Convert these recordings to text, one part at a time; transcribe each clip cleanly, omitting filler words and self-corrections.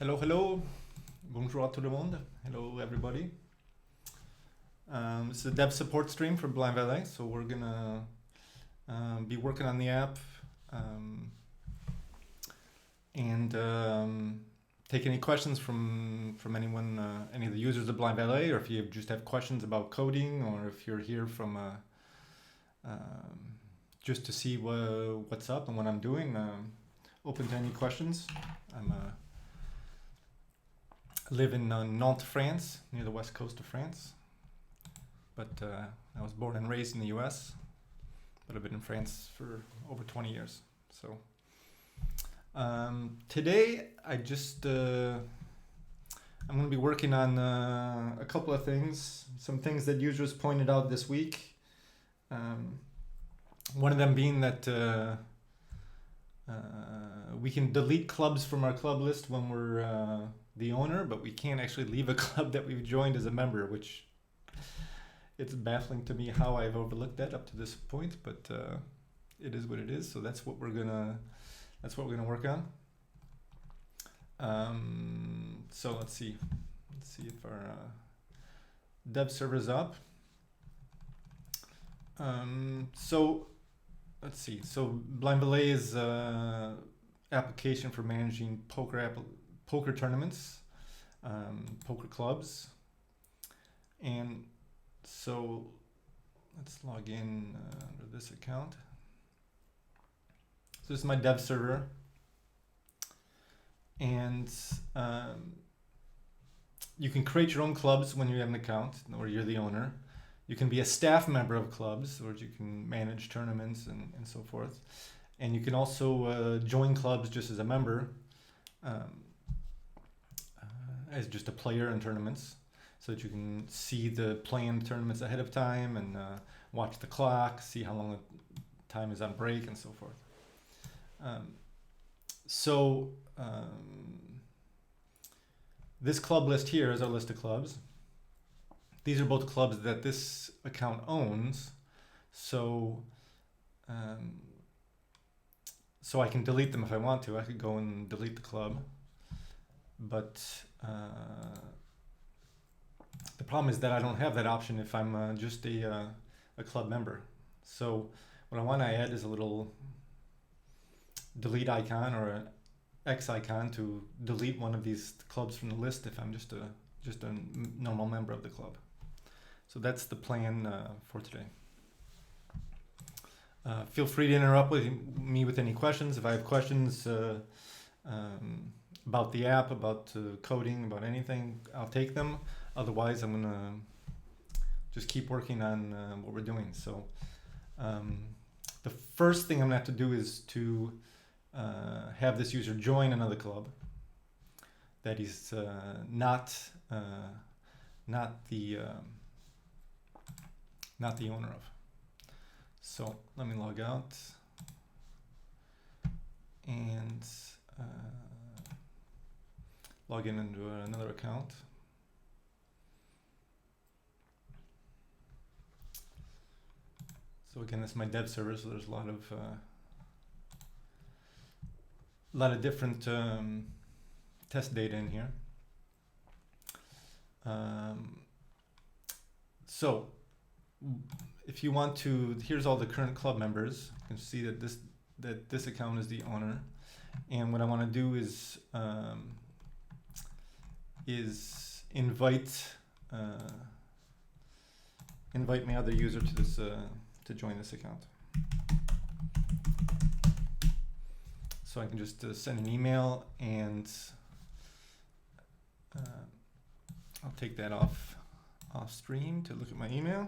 Hello, hello. Bonjour à tout le monde. Hello, everybody. This is a dev support stream for Blind Valet, so we're gonna be working on the app um, and take any questions from anyone, any of the users of Blind Valet, or if you just have questions about coding, or if you're here from just to see what's up and what I'm doing. Open to any questions. I'm live in Nantes, France, near the west coast of France. But I was born and raised in the US, but I've been in France for over 20 years. So today I'm going to be working on a couple of things, some things that users pointed out this week. One of them being that we can delete clubs from our club list when we're the owner, but we can't actually leave a club that we've joined as a member, which it's baffling to me how I've overlooked that up to this point, but it is what it is. So that's what we're gonna work on. So let's see if our dev server's up. So let's see. So Blind Valet is application for managing poker tournaments, poker clubs, and so let's log in under this account. So this is my dev server, and you can create your own clubs when you have an account or you're the owner. You can be a staff member of clubs, or you can manage tournaments and so forth. And you can also join clubs just as a member, as just a player in tournaments, so that you can see the planned tournaments ahead of time and watch the clock, see how long the time is on break and so forth. This club list here is our list of clubs. These are both clubs that this account owns, so I can delete them if I want to. I could go and delete the club, but the problem is that I don't have that option if I'm just a club member. So what I want to add is a little delete icon or an X icon to delete one of these clubs from the list if I'm just a normal member of the club. So that's the plan for today. Feel free to interrupt me with any questions. If I have questions about the app, about coding, about anything, I'll take them. Otherwise, I'm gonna just keep working on what we're doing. So the first thing I'm gonna have to do is to have this user join another club that he's not the owner of. So let me log out and log in into another account. So again, this is my dev server, so there's a lot of different test data in here. So if you want to, here's all the current club members. You can see that this account is the owner, and what I want to do is invite my other user to this to join this account. So I can just send an email, and I'll take that off stream to look at my email.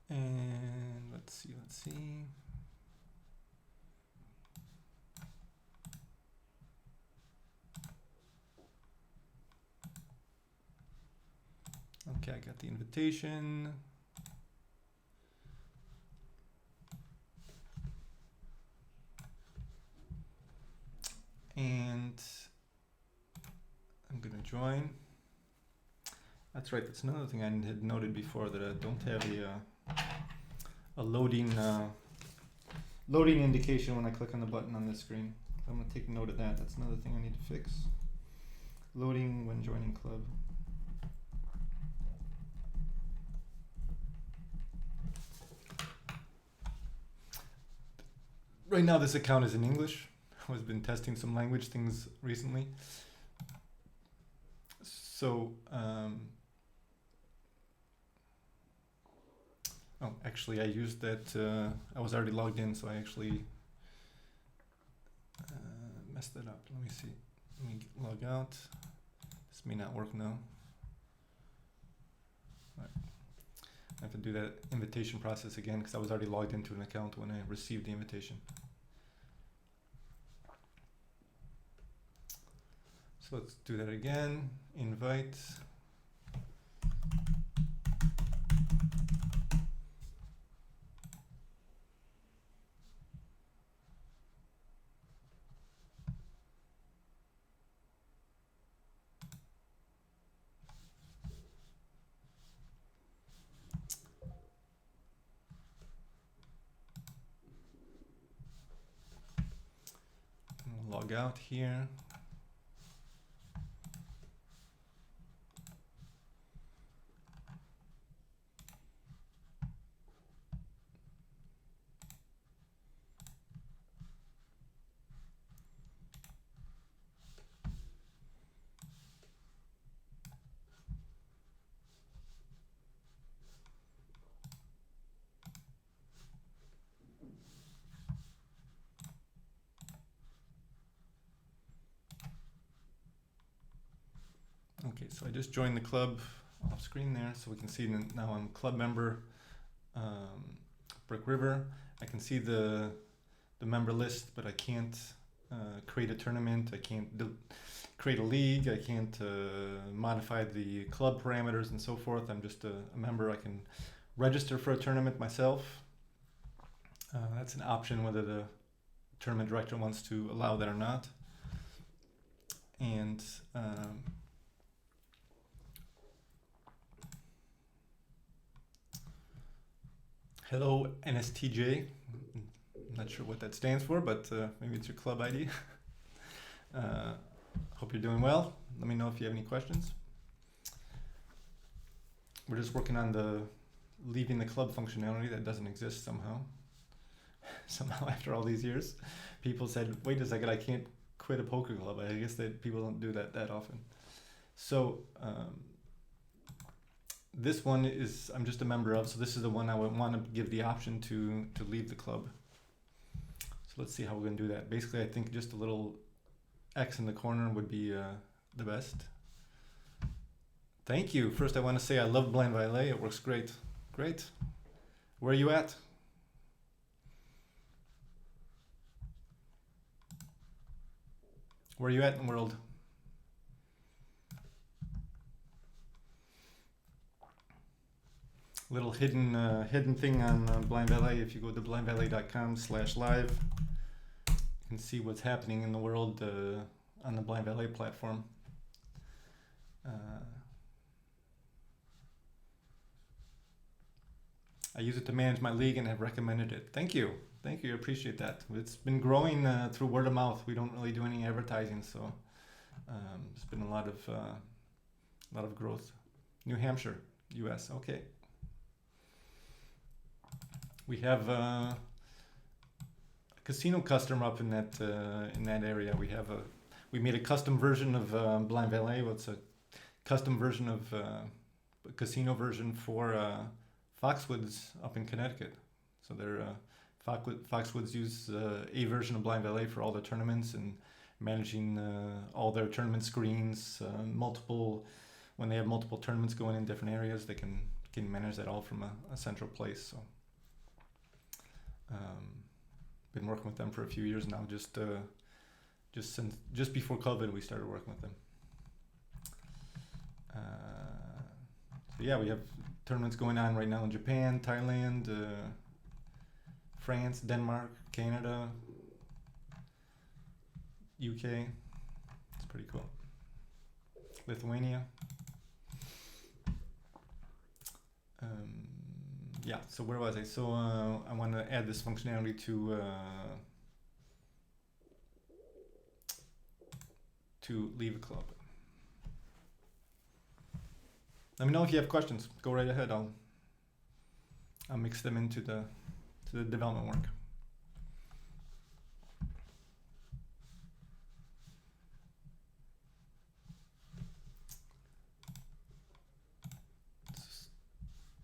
And let's see. Okay, I got the invitation. And I'm gonna join. That's right, that's another thing I had noted before, that I don't have a loading loading indication when I click on the button on this screen. I'm going to take note of that. That's another thing I need to fix. Loading when joining club. Right now this account is in English. I've been testing some language things recently. So, oh, actually I used that, I was already logged in, so I actually messed that up. Let me see. Let me log out. This may not work now. Right. I have to do that invitation process again because I was already logged into an account when I received the invitation. So let's do that again. Invite. Log out here. Okay, so I just joined the club off screen there, so we can see now I'm club member, Brick River. I can see the member list, but I can't create a tournament. I can't create a league. I can't modify the club parameters and so forth. I'm just a member. I can register for a tournament myself. That's an option whether the tournament director wants to allow that or not. And hello NSTJ. I'm not sure what that stands for, but maybe it's your club ID. Hope you're doing well. Let me know if you have any questions. We're just working on the leaving the club functionality that doesn't exist somehow. Somehow after all these years, people said, wait a second, I can't quit a poker club. I guess that people don't do that often. So this one is I'm just a member of, so this is the one I would want to give the option to leave the club. So let's see how we're going to do that. Basically, I think just a little X in the corner would be the best. Thank you. First, I want to say I love Blind Valet. It works great. Great. Where are you at? Where are you at in the world? Little hidden thing on Blind Valet. If you go to blindvalet.com/live, you can see what's happening in the world on the Blind Valet platform. I use it to manage my league and have recommended it. Thank you. Thank you. I appreciate that. It's been growing through word of mouth. We don't really do any advertising, so there's been a lot of growth. New Hampshire, U.S. Okay. We have a casino customer up in that area. We made a custom version of Blind Valet. It's a custom version of a casino version for Foxwoods up in Connecticut. So they're Foxwoods use a version of Blind Valet for all their tournaments and managing all their tournament screens. When they have multiple tournaments going in different areas, they can manage that all from a central place. So. Been working with them for a few years now. Just before COVID, we started working with them. So yeah, we have tournaments going on right now in Japan, Thailand, France, Denmark, Canada, UK. It's pretty cool. Lithuania. Yeah, so where was I? So I want to add this functionality to leave a club. Let me know if you have questions. Go right ahead. I'll mix them into the development work.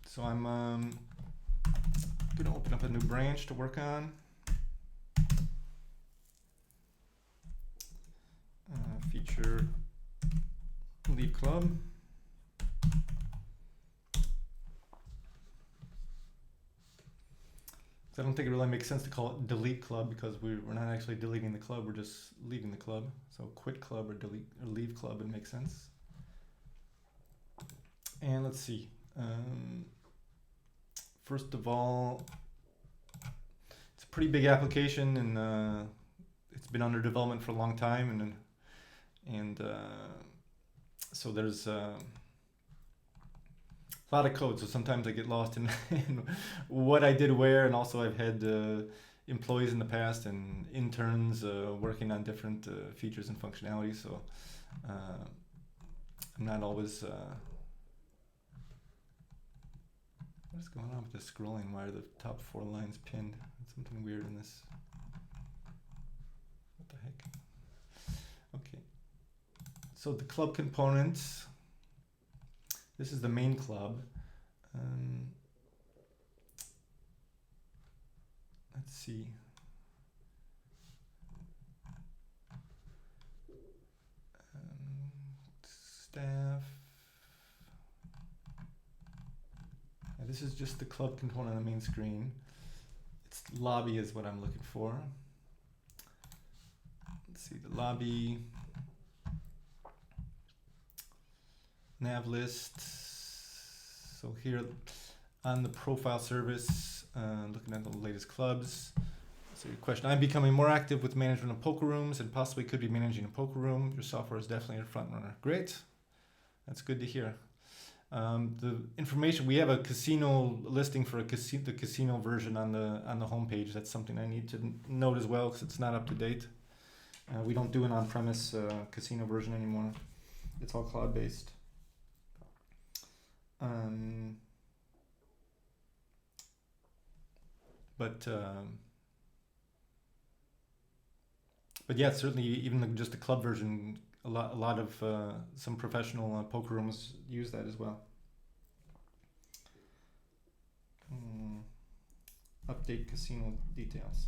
So I'm gonna open up a new branch to work on. Feature leave club. So I don't think it really makes sense to call it delete club because we're not actually deleting the club, we're just leaving the club. So quit club or delete or leave club, it makes sense. And let's see. First of all, it's a pretty big application and it's been under development for a long time and so there's a lot of code, so sometimes I get lost in, in what I did where, and also I've had employees in the past and interns working on different features and functionalities, so I'm not always... What's going on with the scrolling? Why are the top 4 lines pinned? There's something weird in this. What the heck? Okay. So the club components. This is the main club. Let's see. Staff. This is just the club component on the main screen. It's lobby is what I'm looking for. Let's see, the lobby, nav list. So here on the profile service, looking at the latest clubs. So your question, I'm becoming more active with management of poker rooms and possibly could be managing a poker room. Your software is definitely a front runner. Great, that's good to hear. The information, we have a casino listing for the casino version on the homepage. That's something I need to note as well because it's not up to date. We don't do an on-premise casino version anymore. It's all cloud-based. But yeah, certainly even just the club version. A lot of some professional poker rooms use that as well. Update casino details.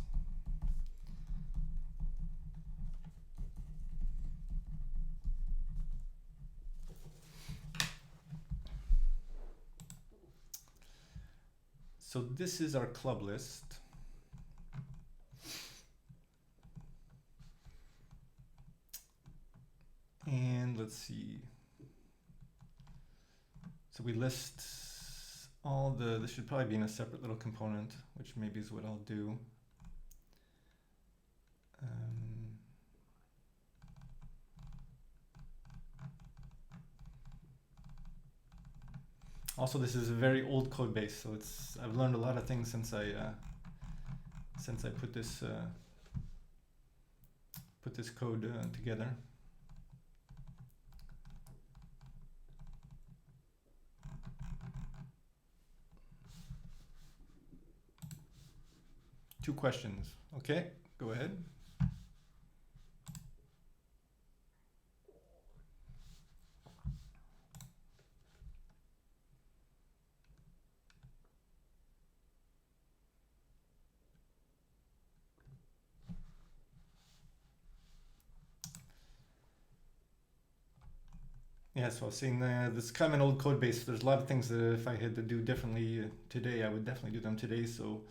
So this is our club list. And let's see. So we list all this should probably be in a separate little component, which maybe is what I'll do. Also, this is a very old code base, so I've learned a lot of things since I put this code together. Two questions. Okay, go ahead. Yeah, so I was saying this is kind of an old code base. There's a lot of things that if I had to do differently today, I would definitely do them today. So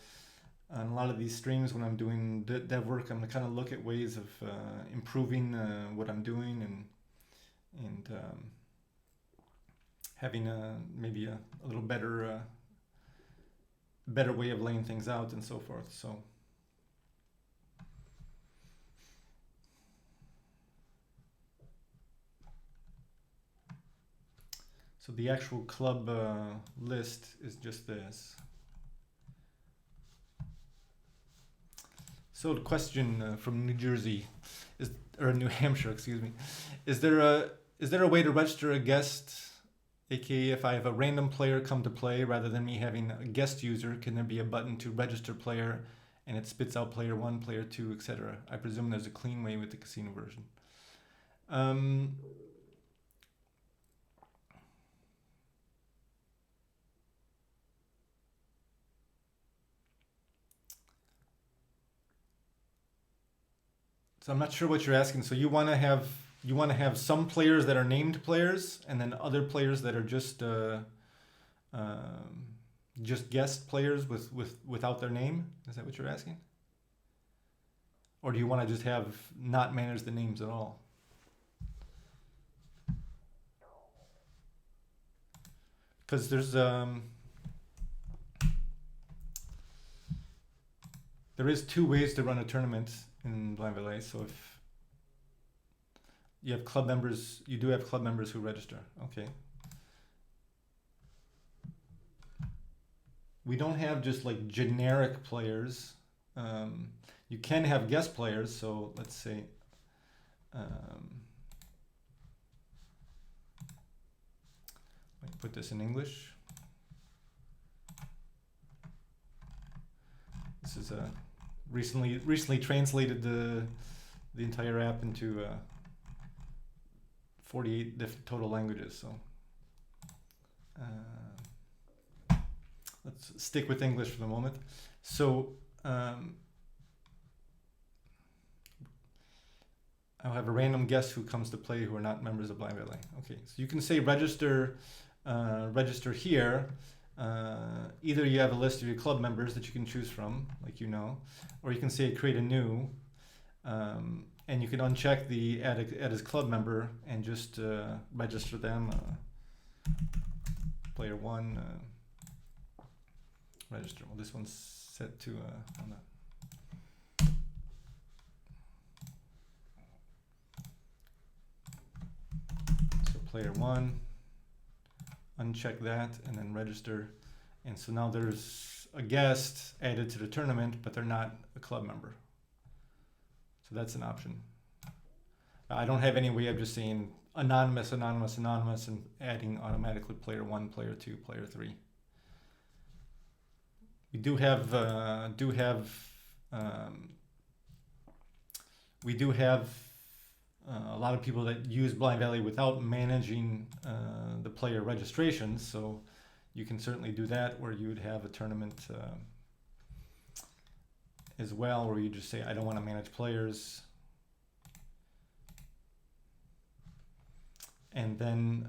on a lot of these streams, when I'm doing dev work, I'm gonna kind of look at ways of improving what I'm doing and having maybe a little better way of laying things out and so forth. So the actual club list is just this. So the question from New Jersey is, or New Hampshire, excuse me, is there a way to register a guest, aka if I have a random player come to play rather than me having a guest user, can there be a button to register player and it spits out player 1, player 2, etc.? I presume there's a clean way with the casino version. So I'm not sure what you're asking. So you want to have some players that are named players, and then other players that are just guest players without their name. Is that what you're asking? Or do you want to just have not manage the names at all? Because there is two ways to run a tournament in Blainville. So if you have club members, you do have club members who register. Okay. We don't have just like generic players. You can have guest players. So let's say, let me put this in English. This is a recently translated the entire app into 48 different total languages. So let's stick with English for the moment. So I'll have a random guest who comes to play who are not members of Blainville. Okay, so you can say register here. Either you have a list of your club members that you can choose from, like or you can say create a new, and you can uncheck the add as club member and just register them. Player 1, register. Well, this one's set to so player 1. Uncheck that and then register, and so now there's a guest added to the tournament, but they're not a club member. So that's an option. I don't have any way of just saying anonymous, anonymous, anonymous, and adding automatically player 1, player 2, player 3. We do have a lot of people that use Blind Valley without managing the player registrations, so you can certainly do that, where you would have a tournament as well, where you just say, I don't want to manage players. And then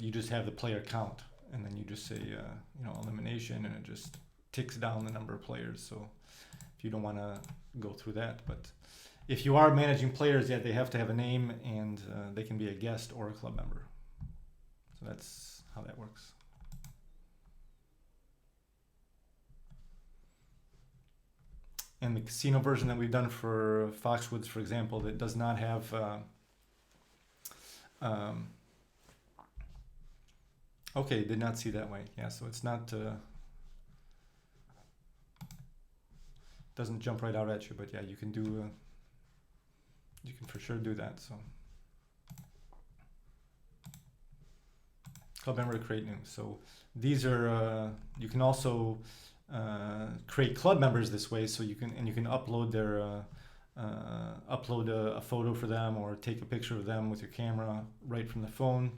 you just have the player count, and then you just say, elimination, and it just ticks down the number of players. So if you don't want to go through that, but if you are managing players, they have to have a name, and they can be a guest or a club member. So that's how that works. And the casino version that we've done for Foxwoods, for example, that does not have okay, did not see that way. Yeah, so it's not doesn't jump right out at you, but yeah, you can do you can for sure do that. So club member, create new. So these are you can also create club members this way. So you can upload their upload a photo for them, or take a picture of them with your camera right from the phone,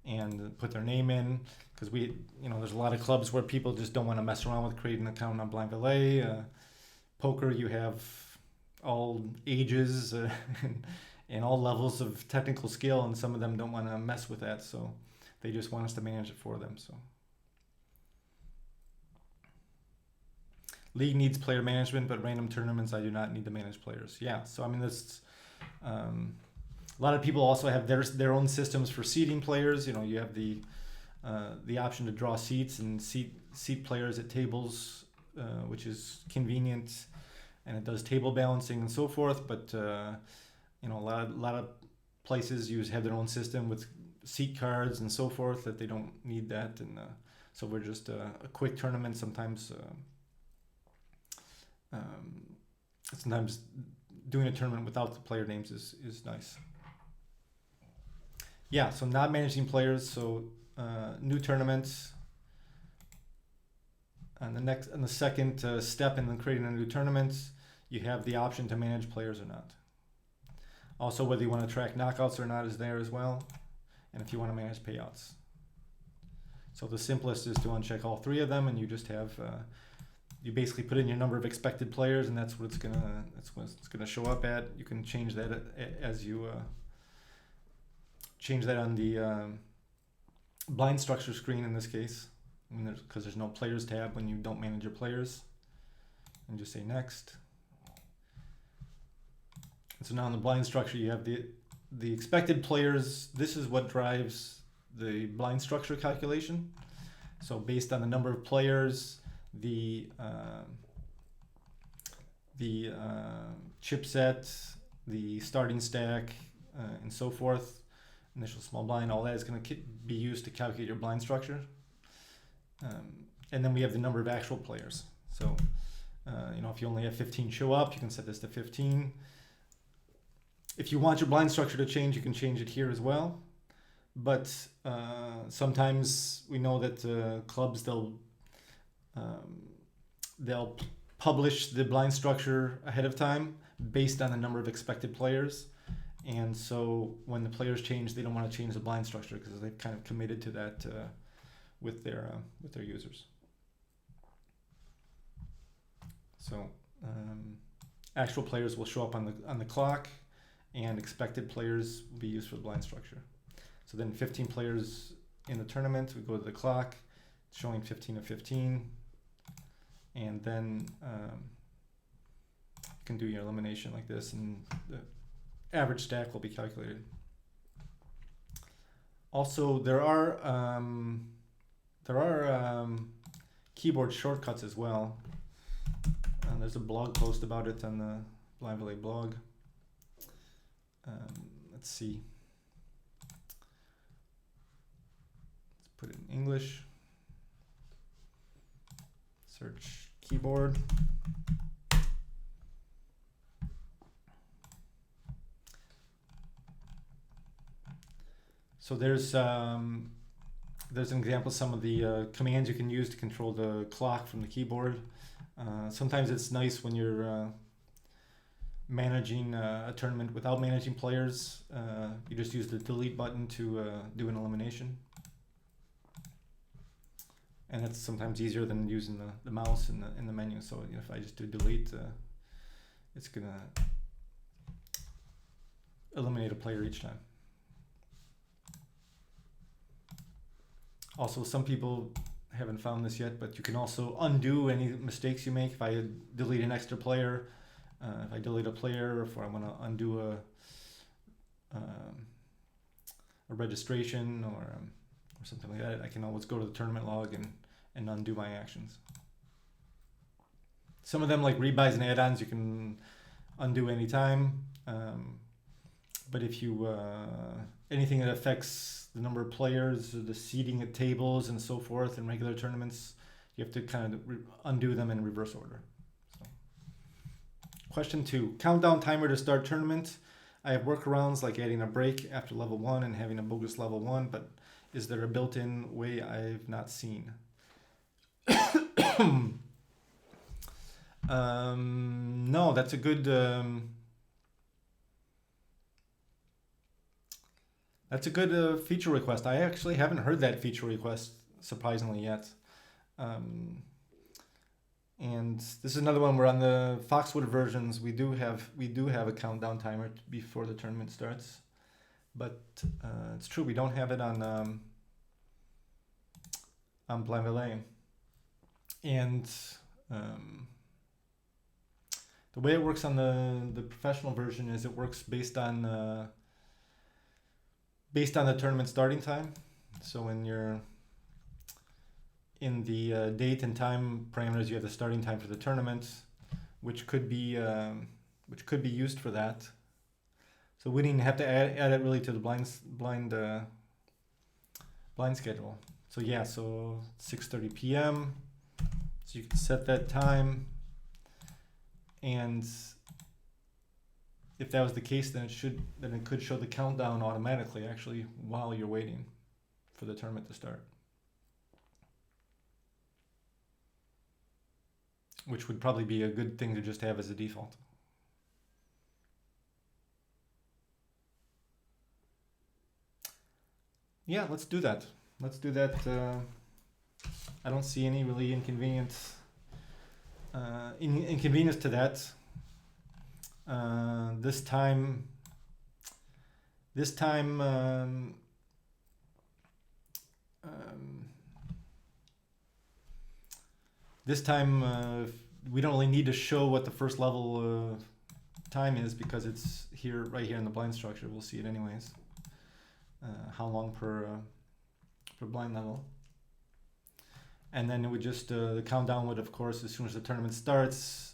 and put their name in, because there's a lot of clubs where people just don't want to mess around with creating an account on Blind Valet. Poker, you have all ages and all levels of technical skill, and some of them don't want to mess with that, so they just want us to manage it for them. So league needs player management, but random tournaments I do not need to manage players. Yeah, so I mean, this a lot of people also have their own systems for seating players. You have the option to draw seats and seat players at tables, which is convenient, and it does table balancing and so forth. But a lot of places have their own system with seat cards and so forth, that they don't need that, and so we're just a quick tournament. Sometimes sometimes doing a tournament without the player names is nice. Yeah, so not managing players. So new tournaments. And the second step in creating a new tournament, you have the option to manage players or not. Also, whether you want to track knockouts or not is there as well, and if you want to manage payouts. So the simplest is to uncheck all three of them, and you just have you basically put in your number of expected players, and that's what it's gonna show up at. You can change that as you change that on the blind structure screen in this case, because there's no players tab when you don't manage your players, and just say next. And so now in the blind structure you have the expected players. This is what drives the blind structure calculation. So based on the number of players, the chipset, the starting stack, and so forth, initial small blind, all that is going to be used to calculate your blind structure. And then we have the number of actual players. So, if you only have 15 show up, you can set this to 15. If you want your blind structure to change, you can change it here as well. But sometimes we know that clubs, they'll publish the blind structure ahead of time based on the number of expected players. And so when the players change, they don't want to change the blind structure because they've kind of committed to that with their users. So actual players will show up on the clock, and expected players will be used for the blind structure. So then 15 players in the tournament, we go to the clock, showing 15 of 15, and then you can do your elimination like this, and the average stack will be calculated. Also, there are keyboard shortcuts as well. There's a blog post about it on the Blind Valet blog. Let's see. Let's put it in English. Search keyboard. So there's an example of some of the commands you can use to control the clock from the keyboard. Sometimes it's nice when you're managing a tournament without managing players. You just use the delete button to do an elimination. And that's sometimes easier than using the mouse in the menu. So if I just do delete, it's going to eliminate a player each time. Also, some people haven't found this yet, but you can also undo any mistakes you make. If I delete an extra player, if I delete a player, or if I want to undo a registration or something like that, I can always go to the tournament log and undo my actions. Some of them, like rebuys and add-ons, you can undo anytime. But if you anything that affects the number of players, the seating at tables and so forth in regular tournaments, you have to kind of undo them in reverse order. So. Question 2, countdown timer to start tournament. I have workarounds like adding a break after level 1 and having a bogus level 1, but is there a built-in way I've not seen? No, that's a good feature request. I actually haven't heard that feature request, surprisingly, yet. And this is another one where on the Foxwood versions we do have a countdown timer before the tournament starts, but it's true we don't have it on Blind Valet. And the way it works on the professional version is it works based on the tournament starting time. So when you're in the date and time parameters, you have the starting time for the tournament, which could be used for that. So we didn't have to add it really to the blind schedule. So yeah, so 6:30 p.m. So you can set that time, and if that was the case, then it could show the countdown automatically actually while you're waiting for the tournament to start, which would probably be a good thing to just have as a default. Yeah, let's do that. Let's do that. I don't see any really inconvenience to that. This time, we don't really need to show what the first level time is because it's right here in the blind structure. We'll see it anyways. How long per blind level. And then it would just, the countdown would, of course, as soon as the tournament starts,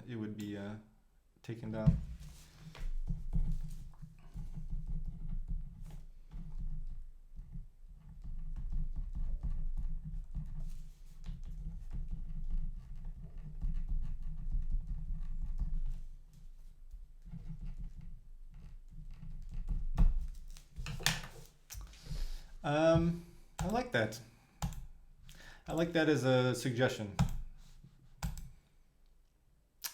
it would be taken down. I like that. I like that as a suggestion.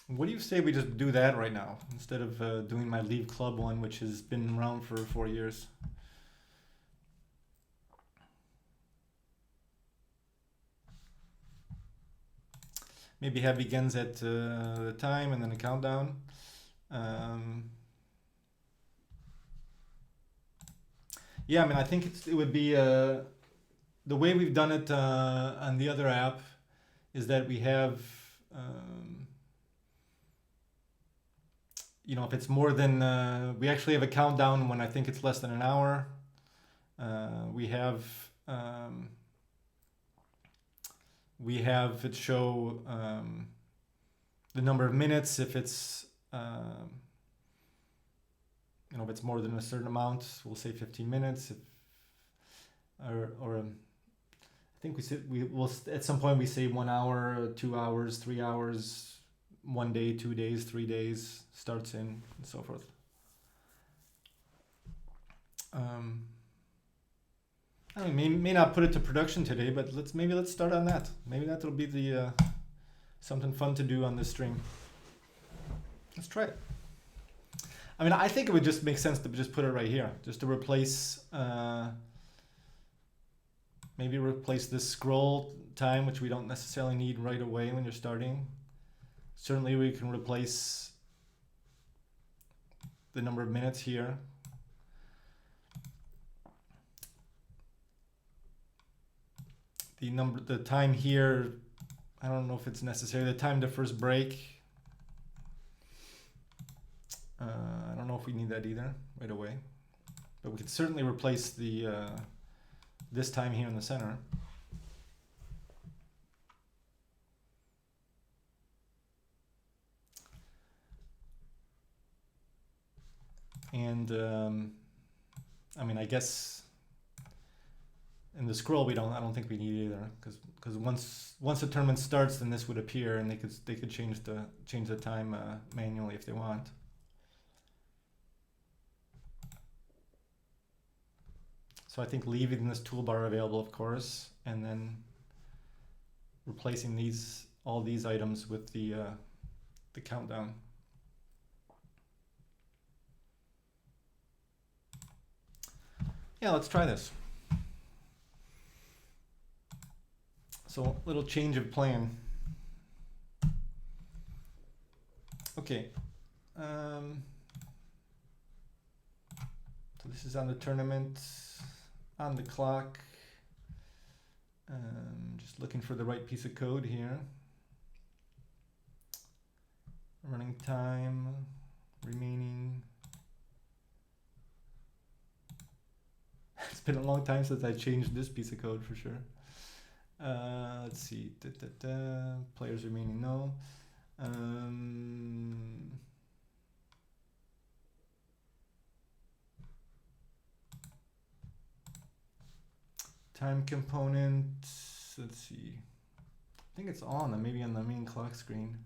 What do you say we just do that right now instead of doing my Leave Club one, which has been around for 4 years? Maybe have begins at the time and then a countdown. Yeah, I mean, I think it would be the way we've done it on the other app is that we have, you know, if it's more than, we actually have a countdown when I think it's less than an hour. We have it show the number of minutes if it's, you know, if it's more than a certain amount, we'll say 15 minutes. I think we will at some point we say 1 hour, 2 hours, 3 hours, 1 day, 2 days, 3 days, starts in, and so forth. I mean, may not put it to production today, but maybe let's start on that. Maybe that'll be the something fun to do on this stream. Let's try it. I mean, I think it would just make sense to just put it right here, just to replace, maybe replace this scroll time, which we don't necessarily need right away when you're starting. Certainly we can replace the number of minutes here. The time here, I don't know if it's necessary. The time to first break, I don't know if we need that either right away, but we could certainly replace the this time here in the center. And I mean, I guess in the scroll I don't think we need either, because once the tournament starts, then this would appear, and they could change the time manually if they want. So I think leaving this toolbar available, of course, and then replacing all these items with the countdown. Yeah, let's try this. So little change of plan. Okay. So this is on the tournament, on the clock. Just looking for the right piece of code here. Running time, remaining. It's been a long time since I changed this piece of code for sure. Let's see. Players remaining, no. Time component. Let's see. I think it's on, maybe on the main clock screen.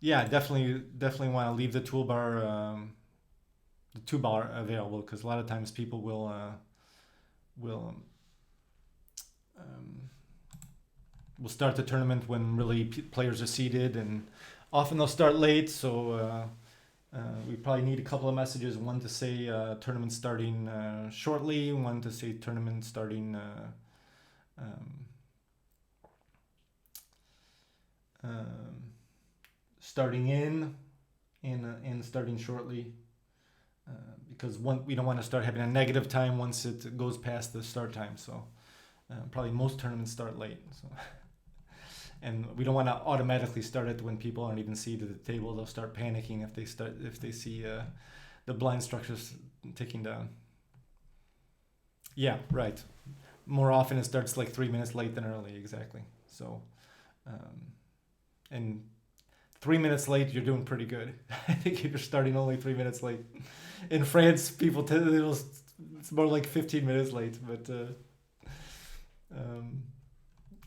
yeah, definitely want to leave the toolbar available, because a lot of times people will um, will start the tournament when really players are seated, and often they'll start late. So we probably need a couple of messages. One to say tournament starting shortly. One to say tournament starting. Um, um, Starting and starting shortly, because we don't want to start having a negative time once it goes past the start time. So probably most tournaments start late. So and we don't want to automatically start it when people aren't even seated at the table. They'll start panicking if they see the blind structures ticking down. Yeah, right. More often it starts like 3 minutes late than early. Exactly. So and 3 minutes late, you're doing pretty good. I think if you're starting only 3 minutes late. In France, it's more like 15 minutes late, but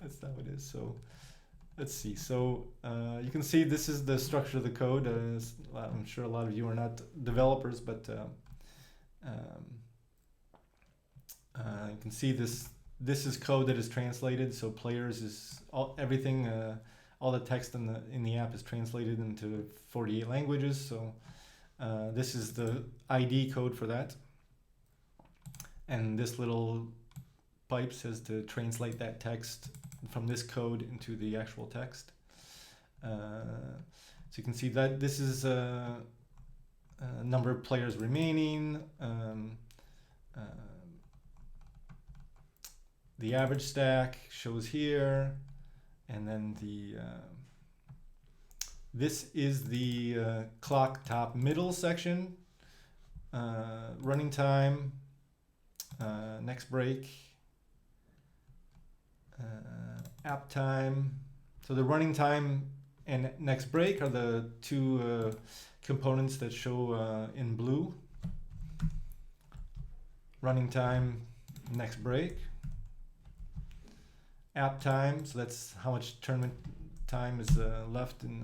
that's not what it is. So let's see. So you can see this is the structure of the code. I'm sure a lot of you are not developers, but you can see this. This is code that is translated. So players is everything. All the text in the app is translated into 48 languages. So this is the ID code for that. And this little pipe says to translate that text from this code into the actual text. So you can see that this is a number of players remaining. The average stack shows here. And then this is the clock top middle section, running time, next break, app time. So the running time and next break are the two components that show in blue. Running time, next break. App time, so that's how much tournament time is left in.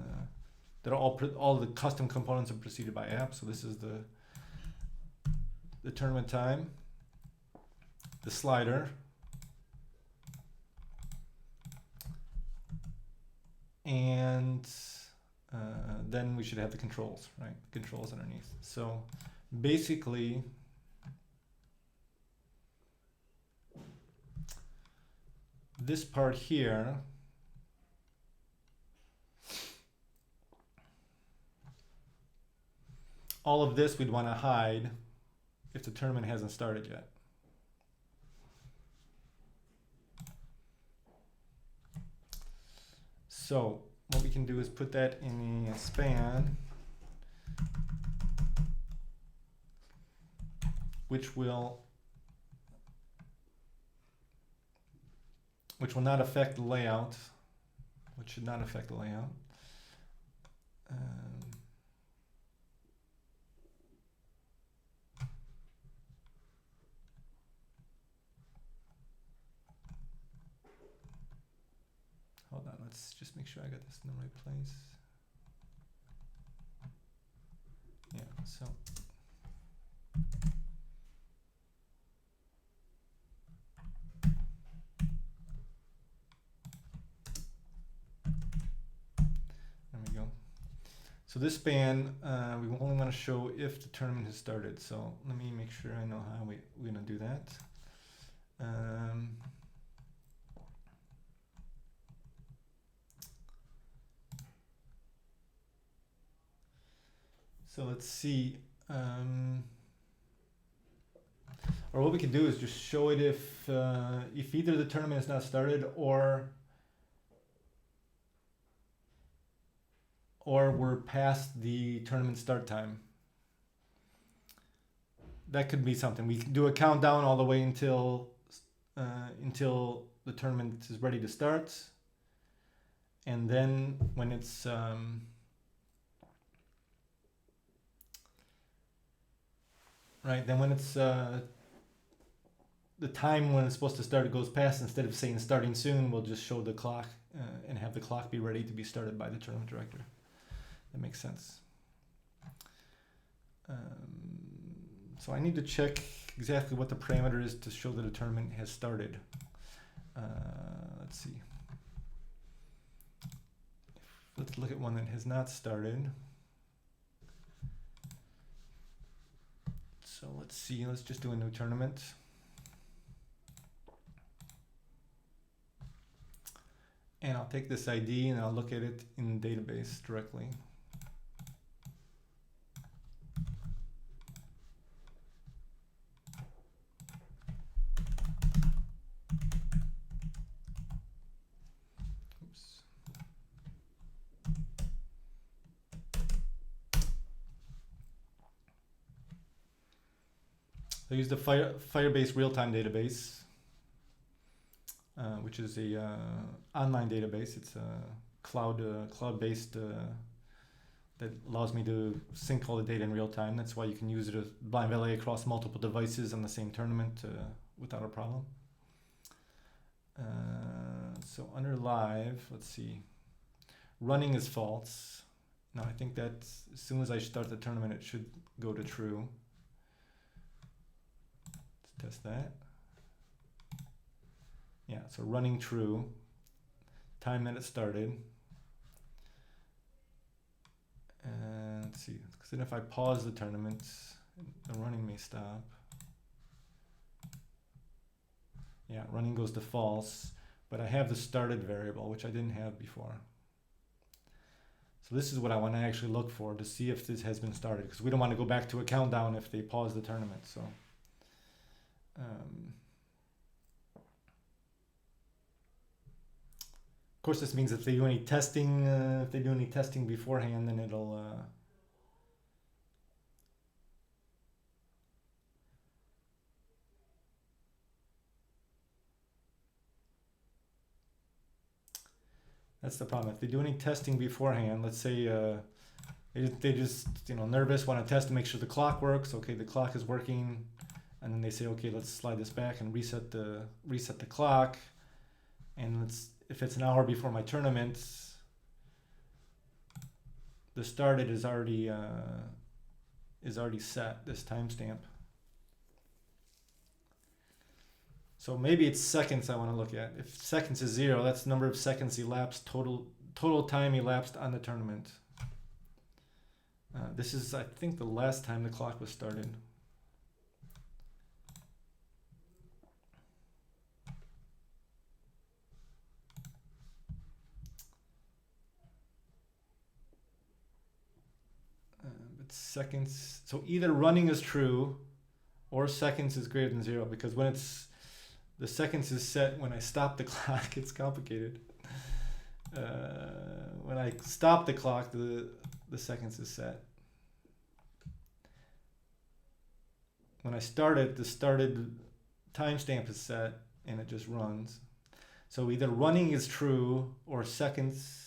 They're all the custom components are preceded by app. So this is the tournament time, the slider, and then we should have the controls, right? Controls underneath. So basically, this part here all of this we'd want to hide if the tournament hasn't started yet. So what we can do is put that in a span, which will not affect the layout, which should not affect the layout. Hold on, let's just make sure I got this in the right place. Yeah, so. So this span, we only want to show if the tournament has started. So let me make sure I know how we're going to do that. So let's see. Or what we can do is just show it if either the tournament is not started or we're past the tournament start time. That could be something. We can do a countdown all the way until the tournament is ready to start, and then when it's right, then when it's the time when it's supposed to start goes past, instead of saying starting soon, we'll just show the clock and have the clock be ready to be started by the tournament director. That makes sense. So I need to check exactly what the parameter is to show that a tournament has started. Let's see. Let's look at one that has not started. So let's see, let's just do a new tournament. And I'll take this ID and I'll look at it in the database directly. Oops. I use the Firebase real-time database. Which is a online database. It's a cloud-based that allows me to sync all the data in real time. That's why you can use it as blind valet across multiple devices on the same tournament without a problem. So under live, let's see. Running is false. Now I think that as soon as I start the tournament, it should go to true. Let's test that. Yeah, so running true, time that it started. And let's see, because then if I pause the tournament, the running may stop. Yeah, running goes to false, but I have the started variable, which I didn't have before. So this is what I want to actually look for to see if this has been started, because we don't want to go back to a countdown if they pause the tournament. So. Of course, this means if they do any testing, beforehand, then it'll. That's the problem. If they do any testing beforehand, let's say they just nervous, want to test to make sure the clock works. Okay, the clock is working, and then they say, okay, let's slide this back and reset the clock, and if it's an hour before my tournament, the started is already set, this timestamp. So maybe it's seconds I want to look at. If seconds is 0, that's the number of seconds elapsed, total time elapsed on the tournament. This is, I think, the last time the clock was started. Seconds, so either running is true or seconds is greater than 0, because when the seconds is set when I stop the clock, it's complicated. When I stop the clock, the seconds is set. When I start it, the started timestamp is set and it just runs. So either running is true or seconds.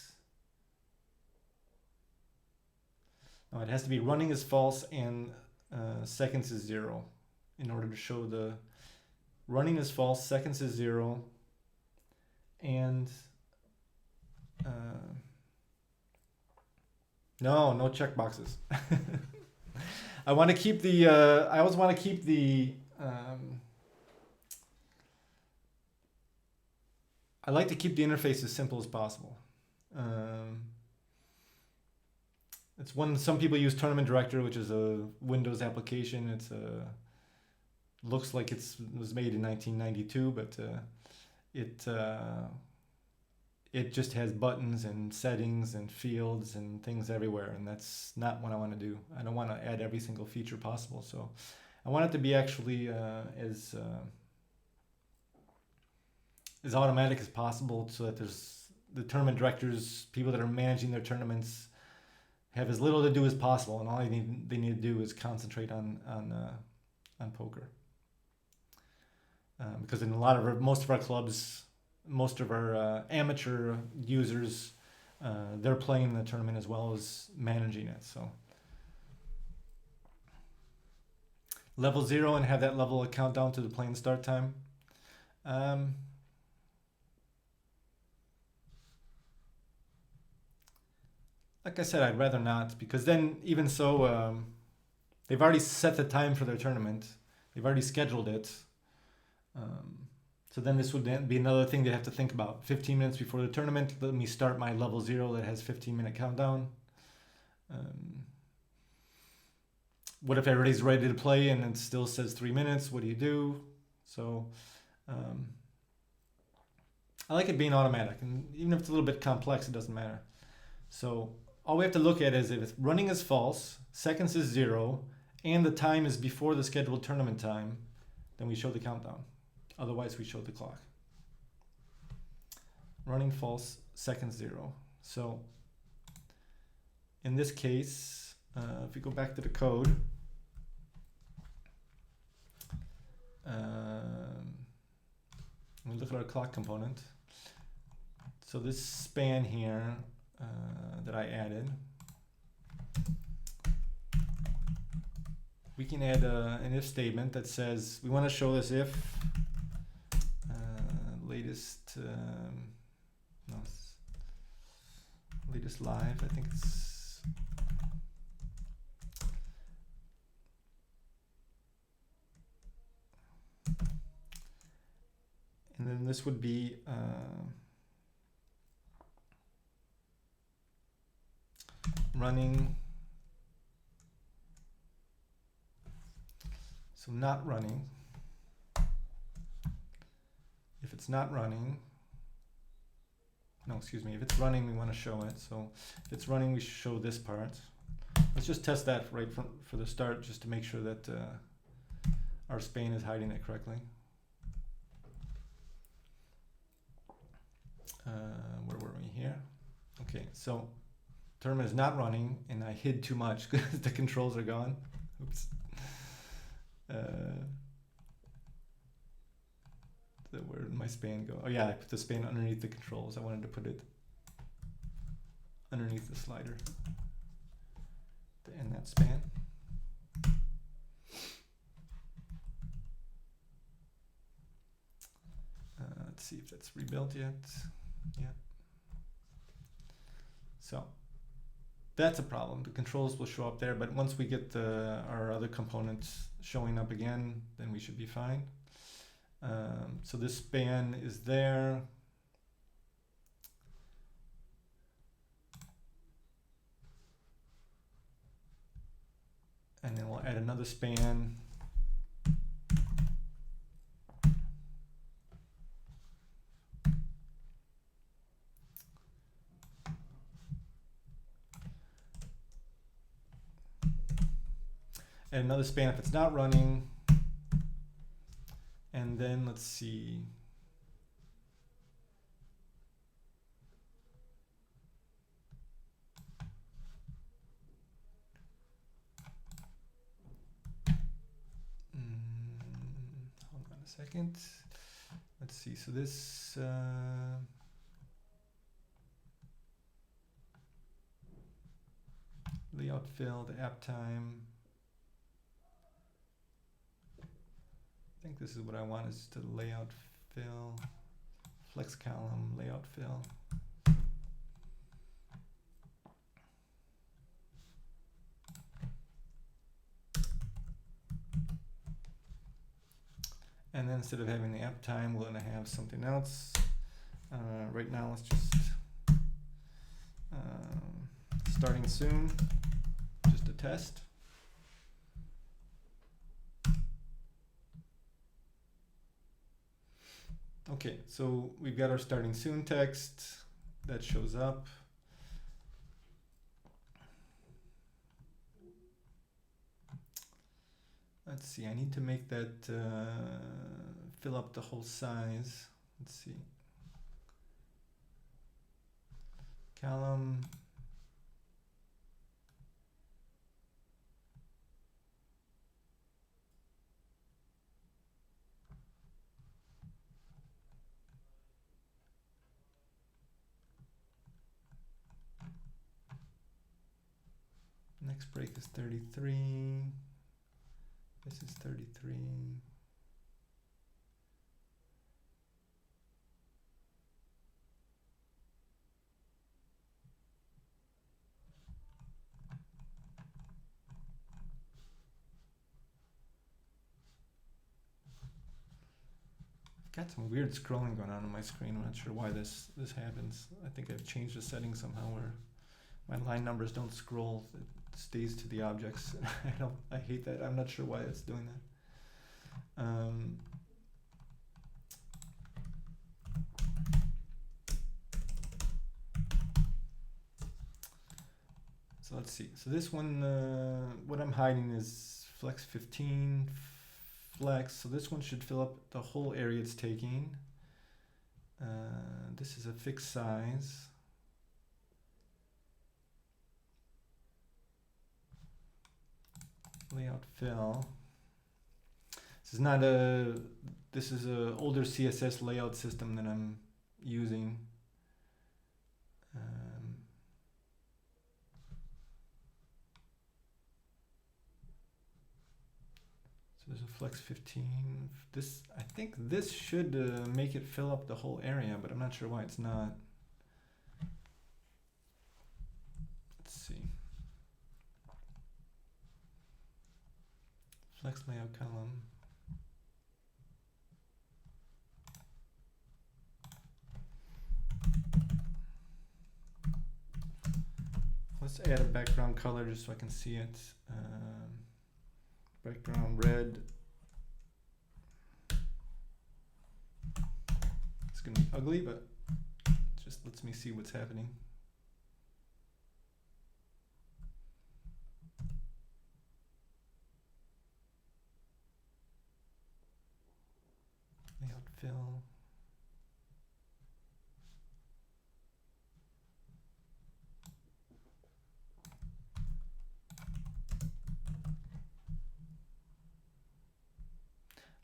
No, it has to be running is false and seconds is 0 in order to show the running is false, seconds is 0, and no check boxes. I want to keep the I always want to keep the I like to keep the interface as simple as possible. It's some people use Tournament Director, which is a Windows application. It's looks like it was made in 1992, but it just has buttons and settings and fields and things everywhere, and that's not what I want to do. I don't want to add every single feature possible, so I want it to be actually as automatic as possible, so that there's the tournament directors, people that are managing their tournaments, have as little to do as possible, and all they need to do is concentrate on poker. Because in most of our clubs, most of our amateur users, they're playing the tournament as well as managing it. So level 0 and have that level count down to the playing start time. like I said, I'd rather not, because then even so, they've already set the time for their tournament. They've already scheduled it. So then this would then be another thing they have to think about. 15 minutes before the tournament, let me start my level 0 that has 15-minute countdown. What if everybody's ready to play and it still says 3 minutes? What do you do? So I like it being automatic, and even if it's a little bit complex, it doesn't matter. So all we have to look at is if it's running is false, seconds is 0, and the time is before the scheduled tournament time, then we show the countdown. Otherwise, we show the clock. Running false, seconds 0. So in this case, if we go back to the code, we look at our clock component. So this span here that I added, we can add an if statement that says we want to show this if latest latest live, I think it's and then this would be running, so not running. If it's not running, no, excuse me, if it's running, we want to show it. So if it's running, we show this part. Let's just test that right for the start, just to make sure that our span is hiding it correctly. Where were we here? Okay, so term is not running, and I hid too much because the controls are gone. Oops. Where did my span go? Oh yeah, I put the span underneath the controls. I wanted to put it underneath the slider to end that span. Let's see if that's rebuilt yet. Yeah. So that's a problem. The controls will show up there, but once we get our other components showing up again, then we should be fine. So this span is there. And then we'll add another span. And another span if it's not running. And then let's see. Hold on a second. Let's see. So this layout fill, the app time. I think this is what I want, is to layout fill, flex column, layout fill. And then instead of having the app time, we're going to have something else. Right now, let's just starting soon, just a test. Okay, so we've got our starting soon text that shows up. Let's see, I need to make that fill up the whole size. Let's see. Column. Next break is 33. This is 33. got some weird scrolling going on my screen. I'm not sure why this happens. I think I've changed the settings somehow where my line numbers don't scroll. It stays to the objects. I hate that. I'm not sure why it's doing that. So let's see. So this one, what I'm hiding is flex 15, flex. So this one should fill up the whole area it's taking. This is a fixed size. Layout fill. This is a older CSS layout system that I'm using. So there's a flex 15. I think this should make it fill up the whole area, but I'm not sure why it's not. Let's see. Flex layout column. Let's add a background color just so I can see it. Background red. It's gonna be ugly, but it just lets me see what's happening. Layout fill.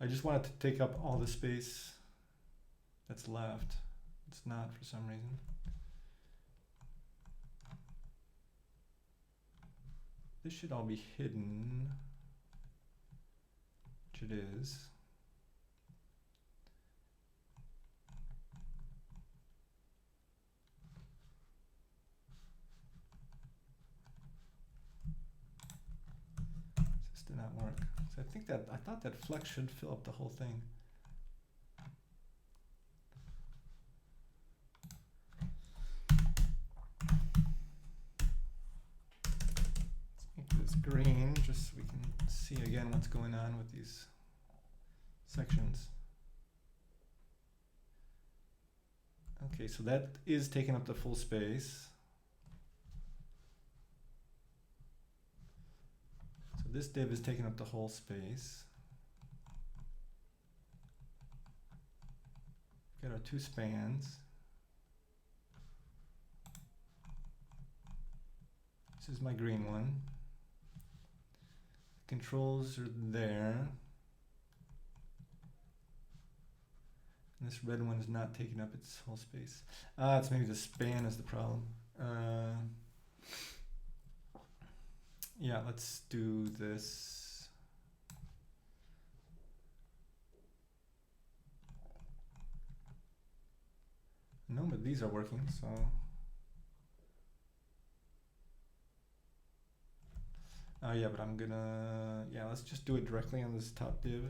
I just want it to take up all the space that's left. It's not for some reason. This should all be hidden, which it is. This did not work. So I thought that flex should fill up the whole thing. Let's make this green just so we can see again what's going on with these sections. Okay, so that is taking up the full space. This div is taking up the whole space. Got our two spans. This is my green one. Controls are there. And this red one is not taking up its whole space. It's maybe the span is the problem. Yeah, let's do this. No, but these are working, so. Yeah, but I'm gonna, yeah, let's just do it directly on this top div.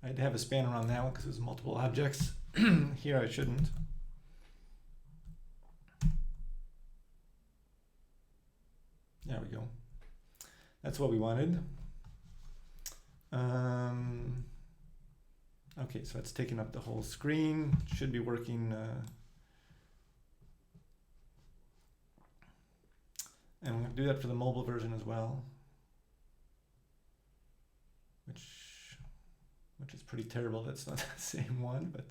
I had to have a span around that one because there's multiple objects. Here I shouldn't. There we go. That's what we wanted. Okay, so it's taking up the whole screen. Should be working. And we're going to do that for the mobile version as well, which is pretty terrible. That's not the same one, but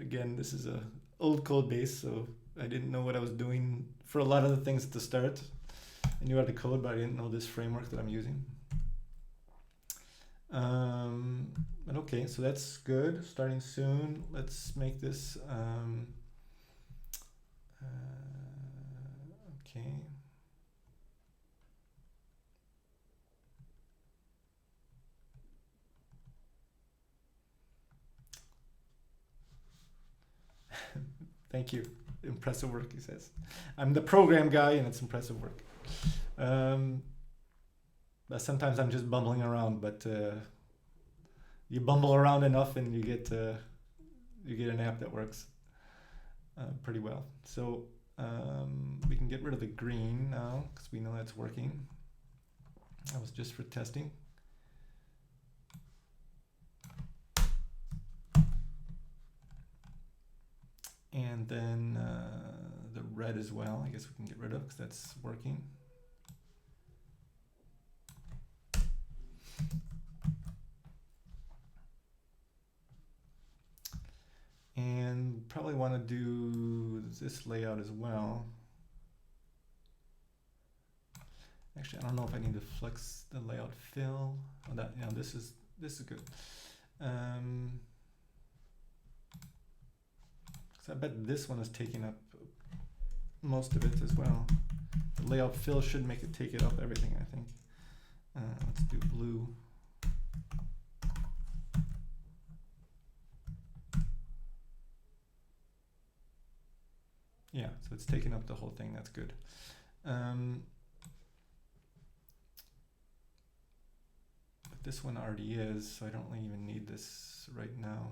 again, this is a old code base, so I didn't know what I was doing for a lot of the things at the start. I knew how to code, but I didn't know this framework that I'm using. But okay, so that's good. Starting soon. Let's make this okay. Thank you. Impressive work, he says. I'm the program guy and it's impressive work. But sometimes I'm just bumbling around, but you bumble around enough and you get an app that works pretty well. So we can get rid of the green now because we know that's working. That was just for testing. And then the red as well, I guess we can get rid of because that's working. And probably want to do this layout as well. Actually, I don't know if I need to flex the layout fill. Oh, that, yeah, this is good. So I bet this one is taking up most of it as well. The layout fill should make it take it up everything, I think. Let's do blue. Yeah, so it's taking up the whole thing. That's good. But this one already is, so I don't really even need this right now.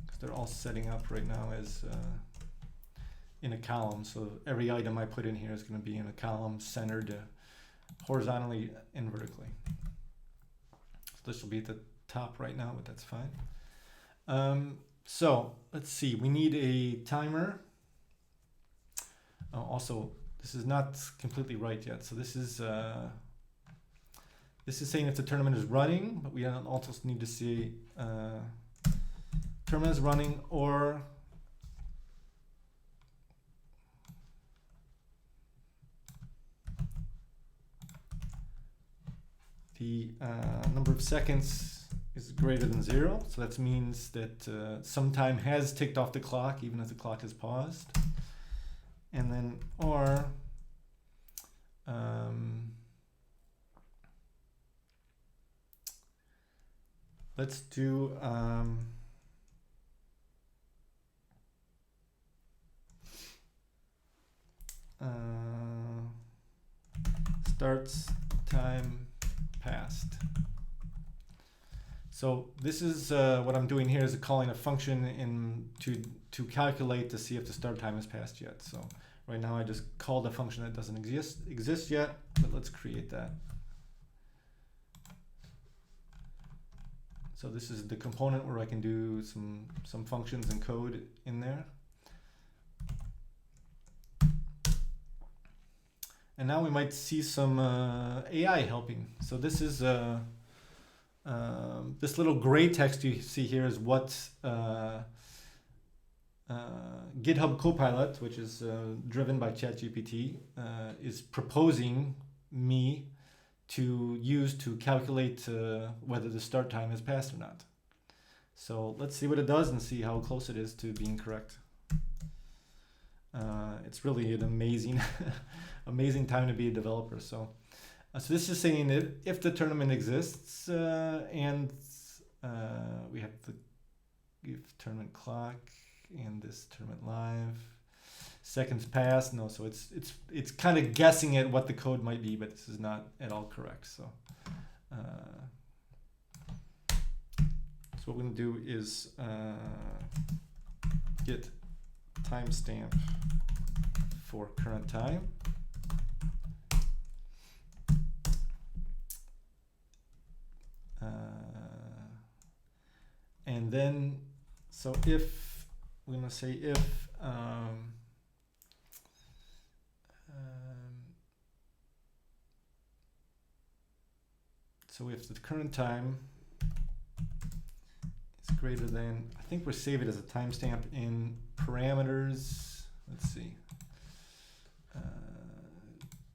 Because they're all setting up right now as in a column. So every item I put in here is going to be in a column centered horizontally and vertically. So this will be at the top right now, but that's fine. So let's see, we need a timer. Also, this is not completely right yet. So this is saying if the tournament is running, but we also need to see tournament is running or the number of seconds is greater than 0, so that means that some time has ticked off the clock even if the clock is paused. And then or let's do starts time passed. So this is what I'm doing here is calling a function to calculate to see if the start time has passed yet. So right now I just called a function that doesn't exist yet, but let's create that. So this is the component where I can do some functions and code in there. And now we might see some AI helping. So this is this little gray text you see here is what GitHub Copilot, which is driven by ChatGPT, is proposing me to use to calculate whether the start time has passed or not. So let's see what it does and see how close it is to being correct. It's really an amazing, amazing time to be a developer. So this is saying that if the tournament exists and we have the if tournament clock and this tournament live, seconds pass. No, so it's kind of guessing at what the code might be, but this is not at all correct. So what we're gonna do is get timestamp for current time. And then, so if we're gonna say if so if the current time is greater than, I think we'll save it as a timestamp in parameters. Let's see,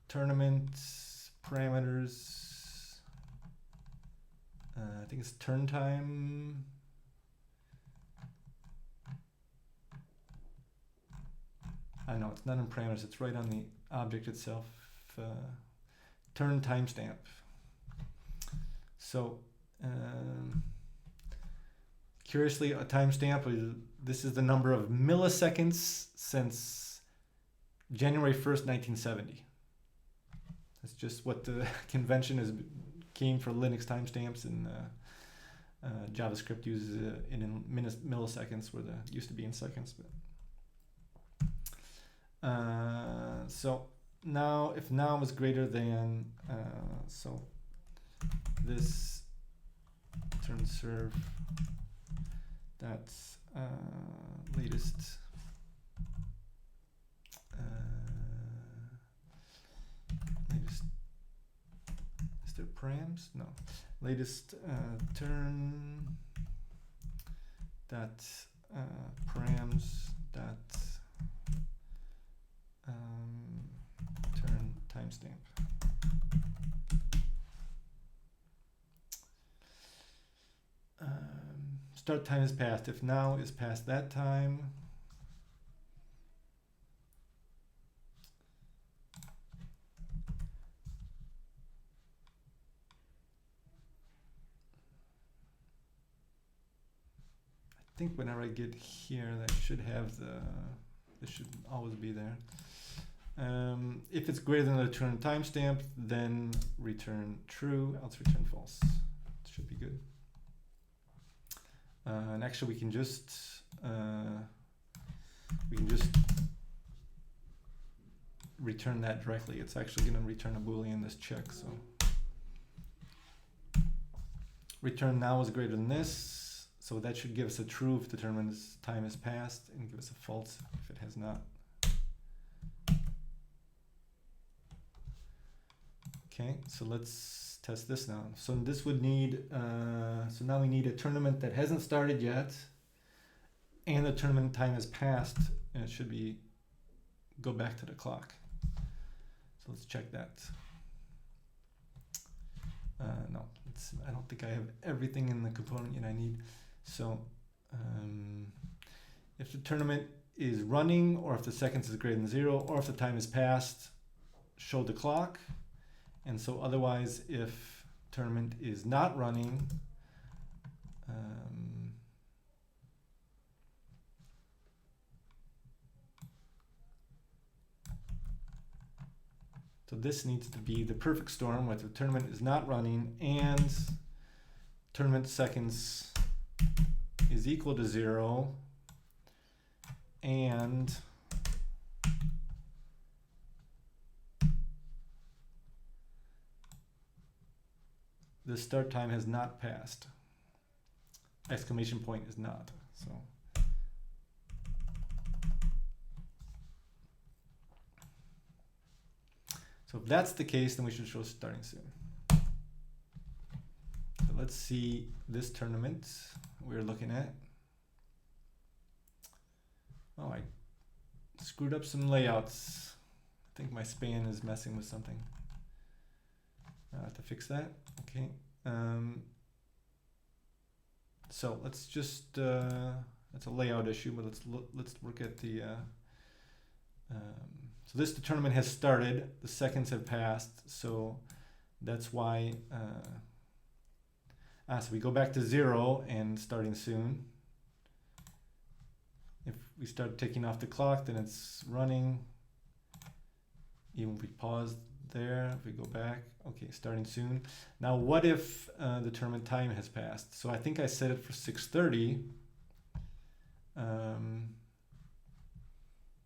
tournament parameters. I think it's turn time. I know it's not in parameters, it's right on the object itself. Turn timestamp. So, curiously, a timestamp, this is the number of milliseconds since January 1st, 1970. That's just what the convention is came for Linux timestamps, and JavaScript uses it in milliseconds where it used to be in seconds. But so now, if now is greater than, so this turn serve, that's latest. Latest. Is there params? No. Latest turn. That params. That turn timestamp. Start time is passed. If now is past that time, I think whenever I get here, that should have the, this should always be there. If it's greater than the return timestamp, then return true, else return false. It should be good. And actually, we can just return that directly. It's actually going to return a boolean, this check. So return now is greater than this, so that should give us a true if determines time has passed, and give us a false if it has not. Okay, so let's test this now. So this would need, so now we need a tournament that hasn't started yet, and the tournament time has passed, and it should be, go back to the clock. So let's check that. No, I don't think I have everything in the component yet I need. So if the tournament is running, or if the seconds is greater than 0, or if the time is passed, show the clock. And so otherwise, if tournament is not running, so this needs to be the perfect storm, where the tournament is not running and tournament seconds is equal to 0, and the start time has not passed. Exclamation point is not. So if that's the case, then we should show starting soon. So let's see this tournament we're looking at. Oh, I screwed up some layouts. I think my span is messing with something. I have to fix that. Okay. So let's just, that's a layout issue, but let's look at the, so this tournament has started, the seconds have passed, so that's why, so we go back to 0 and starting soon. If we start taking off the clock, then it's running. Even if we pause there, if we go back, okay, starting soon. Now what if the tournament time has passed? So I think I set it for 6:30.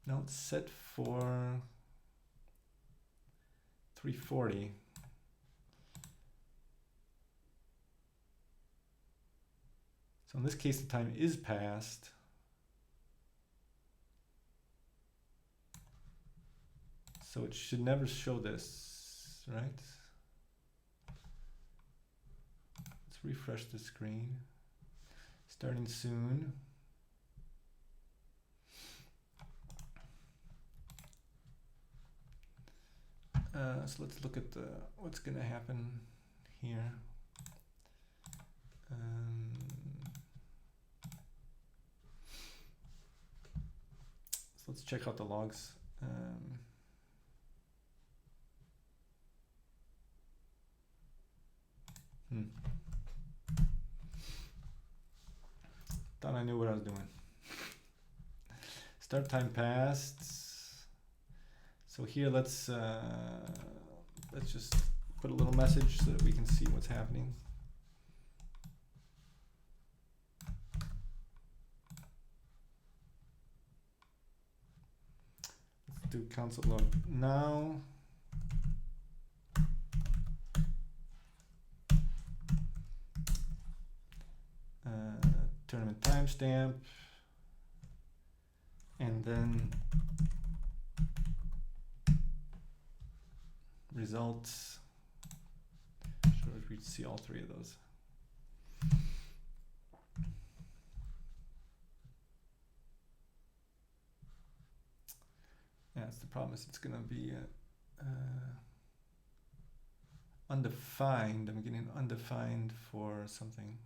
No, it's set for 3:40. So in this case, the time is passed. So it should never show this, right? Let's refresh the screen. Starting soon. So let's look at what's going to happen here. So let's check out the logs. Thought I knew what I was doing. Start time passed. So here let's just put a little message so that we can see what's happening. Let's do console log now. Tournament timestamp, and then results. Sure, if we see all three of those. Yeah, that's the problem. Is it's gonna be undefined. I'm getting undefined for something.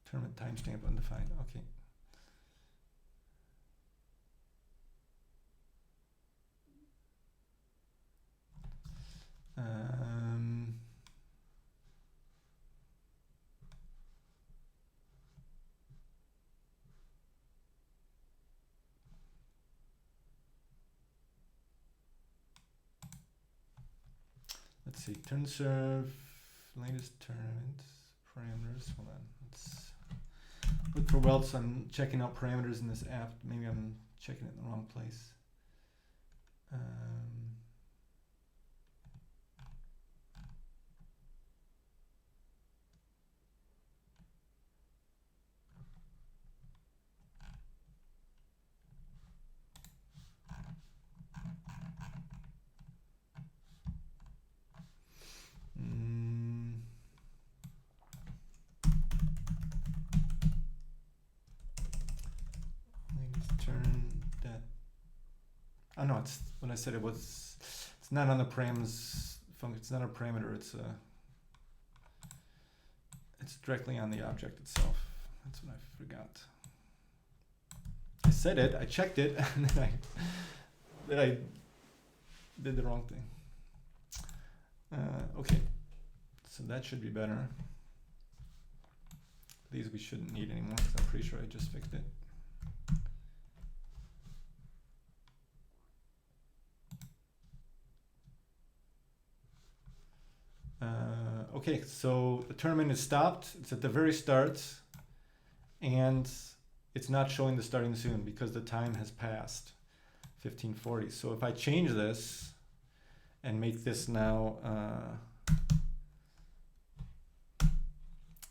Tournament timestamp undefined. Okay. Let's see. Turn serve. Latest tournament parameters. Hold on. Let's look for welts. I'm checking out parameters in this app. Maybe I'm checking it in the wrong place. Oh no, it's when I said it was. It's not on the params function. It's not a parameter. It's directly on the object itself. That's what I forgot. I said it. I checked it, and then I did the wrong thing. Okay, so that should be better. These we shouldn't need anymore because I'm pretty sure I just fixed it. Okay, so the tournament is stopped. It's at the very start, and it's not showing the starting soon because the time has passed 1540. So if I change this and make this now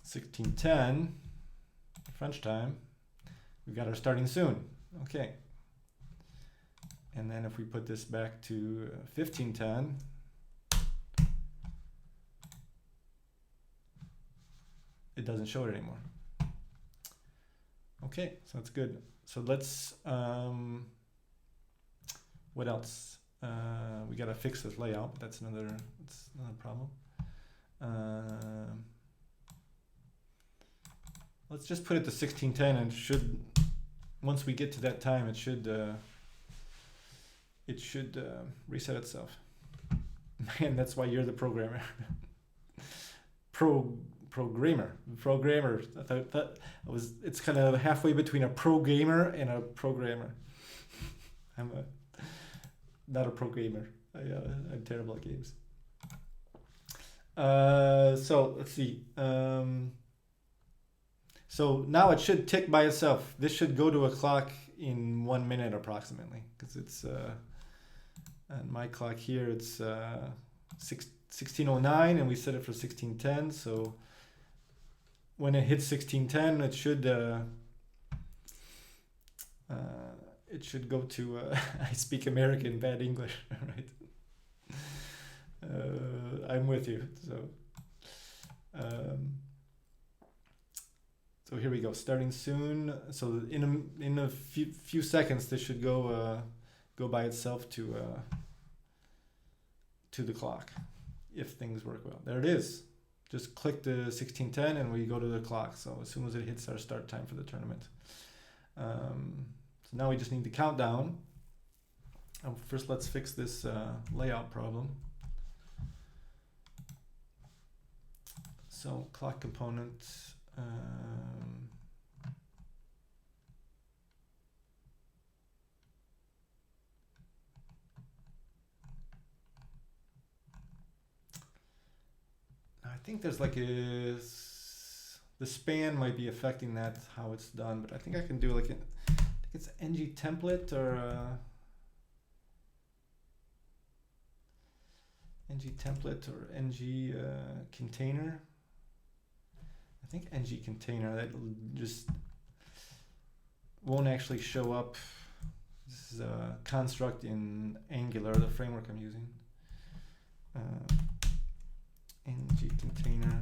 1610 French time, we've got our starting soon. Okay. And then if we put this back to 1510, it doesn't show it anymore. Okay, so that's good. So let's, what else? We gotta fix this layout, but that's another problem. Let's just put it to 1610 and should, once we get to that time, it should reset itself. Man, that's why you're the programmer. Programmer. I thought that it's kind of halfway between a pro gamer and a programmer. I'm not a pro gamer. I'm terrible at games. So let's see. So now it should tick by itself. This should go to a clock in 1 minute approximately, because it's and my clock here it's 1609 and we set it for 1610. So when it hits 1610, it should go to I speak American, bad English, right? I'm with you. So here we go, starting soon. So in a few seconds, this should go by itself to the clock, if things work well. There it is. Just click the 1610 and we go to the clock. So as soon as it hits our start time for the tournament. So now we just need the countdown. First, let's fix this layout problem. So clock component. think there's like the span might be affecting that, how it's done, but I think I can do like I think it's ng template or ng container. I think ng container, that just won't actually show up. This is a construct in Angular, the framework I'm using. ng container.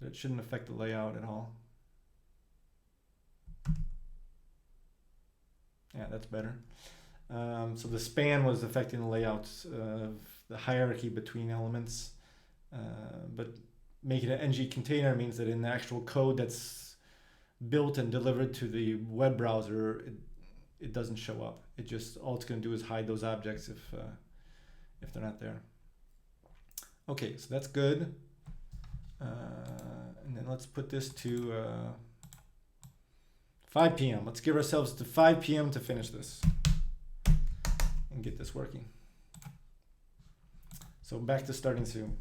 It shouldn't affect the layout at all. Yeah, that's better. So the span was affecting the layout of the hierarchy between elements, but making an ng container means that in the actual code that's built and delivered to the web browser, it doesn't show up. It just, all it's going to do is hide those objects if they're not there. Okay, so that's good. And then let's put this to 5 p.m. Let's give ourselves to 5 p.m. to finish this and get this working. So back to starting soon.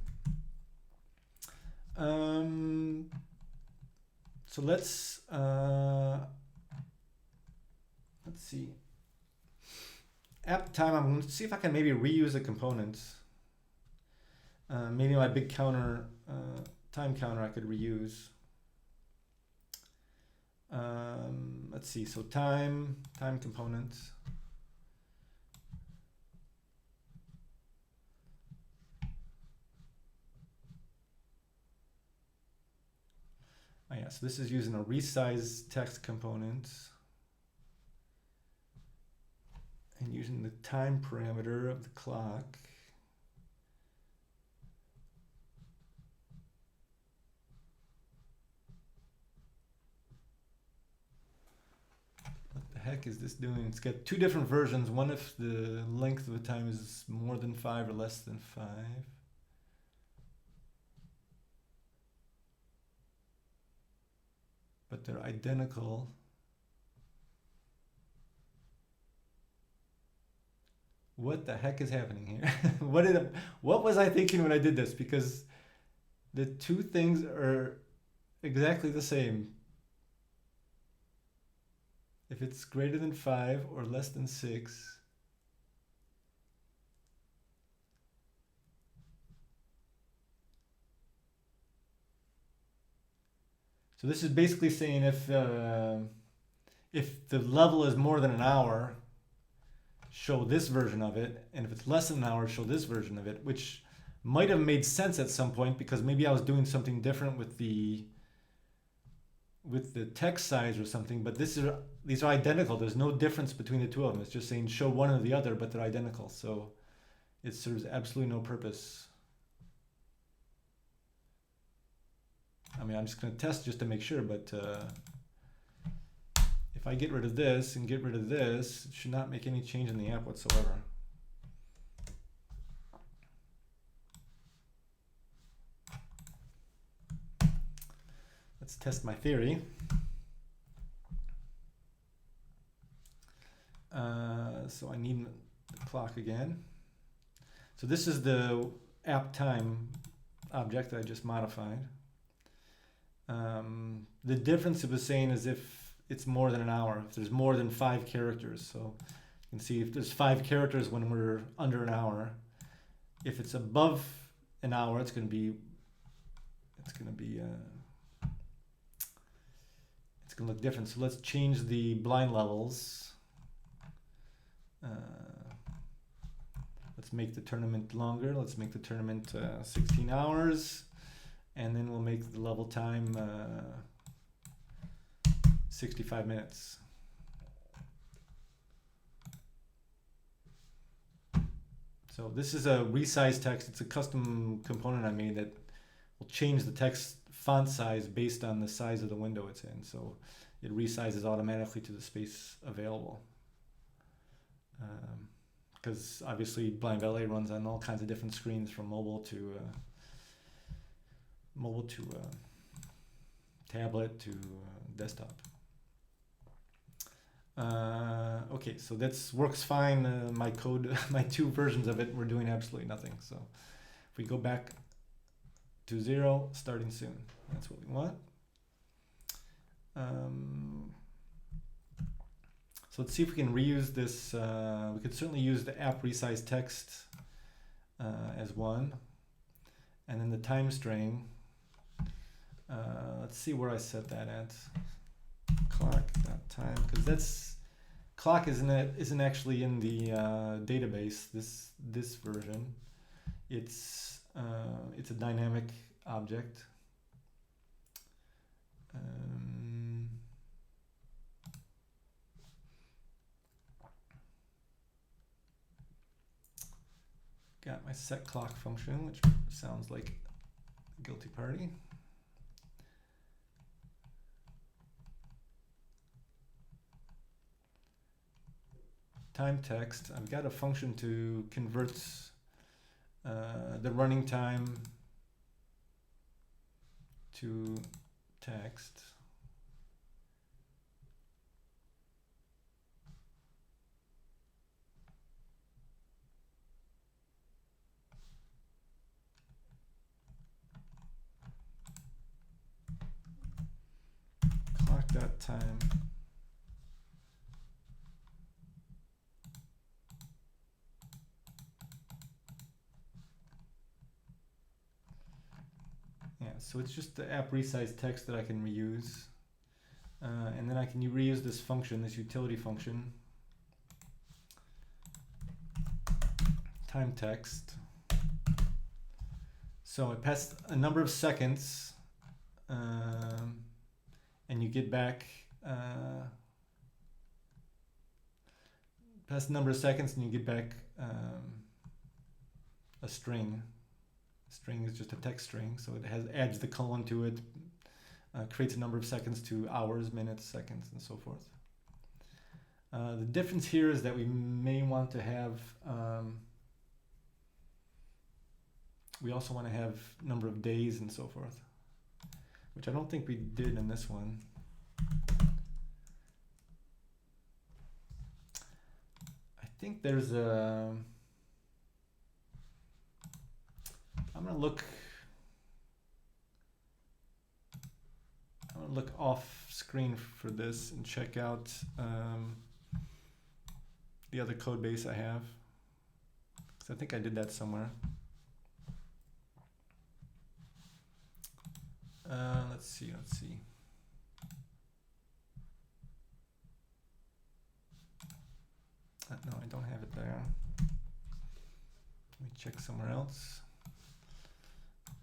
So let's see. App time, I'm going to see if I can maybe reuse a component. Maybe my big counter, time counter I could reuse. Let's see, so time component. Oh yeah, so this is using a resize text component and using the time parameter of the clock. What the heck is this doing? It's got two different versions. One if the length of the time is more than 5 or less than 5. But they're identical. What the heck is happening here? What was I thinking when I did this? Because the two things are exactly the same. If it's greater than 5 or less than 6, so this is basically saying if the level is more than an hour, show this version of it, and if it's less than an hour, show this version of it, which might have made sense at some point because maybe I was doing something different with the text size or something, but these are identical. There's no difference between the two of them. It's just saying show one or the other, but they're identical. So it serves absolutely no purpose. I mean, I'm just going to test just to make sure, but if I get rid of this and get rid of this, it should not make any change in the app whatsoever. Let's test my theory. So I need the clock again. So this is the app time object that I just modified. The difference it was saying is if it's more than an hour, if there's more than 5 characters. So you can see if there's 5 characters when we're under an hour. If it's above an hour, it's going to look different. So let's change the blind levels. Let's make the tournament longer. Let's make the tournament 16 hours. And then we'll make the level time 65 minutes. So this is a resize text. It's a custom component I made that will change the text font size based on the size of the window it's in. So it resizes automatically to the space available. Because obviously Blind Valet runs on all kinds of different screens from mobile to tablet to desktop. Okay, Okay, so that's works fine. My code, my two versions of it, we're doing absolutely nothing. So if we go back to 0, starting soon, that's what we want. So let's see if we can reuse this. We could certainly use the app resize text as one, and then the time string. Let's see where I set that at. Clock.time, because that's clock isn't actually in the database. This version, it's a dynamic object. Got my set clock function, which sounds like a guilty party. Time text, I've got a function to convert the running time to text. Clock.time. Yeah, so it's just the app resize text that I can reuse. And then I can reuse this function, this utility function, time text. So it passed a number of seconds, and you get back past a number of seconds, and you get back a string. A string is just a text string, so it adds the colon to it, creates a number of seconds to hours, minutes, seconds, and so forth. The difference here is that we may want to have, we also want to have number of days and so forth, which I don't think we did in this one. I think there's a, I'm gonna look off screen for this and check out the other code base I have, because I think I did that somewhere. Let's see. No, I don't have it there. Let me check somewhere else.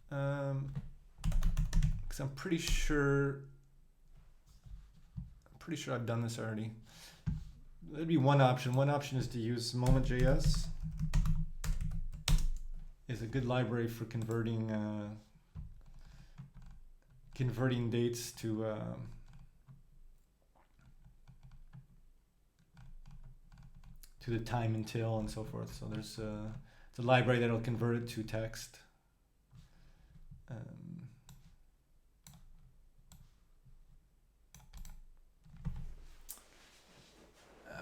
Because I'm pretty sure I've done this already. That'd be one option. One option is to use Moment.js. It's a good library for converting dates to the time until and so forth. So there's it's a library that'll convert it to text.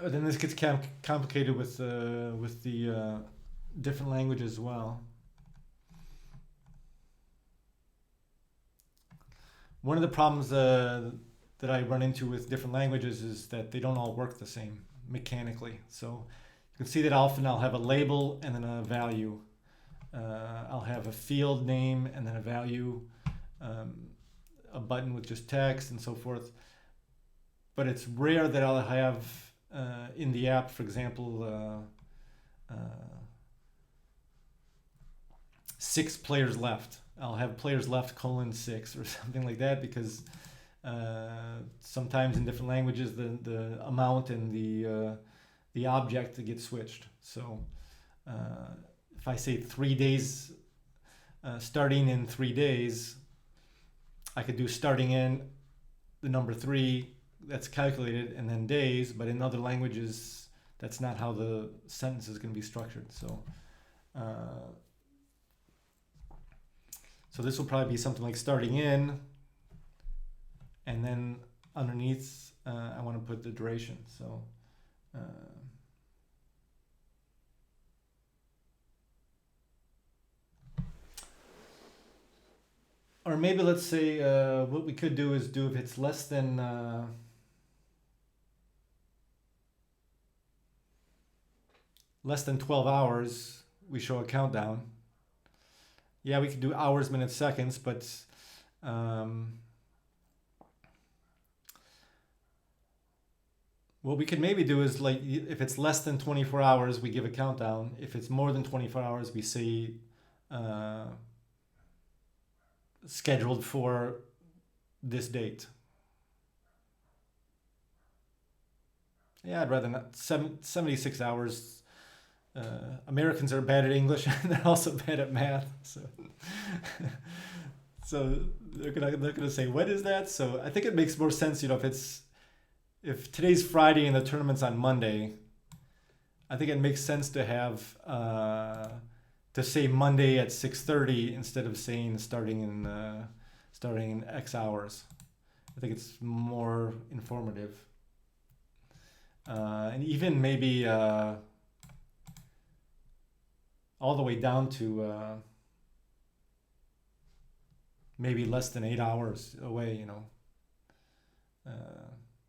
But then this gets complicated with the different languages as well. One of the problems that I run into with different languages is that they don't all work the same mechanically. So you can see that often I'll have a label and then a value. I'll have a field name and then a value, a button with just text and so forth. But it's rare that I'll have in the app, for example, 6 players left. I'll have players left : 6 or something like that, because sometimes in different languages the amount and the object get switched. So if I say 3 days, starting in 3 days, I could do starting in the number 3, that's calculated, and then days, but in other languages that's not how the sentence is going to be structured. So so this will probably be something like starting in, and then underneath I want to put the duration. So Uh, or maybe let's say what we could do is do if it's less than 12 hours, we show a countdown. Yeah, we could do hours, minutes, seconds, but what we could maybe do is like if it's less than 24 hours, we give a countdown. If it's more than 24 hours, we say scheduled for this date. Yeah, I'd rather not. 76 hours. Americans are bad at English and they're also bad at math. So, so they're gonna say, what is that? So I think it makes more sense, if today's Friday and the tournament's on Monday, I think it makes sense to have to say Monday at 6:30 instead of saying starting in X hours. I think it's more informative, and even maybe all the way down to maybe less than 8 hours away.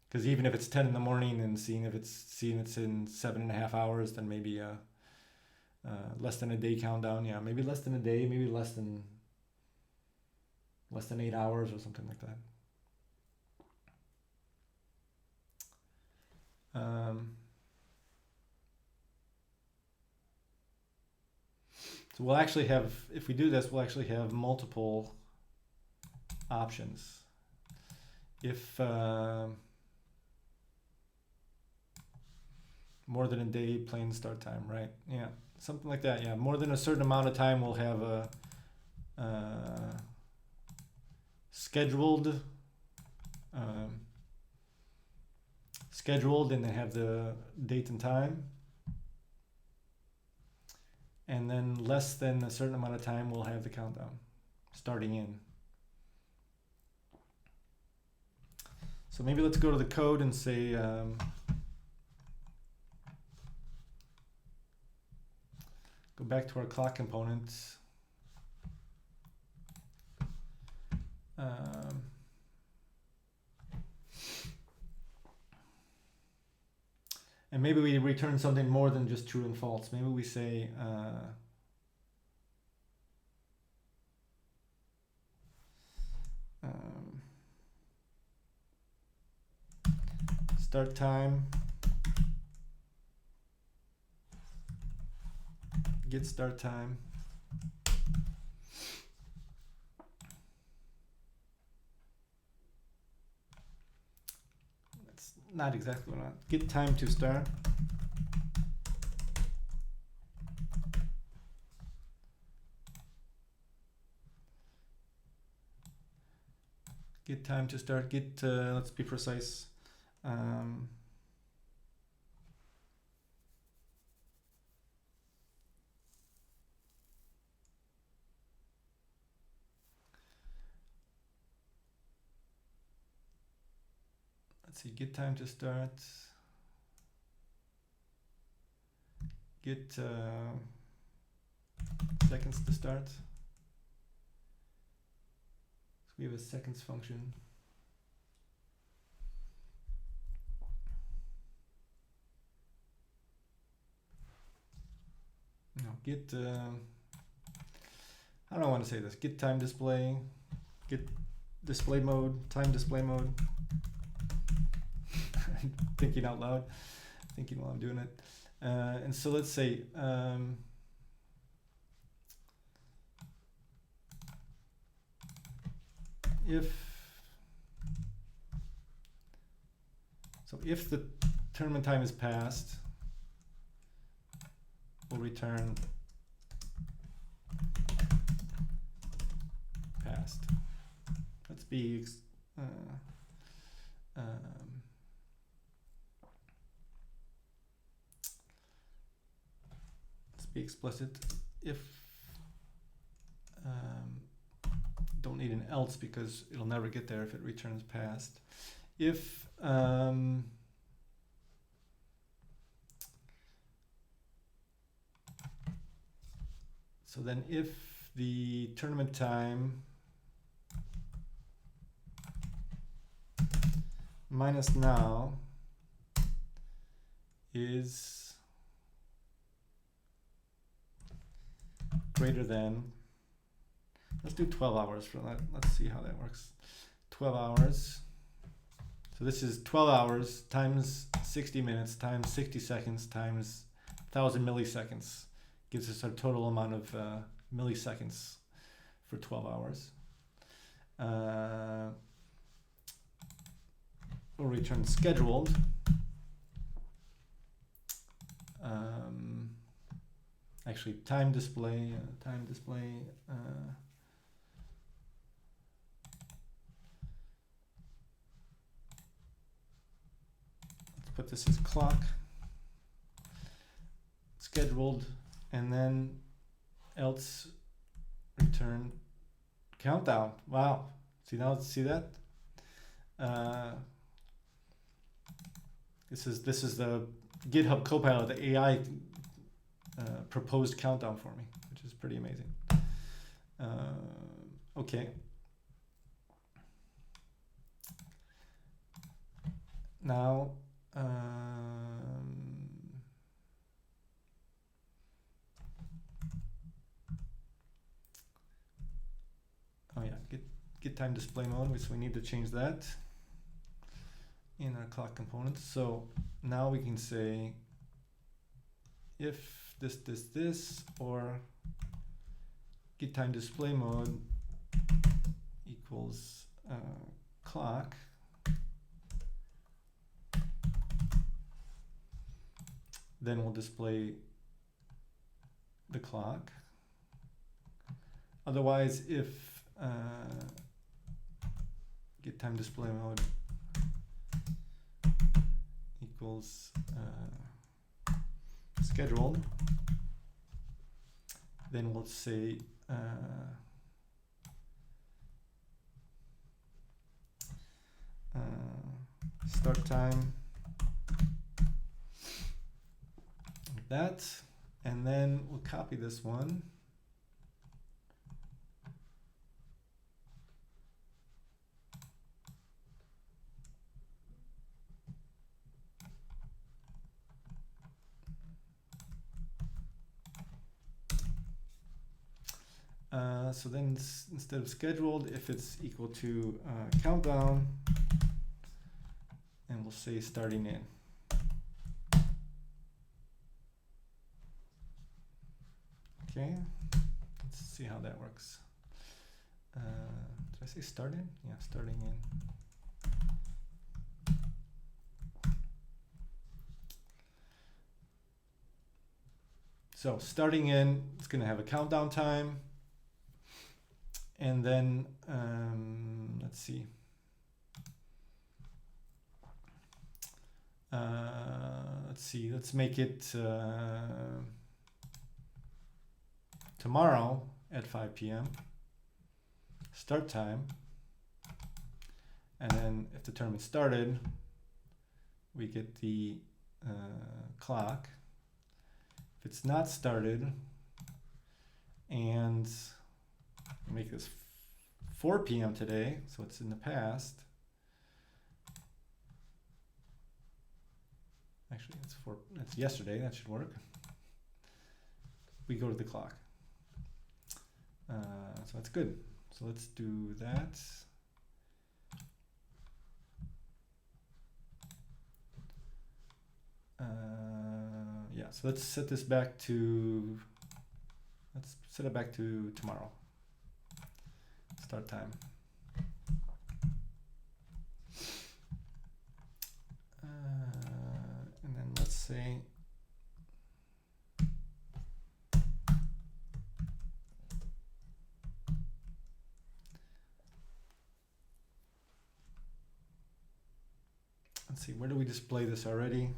Because even if it's 10 in the morning and seeing it's in 7.5 hours, then maybe less than a day countdown. Yeah, maybe less than a day, maybe less than 8 hours or something like that. So we'll actually have, if we do this, we'll actually have multiple options. If more than a day plane start time, right? Yeah, something like that. Yeah, more than a certain amount of time, we'll have a scheduled, and then have the date and time. And then less than a certain amount of time, we'll have the countdown starting in. So maybe let's go to the code and say, go back to our clock component. And maybe we return something more than just true and false. Maybe we say start time, get start time. That's not exactly what I want. Get time to start. Get time to start. Get, let's be precise. Let's see, get time to start. Get seconds to start. So we have a seconds function. No, get, how do I want to say this? Get time display, get display mode, time display mode. Thinking out loud, thinking while I'm doing it. And so let's say, if the tournament time is passed, we'll return passed. Let's be explicit. If don't need an else because it'll never get there if it returns past. If So then if the tournament time minus now is greater than, let's do 12 hours for that. Let's see how that works. 12 hours. So this is 12 hours times 60 minutes times 60 seconds times 1,000 milliseconds. Gives us our total amount of milliseconds for 12 hours. We'll return scheduled. Actually, time display. Let's put this as clock. Scheduled, and then else return countdown. Wow. See that? This is the GitHub Copilot, the AI proposed countdown for me, which is pretty amazing. Okay. Now, oh yeah, get time display mode, so we need to change that in our clock components. So now we can say if this, or get time display mode equals clock, then we'll display the clock. Otherwise, if get time display mode equals scheduled, then we'll say start time, like that, and then we'll copy this one. So then instead of scheduled, if it's equal to countdown, and we'll say starting in. Okay, let's see how that works. Did I say start in? Yeah, starting in. So starting in, it's going to have a countdown time. And then, let's see. Let's make it tomorrow at 5 p.m. start time. And then if the tournament started, we get the clock. If it's not started, and make this 4 p.m. today, so it's in the past. Actually, that's yesterday. That should work. We go to the clock. So that's good. So let's do that. Yeah. So let's set this back to. Let's set it back to tomorrow. Start time. And then let's say where do we display this already?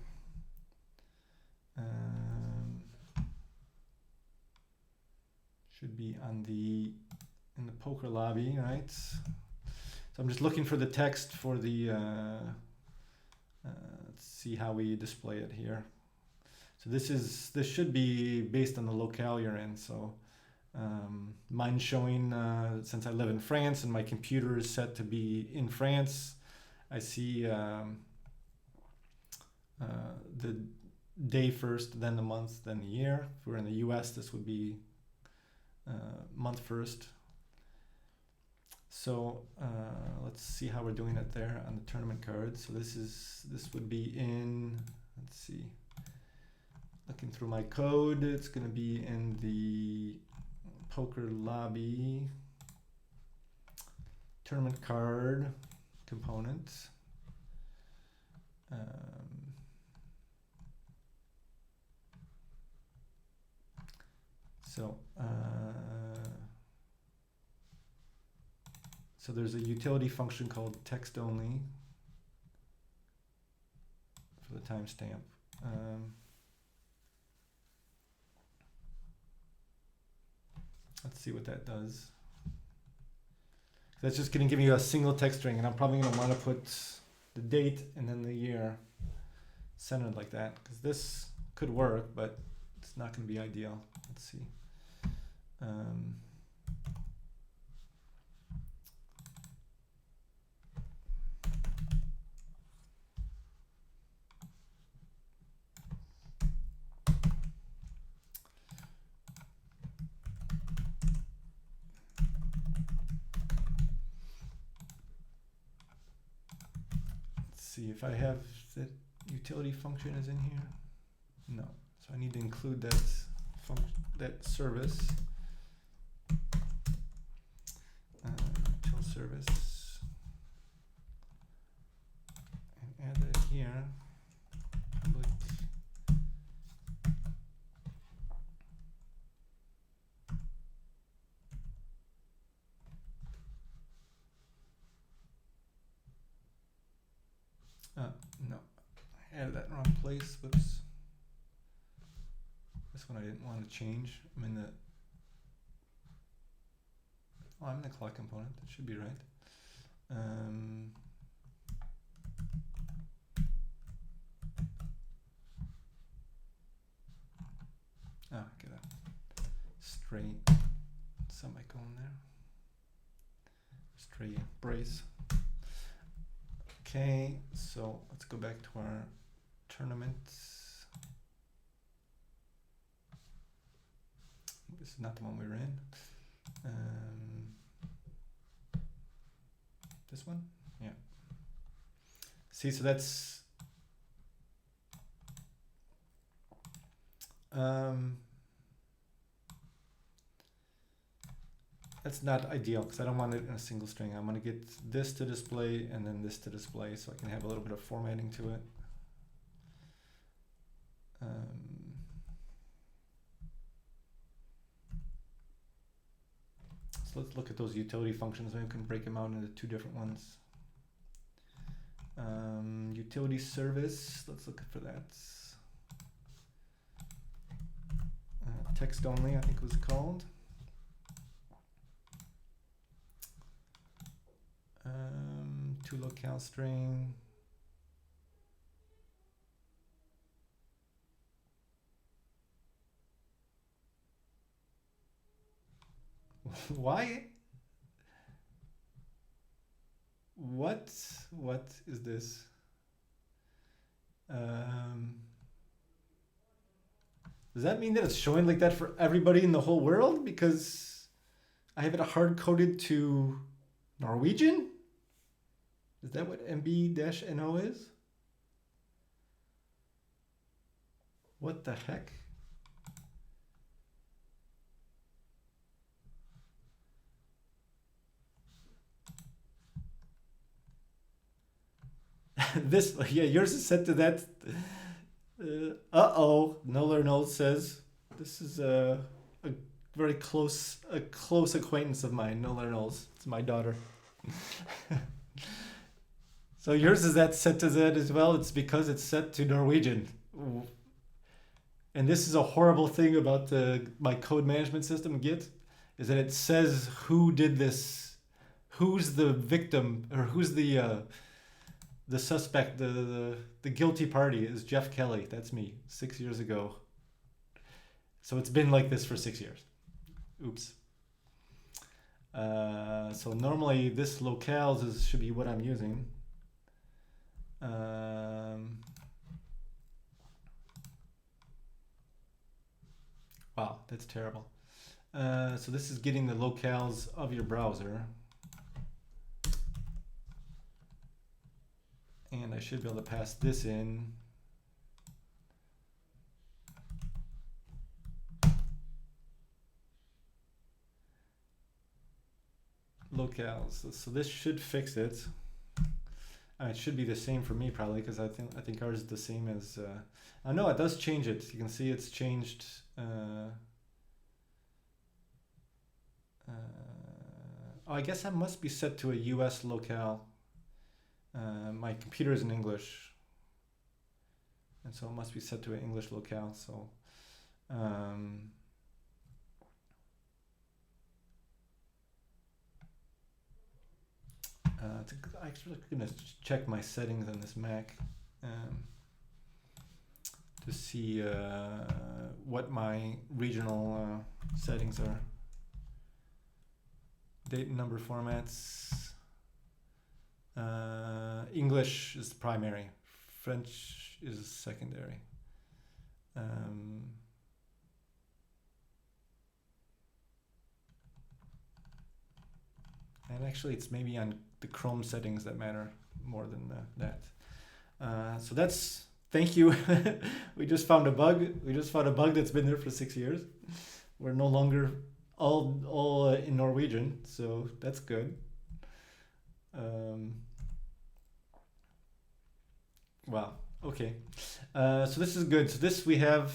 Should be on in the poker lobby, right? So I'm just looking for the text for the, let's see how we display it here. So this should be based on the locale you're in. So Mine's showing, since I live in France and my computer is set to be in France, I see the day first, then the month, then the year. If we're in the US, this would be month first. So let's see how we're doing it there on the tournament card. So this would be in, let's see, looking through my code, it's going to be in the poker lobby tournament card component. So there's a utility function called text only for the timestamp. Let's see what that does. That's just going to give you a single text string, and I'm probably going to want to put the date and then the year centered like that, because this could work, but it's not going to be ideal. Let's see. See if I have that utility function is in here. No, so I need to include that that service. Util service, and add that here. Public. No, I added that in the wrong place. Whoops. This one I didn't want to change. I'm in the clock component. That should be right. Get a stray semicolon there. Stray brace. Okay, so let's go back to our tournaments. This is not the one we were in. This one? Yeah. See, so that's not ideal, because I don't want it in a single string. I'm going to get this to display and then this to display, so I can have a little bit of formatting to it. So let's look at those utility functions. Maybe we can break them out into two different ones. Utility service, let's look for that. Text only, I think it was called. To locale string. Why? What is this? Does that mean that it's showing like that for everybody in the whole world? Because I have it hard coded to Norwegian? Is that what MB-NO is? What the heck? This, yeah, yours is set to that. Noller Noll says this is a very close acquaintance of mine. Noller Nolls, it's my daughter. So yours is that set to that as well? It's because it's set to Norwegian. And this is a horrible thing about my code management system, Git, is that it says who did this, who's the victim, or who's the suspect, the guilty party is Jeff Kelly. That's me, 6 years ago. So it's been like this for 6 years. Oops. So normally this locales should be what I'm using. Wow, that's terrible. So this is getting the locales of your browser. And I should be able to pass this in. Locales. So this should fix it. It should be the same for me probably because I think ours is the same as. No, it does change it. You can see it's changed. I guess that must be set to a U.S. locale. My computer is in English, and so it must be set to an English locale. So. I'm actually going to check my settings on this Mac to see what my regional settings are. Date and number formats. English is primary. French is secondary. And actually it's maybe on the Chrome settings that matter more than that. So that's, thank you. We just found a bug. We just found a bug that's been there for 6 years. We're no longer all in Norwegian, so that's good. Wow, okay. So this is good. So this we have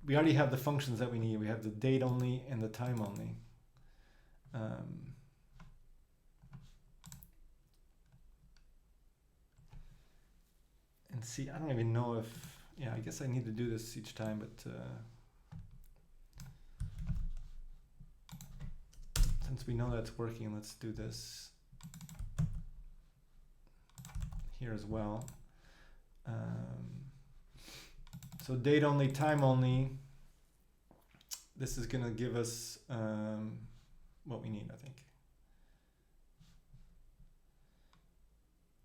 we already have the functions that we need. We have the date only and the time only. And see, I don't even know if, yeah, I guess I need to do this each time, but since we know that's working, let's do this here as well. So date only, time only. This is gonna give us what we need, I think.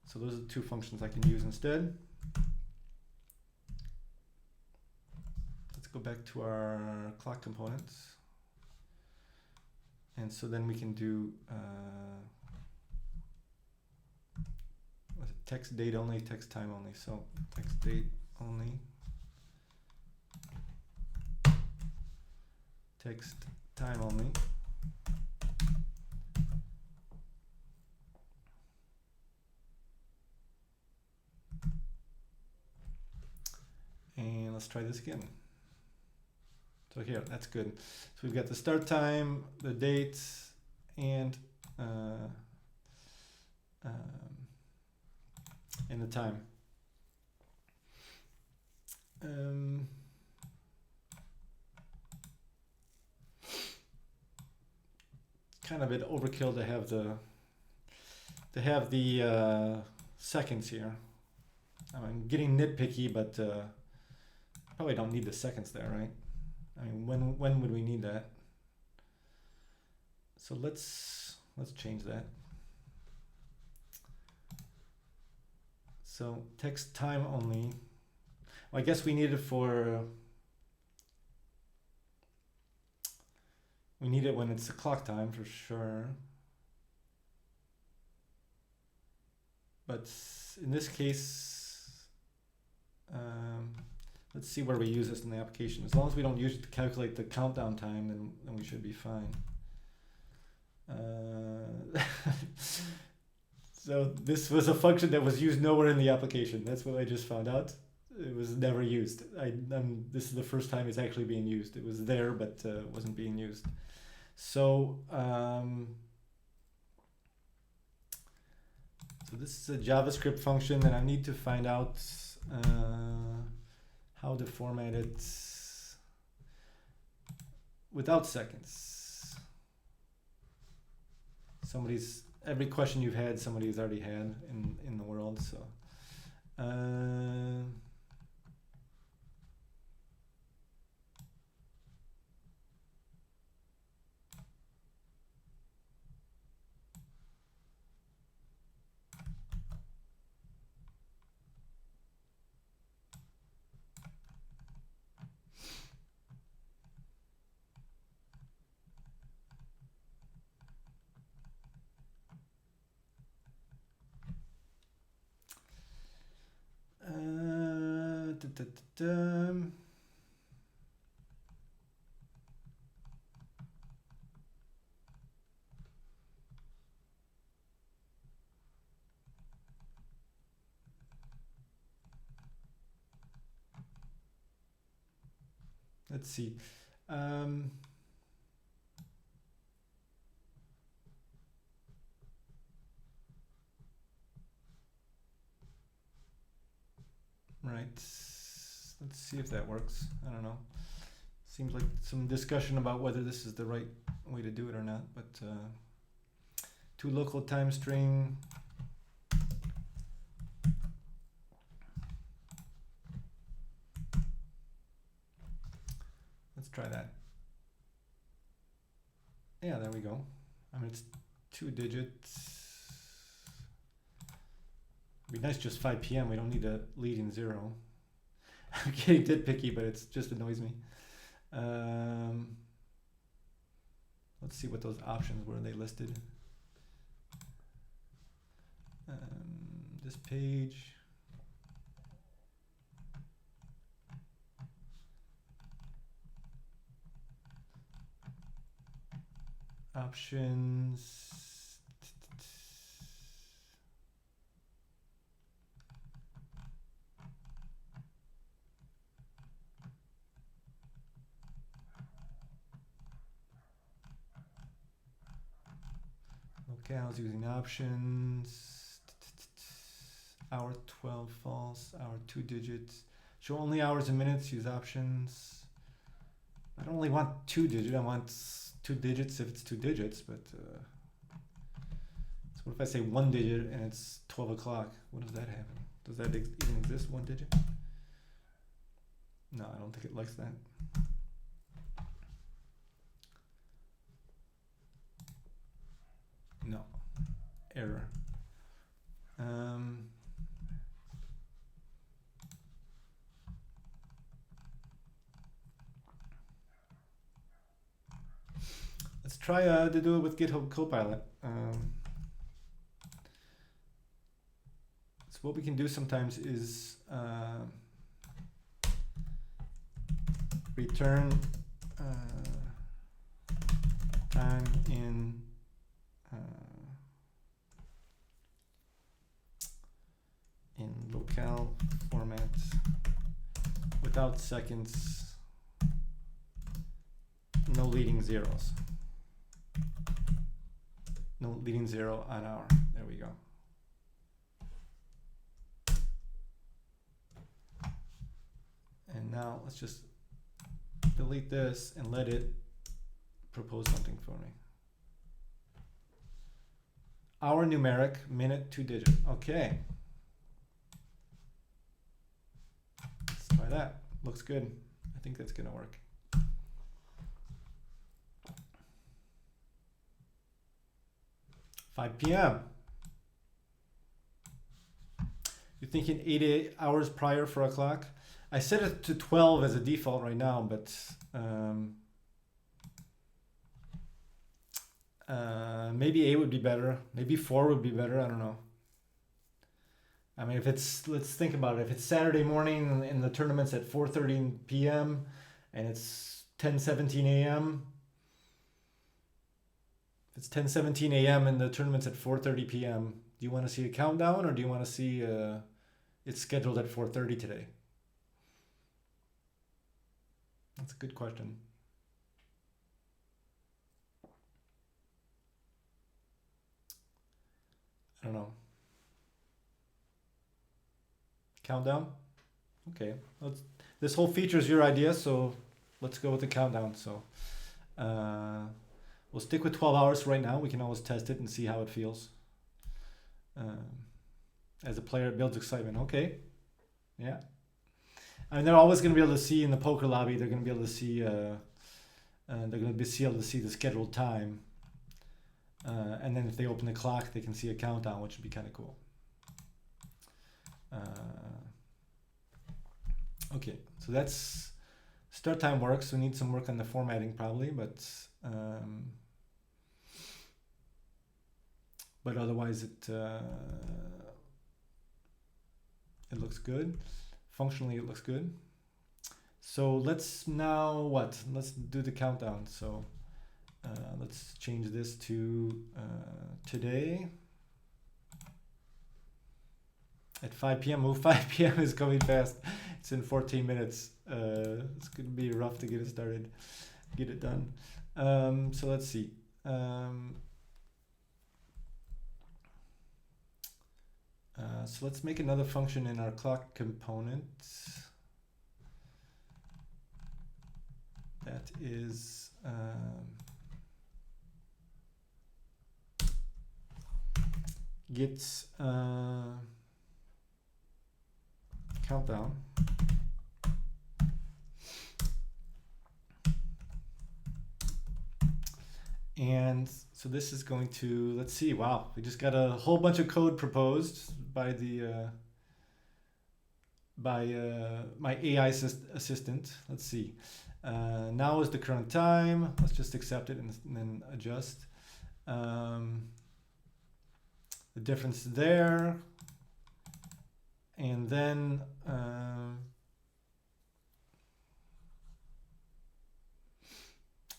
So those are the two functions I can use instead. Let's go back to our clock components. And so then we can do text date only, text time only. So text date only, text time only. And let's try this again. So here, that's good. So we've got the start time, the date, and the time. Kind of a bit overkill to have the seconds here. I'm getting nitpicky, but probably don't need the seconds there, right? I mean, when would we need that? So let's change that. So text time only. Well, I guess we need it for. We need it when it's the clock time for sure. But in this case, let's see where we use this in the application. As long as we don't use it to calculate the countdown time, then we should be fine. So this was a function that was used nowhere in the application. That's what I just found out. It was never used. This is the first time it's actually being used. It was there, but it wasn't being used. So, so this is a JavaScript function, and I need to find out how to format it without seconds. Every question you've had, somebody's already had in the world. So, Let's see. Right. Let's see if that works. I don't know. Seems like some discussion about whether this is the right way to do it or not, but to local time string. Let's try that. Yeah, there we go. I mean, it's 2 digits. It'd be nice just 5 p.m. We don't need a leading 0. I'm getting nitpicky, but it just annoys me. Let's see what those options were they listed. This page. Options. Locales using options. Hour 12 false. Hour 2 digits. Show only hours and minutes. Use options. I don't really want 2 digits. I want 2 digits if it's 2 digits, but so what if I say 1 digit and it's 12 o'clock? What does that happen? Does that even exist, 1 digit? No, I don't think it likes that. No. Error. Let's try to do it with GitHub Copilot. So what we can do sometimes is return time in locale format without seconds, no leading zeros. No leading 0 on hour. There we go. And now let's just delete this and let it propose something for me. Hour numeric, minute 2 digit. Okay. Let's try that. Looks good. I think that's gonna work. p.m. You're thinking 8 hours prior for a clock? I set it to 12 as a default right now, but maybe 8 would be better. Maybe 4 would be better. I don't know. I mean, if it's, let's think about it. If it's Saturday morning and the tournament's at 4:30 p.m. and it's 10:17 a.m. It's 10:17 a.m. and the tournament's at 4:30 p.m. Do you want to see a countdown, or do you want to see it's scheduled at 4:30 today? That's a good question. I don't know. Countdown? Okay. This whole feature is your idea, so let's go with the countdown. So we'll stick with 12 hours right now. We can always test it and see how it feels. As a player, it builds excitement. Okay. Yeah. I mean, they're always going to be able to see in the poker lobby. They're going to be able to see. They're going to be able to see the scheduled time. And then if they open the clock, they can see a countdown, which would be kind of cool. Okay, so that's start time works. We need some work on the formatting probably, but otherwise it looks good. functionally it looks good. So let's now what? Let's do the countdown. So let's change this to today at 5 p.m. Oh, 5 p.m. is coming fast. It's in 14 minutes. It's gonna be rough to get it started, get it done. So let's see. So let's make another function in our clock component. That is get countdown. And so this is going to, let's see, wow, we just got a whole bunch of code proposed by the my AI assistant. Let's see. Now is the current time. Let's just accept it and then adjust. The difference there. And then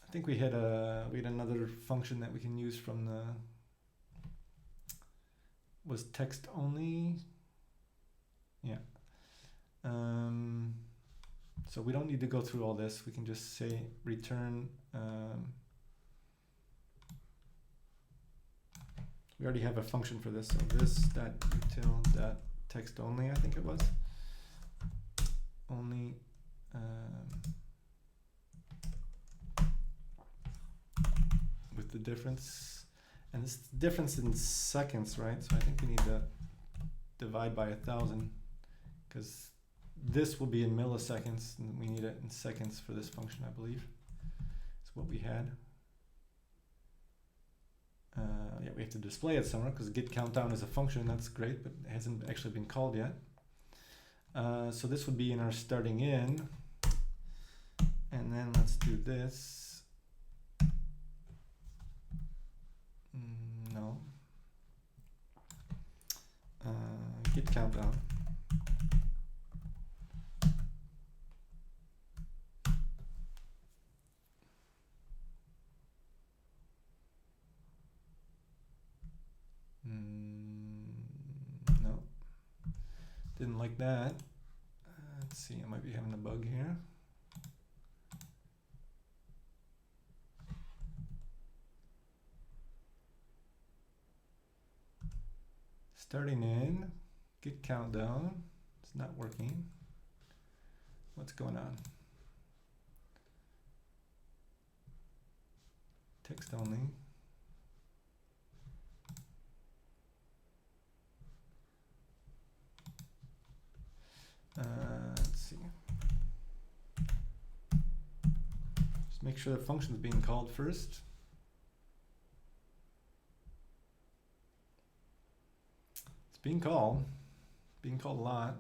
I think we had another function that we can use from the, was text only. Yeah. So we don't need to go through all this. We can just say return. We already have a function for this. So this dot util dot text only, I think it was. Only. With the difference, and this difference in seconds, right? So I think we need to divide by 1,000 because this will be in milliseconds and we need it in seconds for this function, I believe. It's what we had. Yeah, we have to display it somewhere because get countdown is a function. That's great, but it hasn't actually been called yet. So this would be in our starting in, and then let's do this. No. Get countdown. No. Didn't like that. Let's see, I might be having a bug here. Starting in, get countdown. It's not working. What's going on? Text only. Let's see. Just make sure the function is being called first. Being called a lot.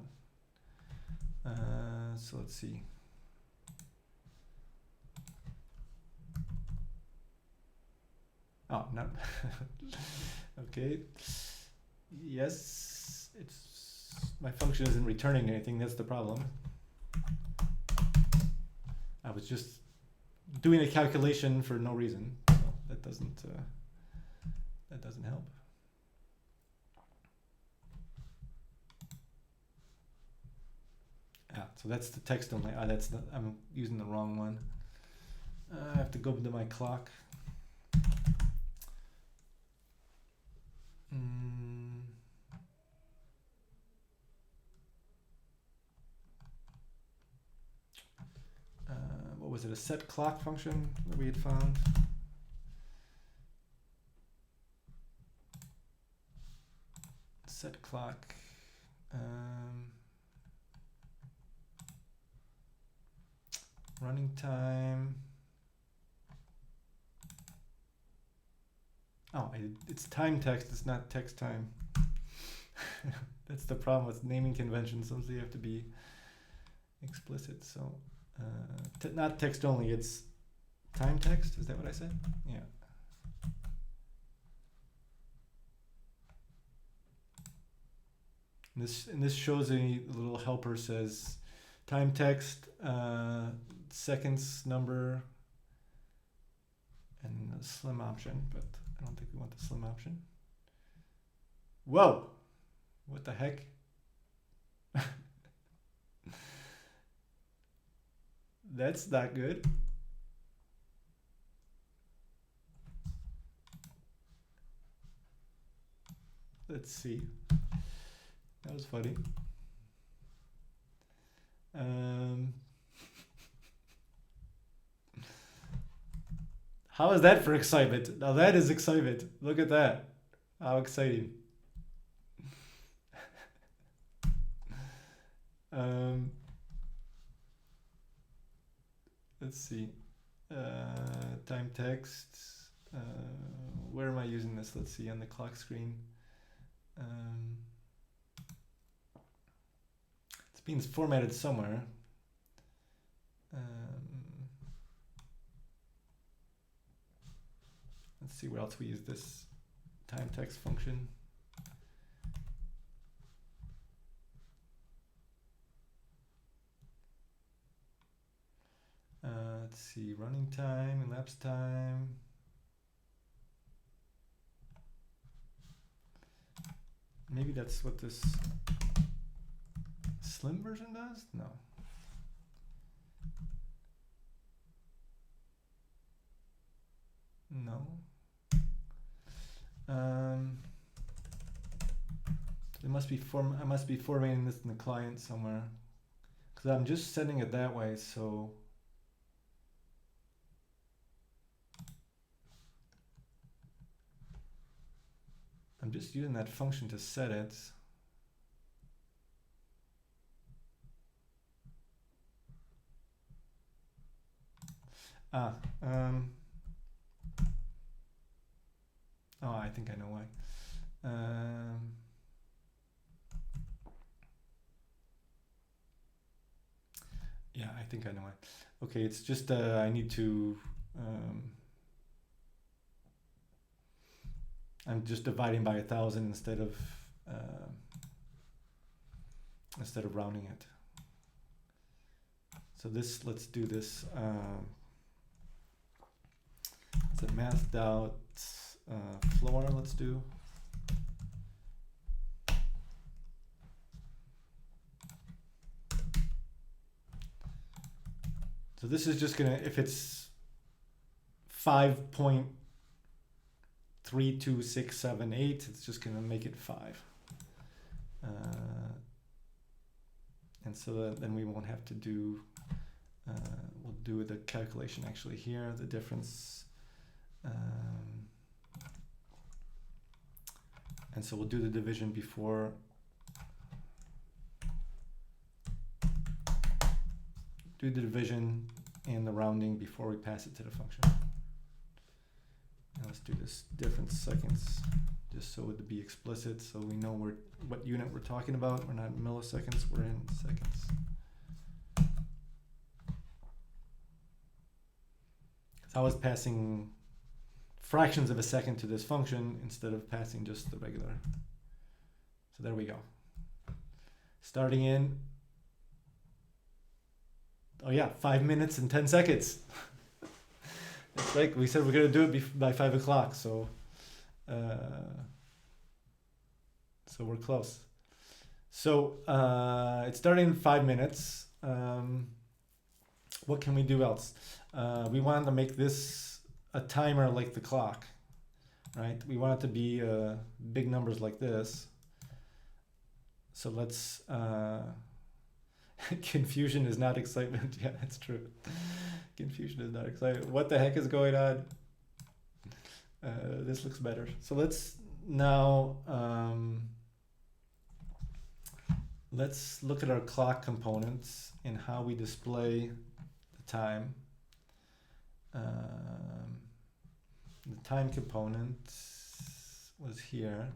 So let's see. Oh, no. Okay. Yes, it's my function isn't returning anything. That's the problem. I was just doing a calculation for no reason. So that doesn't help. So that's the text only. I'm using the wrong one. I have to go to my clock. What was it? A set clock function that we had found? Set clock. Running time. Oh, it's time text, it's not text time. That's the problem with naming conventions. Sometimes you have to be explicit. So, not text only, it's time text. Is that what I said? Yeah. And this shows a little helper says time text, seconds number, and a slim option, but I don't think we want the slim option. Whoa! What the heck? That's not good. Let's see. That was funny. How is that for excitement? Now that is excitement. Look at that. How exciting. Let's see. Time text. Where am I using this? Let's see, on the clock screen. It's being formatted somewhere. Let's see where else we use this time text function. Let's see, running time, elapsed time. Maybe that's what this slim version does? No. No. It must be I must be formatting this in the client somewhere, because I'm just sending it that way. So I'm just using that function to set it. Oh, I think I know why. Yeah, I think I know why. Okay, it's just I need to. I'm just dividing by 1,000 instead of rounding it. So this, let's do this. It's a mathed out floor. Let's do. So this is just gonna, if it's 5.32678, it's just gonna make it 5. And so then we won't have to do, we'll do the calculation actually here, the difference. And so we'll do the division before. Do the division and the rounding before we pass it to the function. And let's do this difference seconds, just so to be explicit, so we know what unit we're talking about. We're not in milliseconds, we're in seconds. So I was passing fractions of a second to this function instead of passing just the regular. So there we go. Starting in, oh yeah, 5 minutes and 10 seconds. It's like we said we're gonna do it by 5 o'clock, so so we're close. So it's starting in 5 minutes. What can we do else? We wanted to make this a timer like the clock, right? We want it to be big numbers like this. So let's, confusion is not excitement. Yeah, that's true. Confusion is not excitement. What the heck is going on? This looks better. So let's now, let's look at our clock components and how we display the time. The time component was here,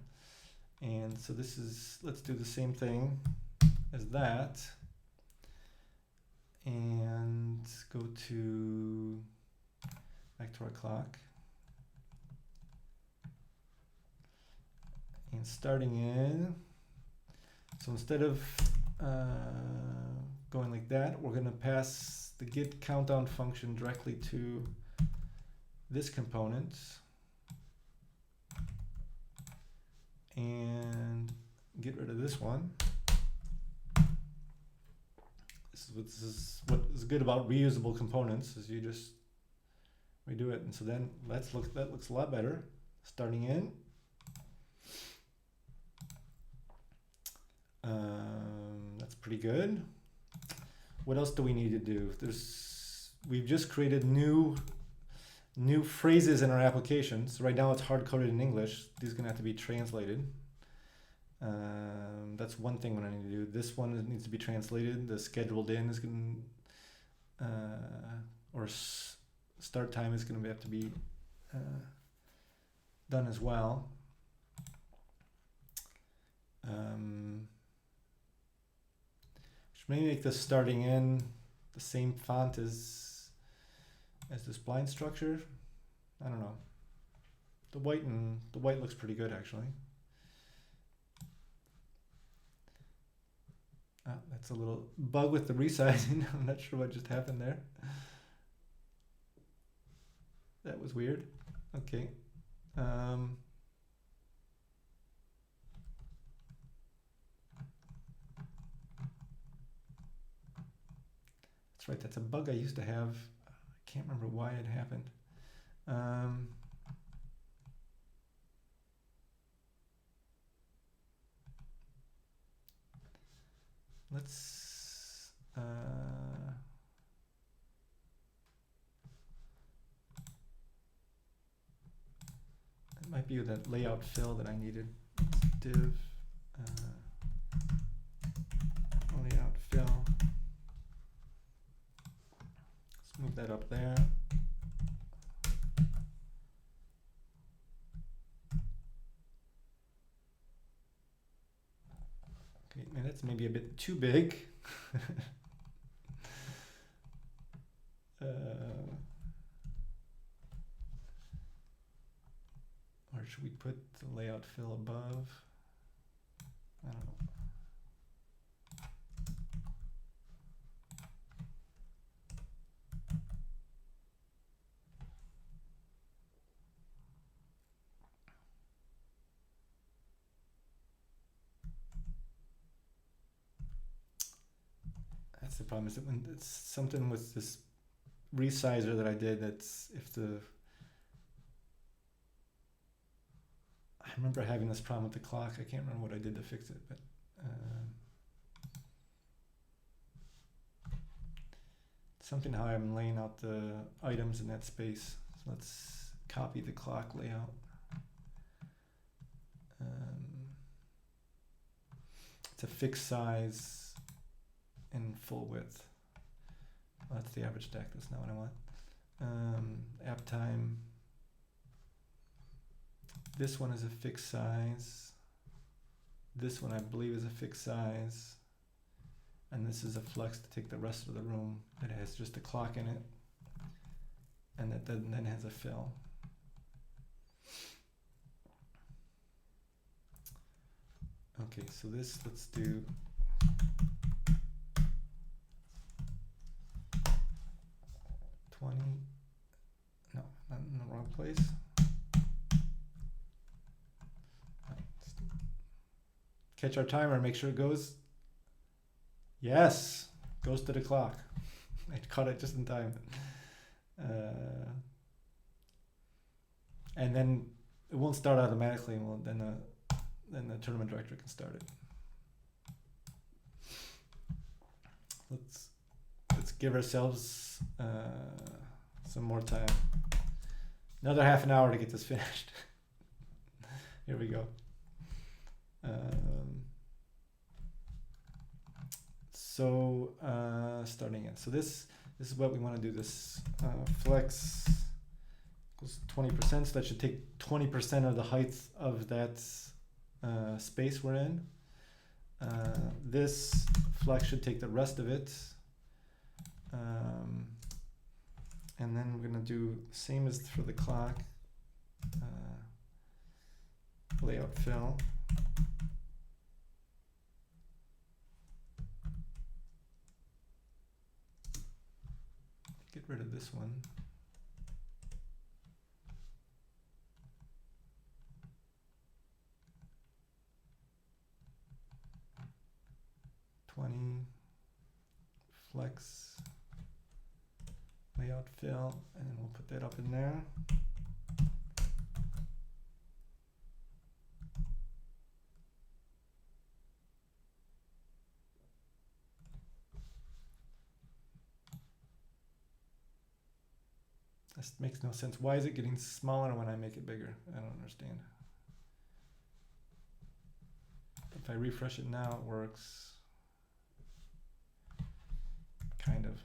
and so this is, let's do the same thing as that and go to back to our clock, and starting in, So instead of going like that, we're going to pass the get countdown function directly to this component and get rid of this one. This is what is good about reusable components, is you just redo it. And so then that looks a lot better. Starting in. That's pretty good. What else do we need to do? We've just created new phrases in our applications. Right now it's hard-coded in English. These are gonna have to be translated. That's one thing what I need to do. This one needs to be translated. The scheduled in is going or start time is going to have to be done as well. Should maybe make this starting in the same font as this blind structure. I don't know. The white looks pretty good actually. That's a little bug with the resizing. I'm not sure what just happened there. That was weird. Okay. That's right. That's a bug I used to have. I can't remember why it happened. Let's it might be that layout fill that I needed. Div layout fill. Let's move that up there. Okay, man, that's maybe a bit too big. Or should we put the layout fill above? I don't know. That's the problem, is that when it's something with this resizer that I did, that's I remember having this problem with the clock. I can't remember what I did to fix it, but something how I'm laying out the items in that space. So let's copy the clock layout. It's a fixed size in full width. Well, that's the average stack. That's not what I want. App time. This one is a fixed size. This one I believe is a fixed size. And this is a flex to take the rest of the room that has just a clock in it. And that then has a fill. Okay, so this, let's do no, not in the wrong place. Catch our timer, make sure it goes. Yes, goes to the clock. I caught it just in time. And then it won't start automatically. Well, then the tournament director can start it. Let's give ourselves some more time. Another half an hour to get this finished. Here we go. Starting in. So this is what we want to do. This flex equals 20%. So that should take 20% of the height of that space we're in. This flex should take the rest of it. And then we're going to do the same as for the clock. Layout fill. get rid of this one. Flex, layout fill, and then we'll put that up in there. This makes no sense. Why is it getting smaller when I make it bigger? I don't understand. If I refresh it now, it works. Kind of.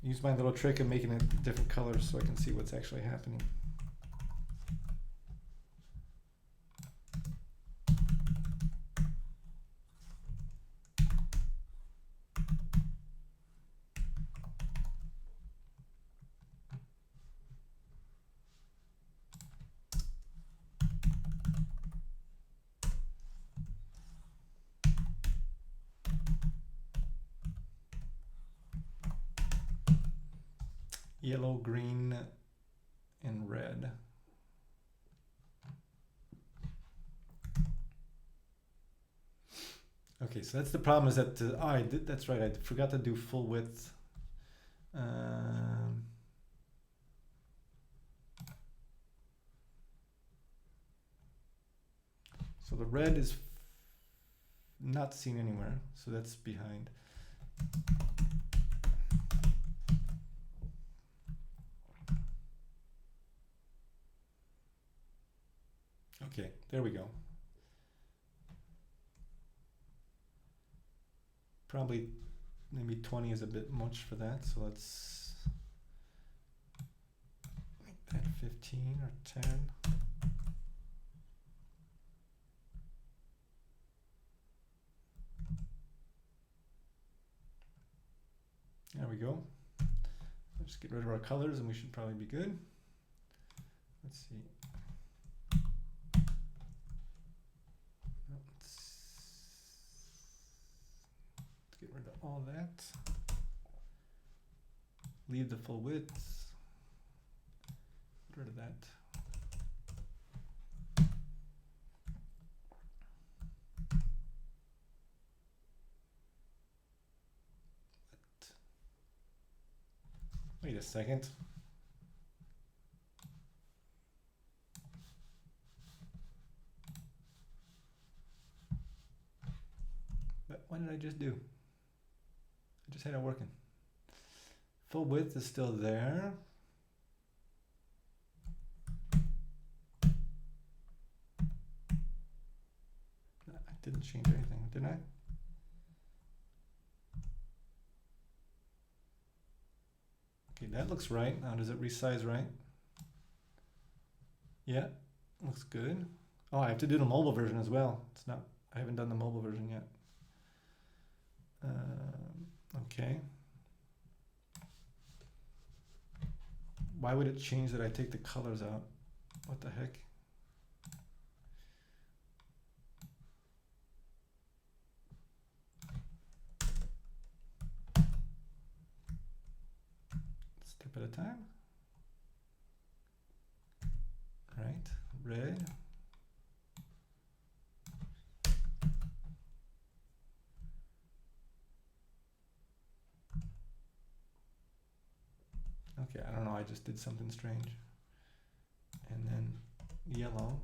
Use my little trick of making it different colors so I can see what's actually happening. Yellow, green, and red. Okay, so that's the problem, is that that's right, I forgot to do full width. So the red is not seen anywhere, so that's behind. Okay, there we go. Probably maybe 20 is a bit much for that, so let's make that 15 or 10. There we go. Let's just get rid of our colors and we should probably be good. Let's see. Get rid of all that. Leave the full width. Get rid of that. Wait a second. But what did I just do? I just had it working. Full width is still there. I didn't change anything, did I? Okay, that looks right. Now does it resize right? Yeah, looks good. Oh, I have to do the mobile version as well. It's not, I haven't done the mobile version yet. Okay. Why would it change that I take the colors out? What the heck? Step at a time. Right, red. Okay, I don't know, I just did something strange. And then yellow.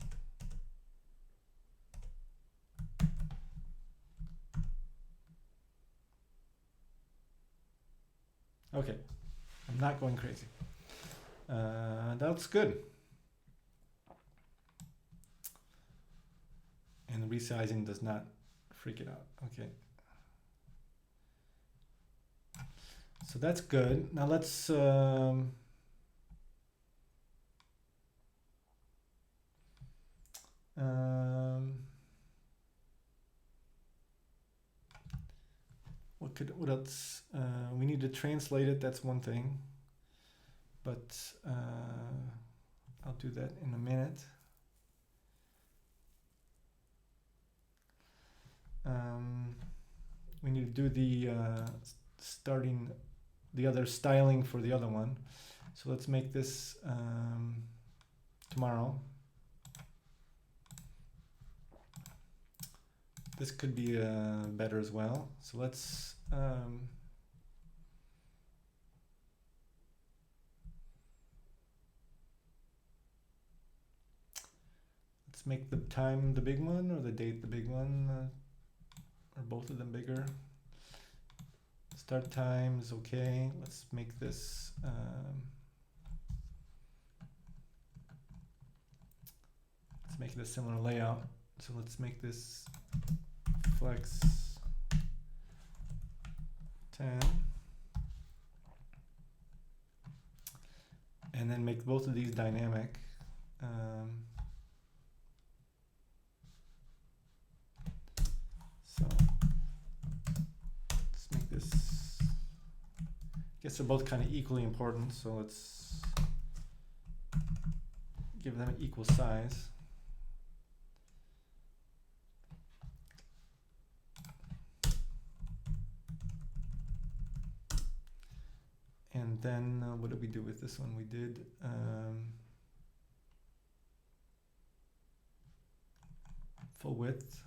Okay, I'm not going crazy. That looks good. And the resizing does not freak it out. Okay. So that's good. Now let's what else? We need to translate it. That's one thing, but I'll do that in a minute. we need to do the the other styling for the other one. So let's make this tomorrow. This could be better as well. So let's make the time the big one or the date the big one, or both of them bigger. Start time is okay. Let's make this let's make it a similar layout. So let's make this flex 10 and then make both of these dynamic. So let's make this, I guess they're both kind of equally important, so let's give them an equal size. And then what did we do with this one? We did full width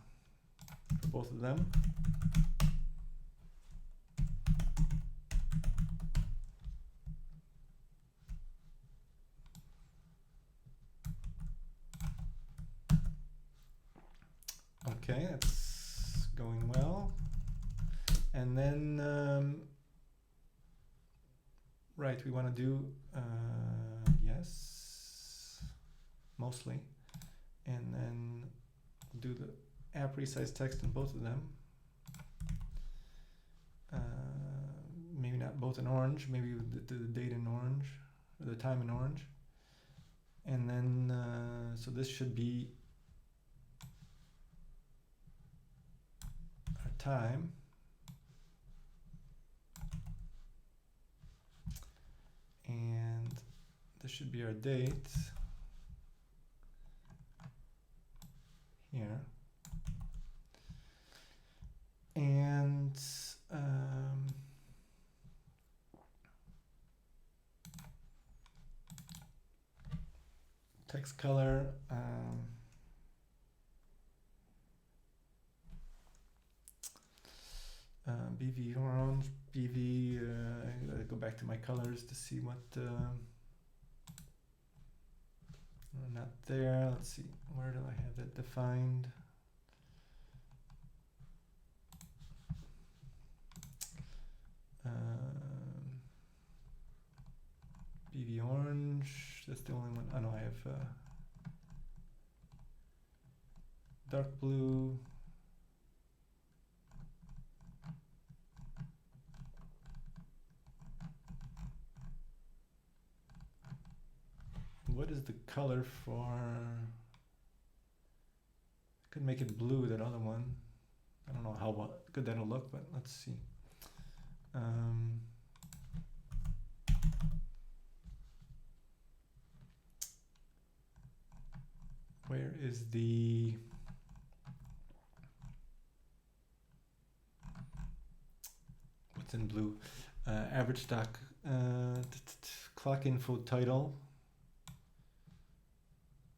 for both of them. Okay, that's going well. And then right, we want to do yes, mostly, and then do the app resize text in both of them. Maybe not both in orange, maybe do the date in orange, or the time in orange. And then, so this should be our time. And this should be our date here. And text color, BV orange, BV, I gotta go back to my colors to see what, not there, let's see, where do I have that defined? BV orange, that's the only one. Oh no, I have dark blue, what is the color for, I could make it blue, that other one. I don't know how good that'll look, but let's see. Where is the what's in blue? Average stock, clock info title.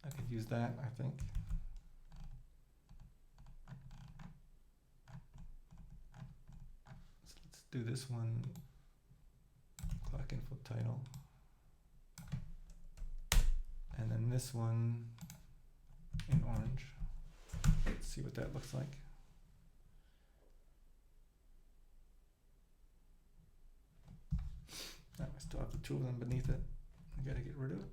I could use that, I think. So let's do this one, clock info title. And then this one in orange. Let's see what that looks like. Oh, I still have the two of them beneath it. I gotta get rid of it.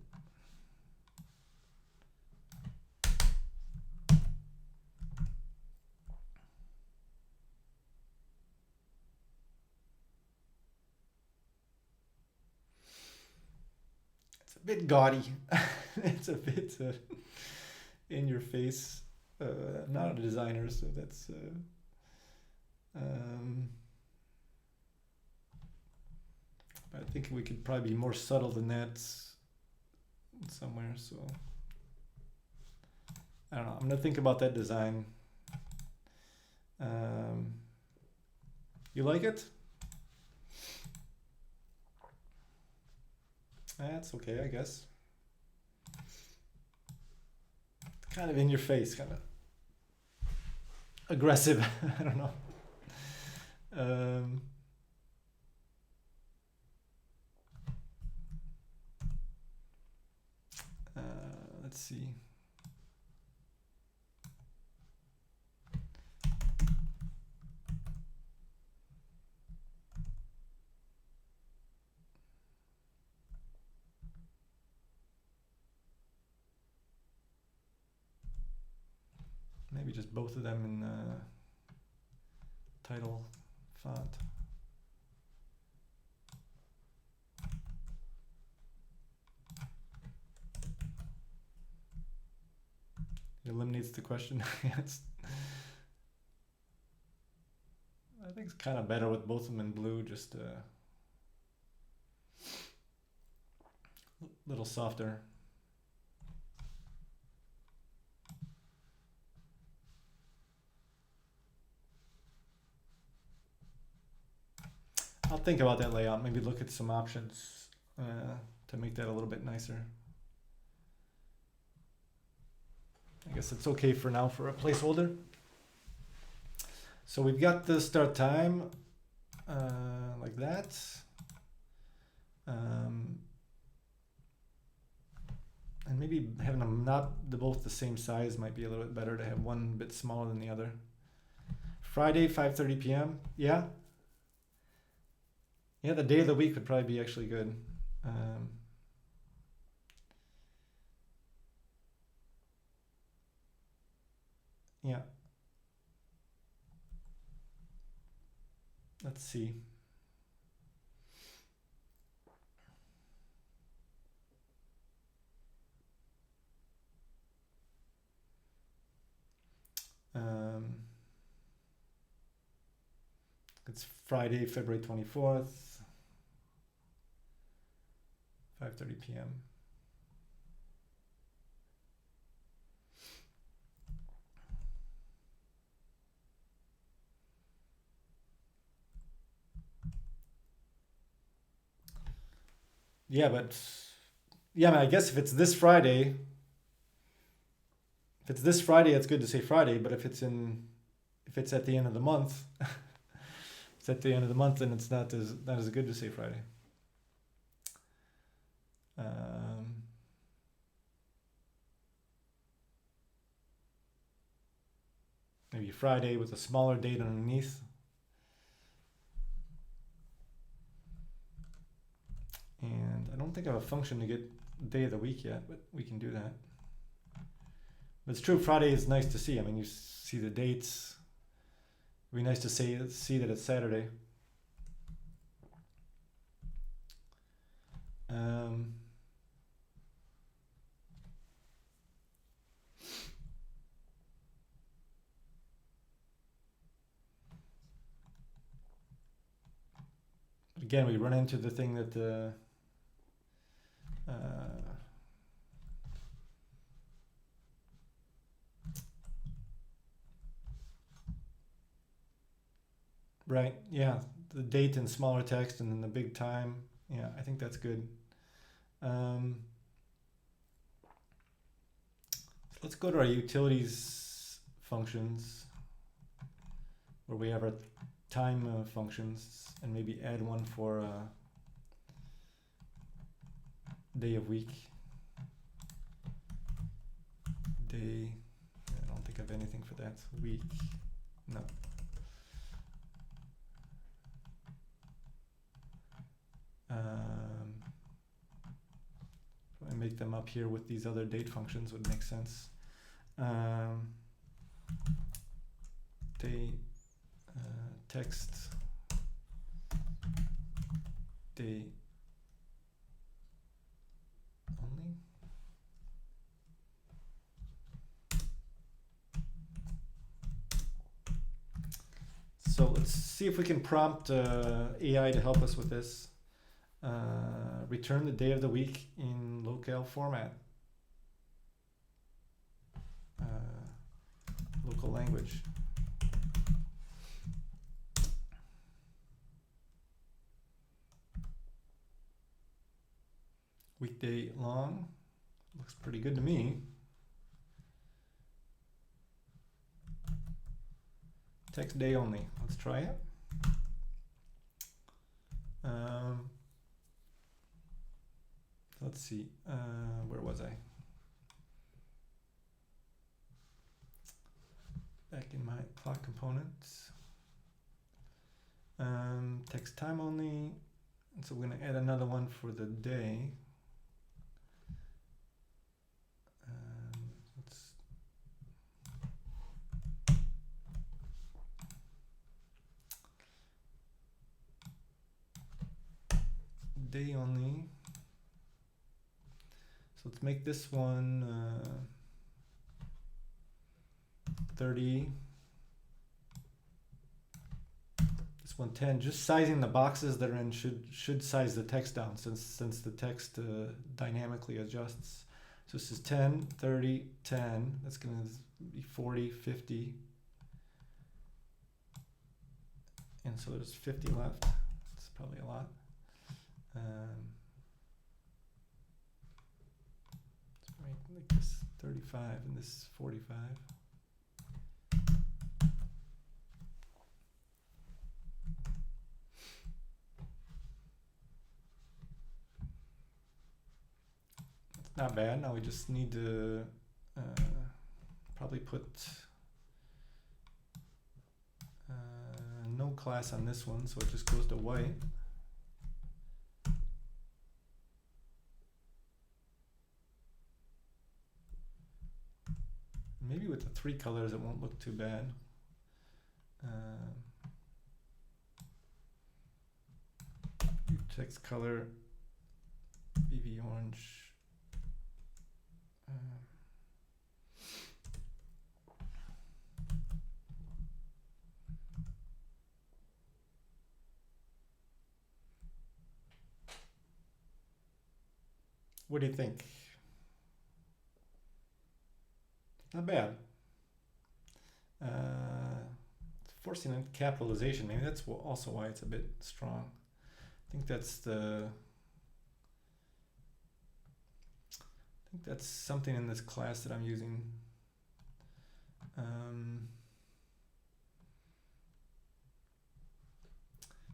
It's a bit gaudy. It's a bit in your face. I'm not a designer, so that's I think we could probably be more subtle than that somewhere, so I don't know. I'm gonna think about that design You like it? That's okay, I guess. Kind of in your face, kind of aggressive. I don't know. Um, let's see. Maybe just both of them in title font. It eliminates the question. I think it's kind of better with both of them in blue, just a little softer. I'll think about that layout, maybe look at some options to make that a little bit nicer. I guess it's okay for now for a placeholder. So we've got the start time like that. And maybe having them not both the same size might be a little bit better, to have one a bit smaller than the other. Friday, 5:30 p.m. Yeah. Yeah, the day of the week would probably be actually good. Yeah. Let's see. It's Friday, February 24th, 5:30 p.m. Yeah, but yeah, I guess if it's this Friday, it's good to say Friday. But if it's at the end of the month, it's at the end of the month, then it's not as good to say Friday. Maybe Friday with a smaller date underneath. And I don't think I have a function to get day of the week yet, but we can do that. But it's true, Friday is nice to see. I mean, you see the dates. It'd be nice to see that it's Saturday. Again, we run into the thing that right, yeah, the date in smaller text and then the big time. Yeah, I think that's good. So let's go to our utilities functions, where we have our time functions, and maybe add one for day of week. Day, I don't think I have anything for that. Week, no. I make them up here with these other date functions would make sense. Day, text, day only. So let's see if we can prompt AI to help us with this. Return the day of the week in locale format. Local language. weekday long. Looks pretty good to me. Text day only. Let's try it. Let's see. Where was I? Back in my clock components. Text time only. And so we're going to add another one for the day. Day only. So let's make this one 30. This one 10. Just sizing the boxes that are in should size the text down since the text dynamically adjusts. So this is 10, 30, 10. That's going to be 40, 50. And so there's 50 left. It's probably a lot. Let's make this 35 and this 45. It's not bad. Now we just need to probably put no class on this one, so it just goes to white. Maybe with the 3 colors it won't look too bad. Text color, BV orange. What do you think? Not bad. Forcing a capitalization, maybe that's also why it's a bit strong. I think that's something in this class that I'm using.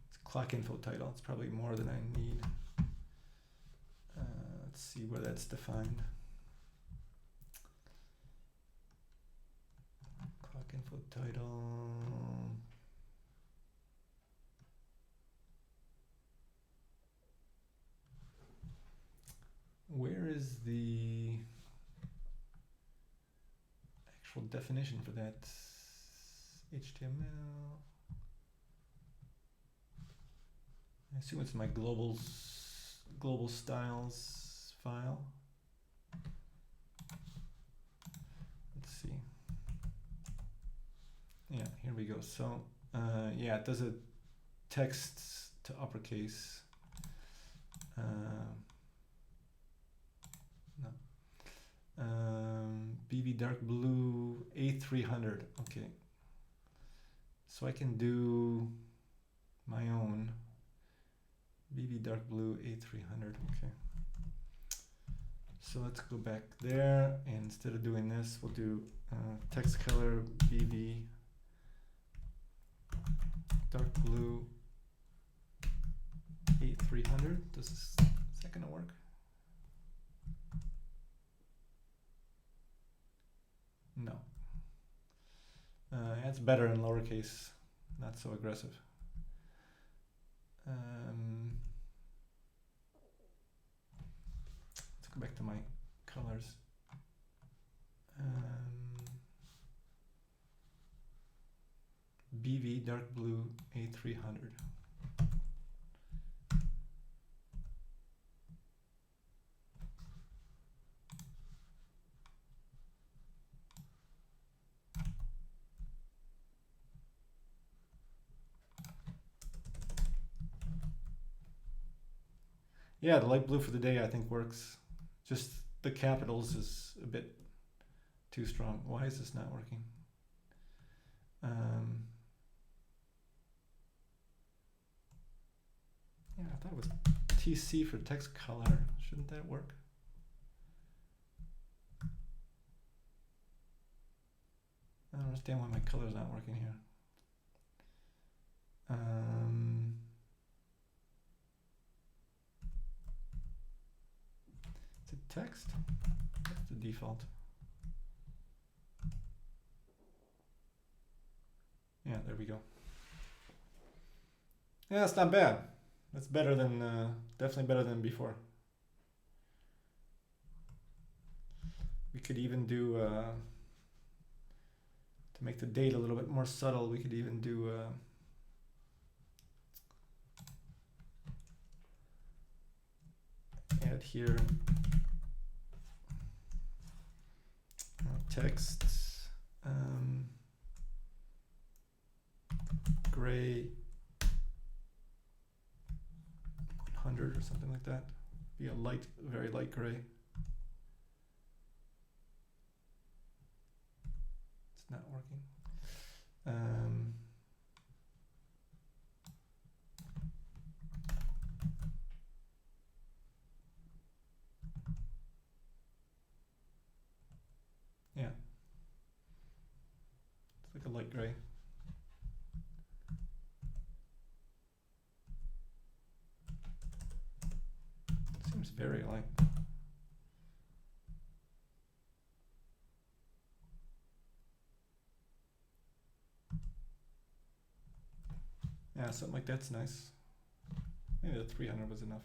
It's clock info title. It's probably more than I need. Let's see where that's defined. Clock info title. Where is the actual definition for that? HTML. I assume it's my global styles file. Let's see. Yeah, here we go. So yeah, it does a text to uppercase. BB dark blue A300. Okay, so I can do my own BB dark blue A300. Okay, so let's go back there, and instead of doing this, we'll do text color BB dark blue A300. Is that gonna work? No. It's better in lowercase, not so aggressive. Let's go back to my colors. BV dark blue A300. Yeah, the light blue for the day I think works. Just the capitals is a bit too strong. Why is this not working? Yeah, I thought it was TC for text color. Shouldn't that work? I don't understand why my color's not working here. Is it text? That's the default. Yeah, there we go. Yeah, it's not bad. That's better than, definitely better than before. We could even do, to make the date a little bit more subtle, we could even do add here text gray 100 or something like that. Be a light, very light gray. It's not working. Yeah, it's like a light gray. Seems very light. Yeah, something like that's nice. Maybe the 300 was enough.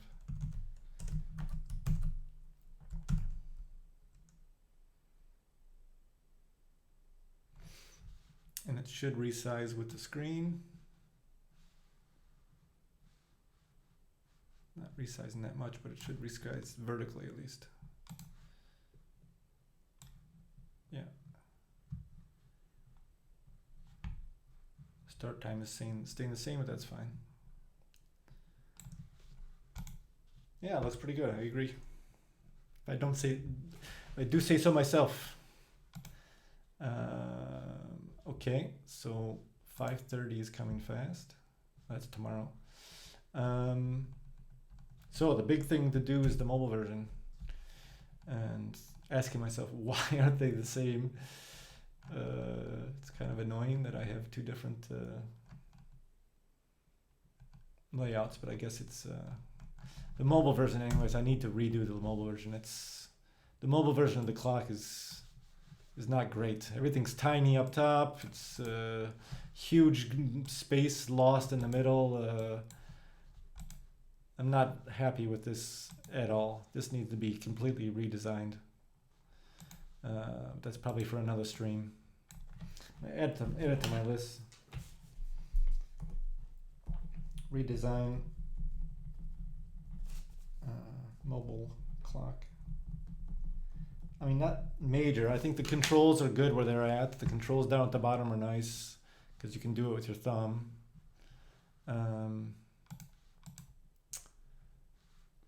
And it should resize with the screen. Not resizing that much, but it should resize vertically at least. Yeah. Start time is staying the same, but that's fine. Yeah, looks pretty good. I agree. I do say so myself. Okay, so 5:30 is coming fast. That's tomorrow. So the big thing to do is the mobile version, and asking myself why aren't they the same? It's kind of annoying that I have two different layouts, but I guess it's the mobile version anyways. I need to redo the mobile version. The mobile version of the clock is not great. Everything's tiny up top. It's huge space lost in the middle. I'm not happy with this at all. This needs to be completely redesigned. That's probably for another stream. Add it to my list. Redesign mobile clock. I mean, not major. I think the controls are good where they're at. The controls down at the bottom are nice because you can do it with your thumb.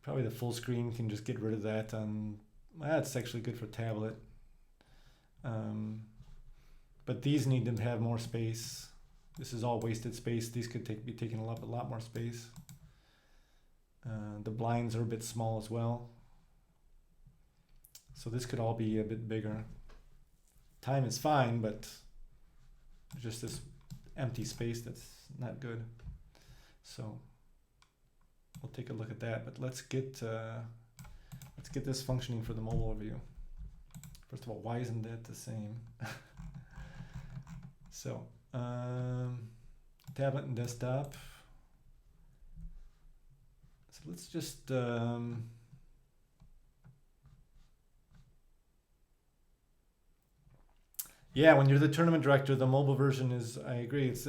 Probably the full screen can just get rid of that. That's actually good for tablet. But these need to have more space. This is all wasted space. These could be taking a lot more space. The blinds are a bit small as well. So this could all be a bit bigger. Time is fine, but just this empty space that's not good. So we'll take a look at that. But let's get this functioning for the mobile view. First of all, why isn't that the same? So tablet and desktop. So let's just yeah, when you're the tournament director, the mobile version is, I agree. It's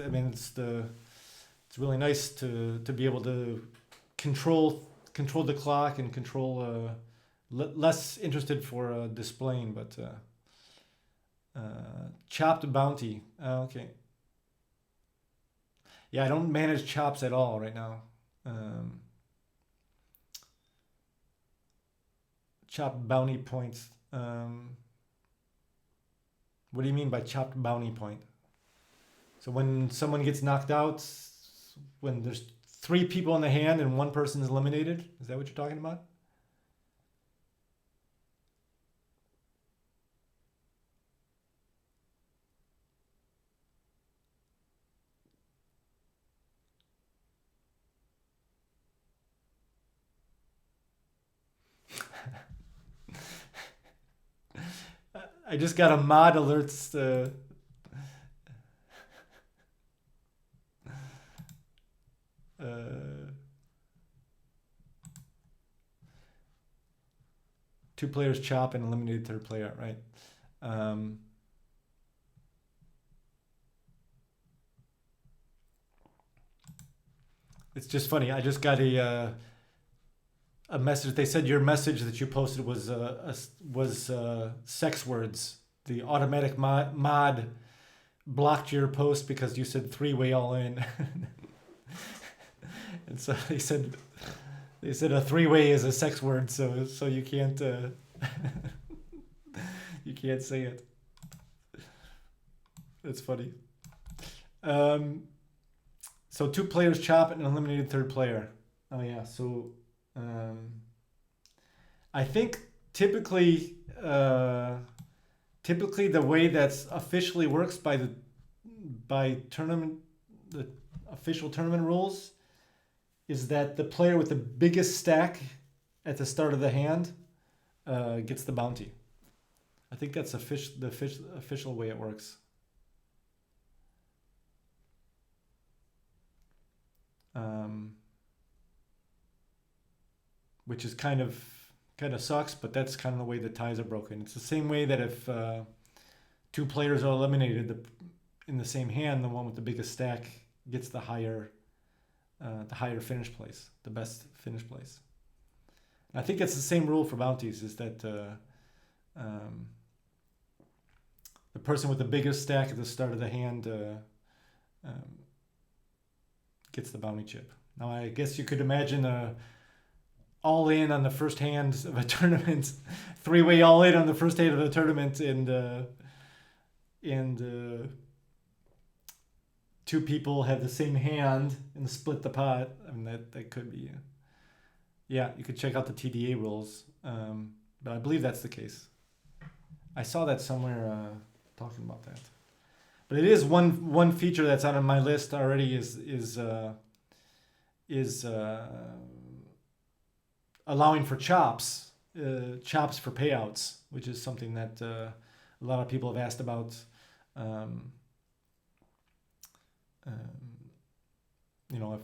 really nice to be able to control the clock and control less interested for displaying, but chopped bounty. Okay. Yeah, I don't manage chops at all right now. Chopped bounty points. What do you mean by chopped bounty point? So when someone gets knocked out, when there's 3 people in the hand and 1 person is eliminated, is that what you're talking about? I just got a mod alerts. Uh, 2 players chop and eliminated third player, right? It's just funny. I just got a message. They said your message that you posted was sex words. The automatic mod blocked your post because you said 3-way all in. And so they said a 3-way is a sex word, so you can't you can't say it. That's funny. So 2 players chop and eliminated third player. Oh yeah. So I think typically the way that's officially works by tournament, the official tournament rules, is that the player with the biggest stack at the start of the hand gets the bounty. I think that's the official way it works. Which is kind of sucks, but that's kind of the way the ties are broken. It's the same way that if 2 players are eliminated in the same hand, the one with the biggest stack gets the higher finish place, the best finish place. And I think it's the same rule for bounties, is that the person with the biggest stack at the start of the hand gets the bounty chip. Now, I guess you could imagine all in on the first hand of a tournament, 3-way all in on the first hand of the tournament, and 2 people have the same hand and split the pot. I mean, that could be. Yeah, you could check out the TDA rules, but I believe that's the case. I saw that somewhere talking about that. But it is one feature that's on my list already is allowing for chops for payouts, which is something that a lot of people have asked about. If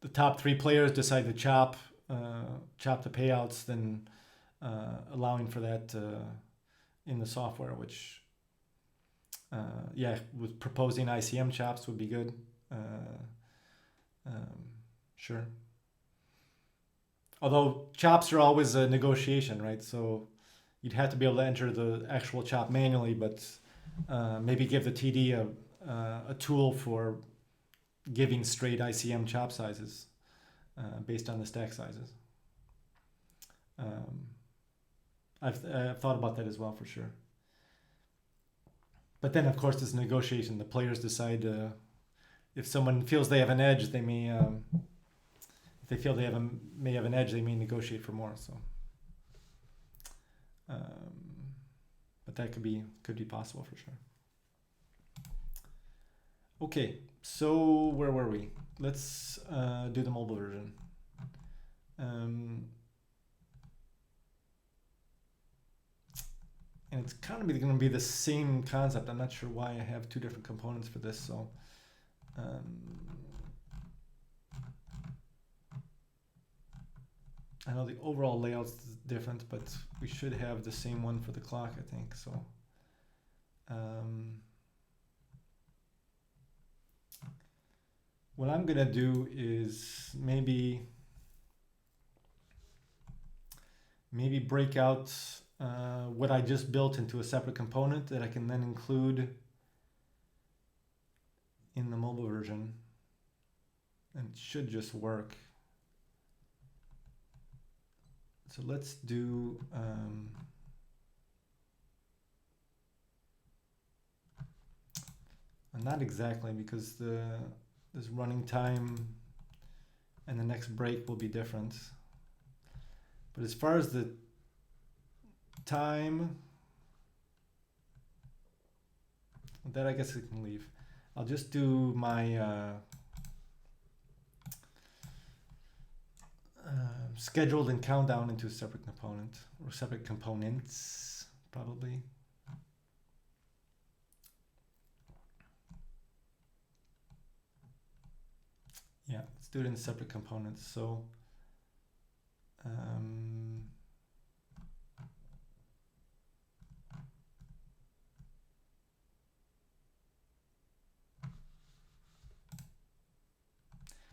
the top 3 players decide to chop the payouts, then allowing for that in the software, which with proposing ICM chops would be good. Sure. Although chops are always a negotiation, right? So you'd have to be able to enter the actual chop manually, but maybe give the TD a tool for giving straight ICM chop sizes based on the stack sizes. I've thought about that as well, for sure. But then, of course, it's negotiation. The players decide if someone feels they have an edge, they may. If they feel they may have an edge, they may negotiate for more. So, but that could be possible for sure. Okay, so where were we? Let's do the mobile version. And it's kind of going to be the same concept. I'm not sure why I have 2 different components for this. So, I know the overall layout is different, but we should have the same one for the clock, I think. So, what I'm going to do is maybe break out what I just built into a separate component that I can then include in the mobile version, and it should just work. So let's do not exactly, because this running time and the next break will be different. But as far as the time, that I guess I can leave. I'll just do my scheduled and countdown into a separate component, or separate components, probably. Yeah, let's do it in separate components. So um,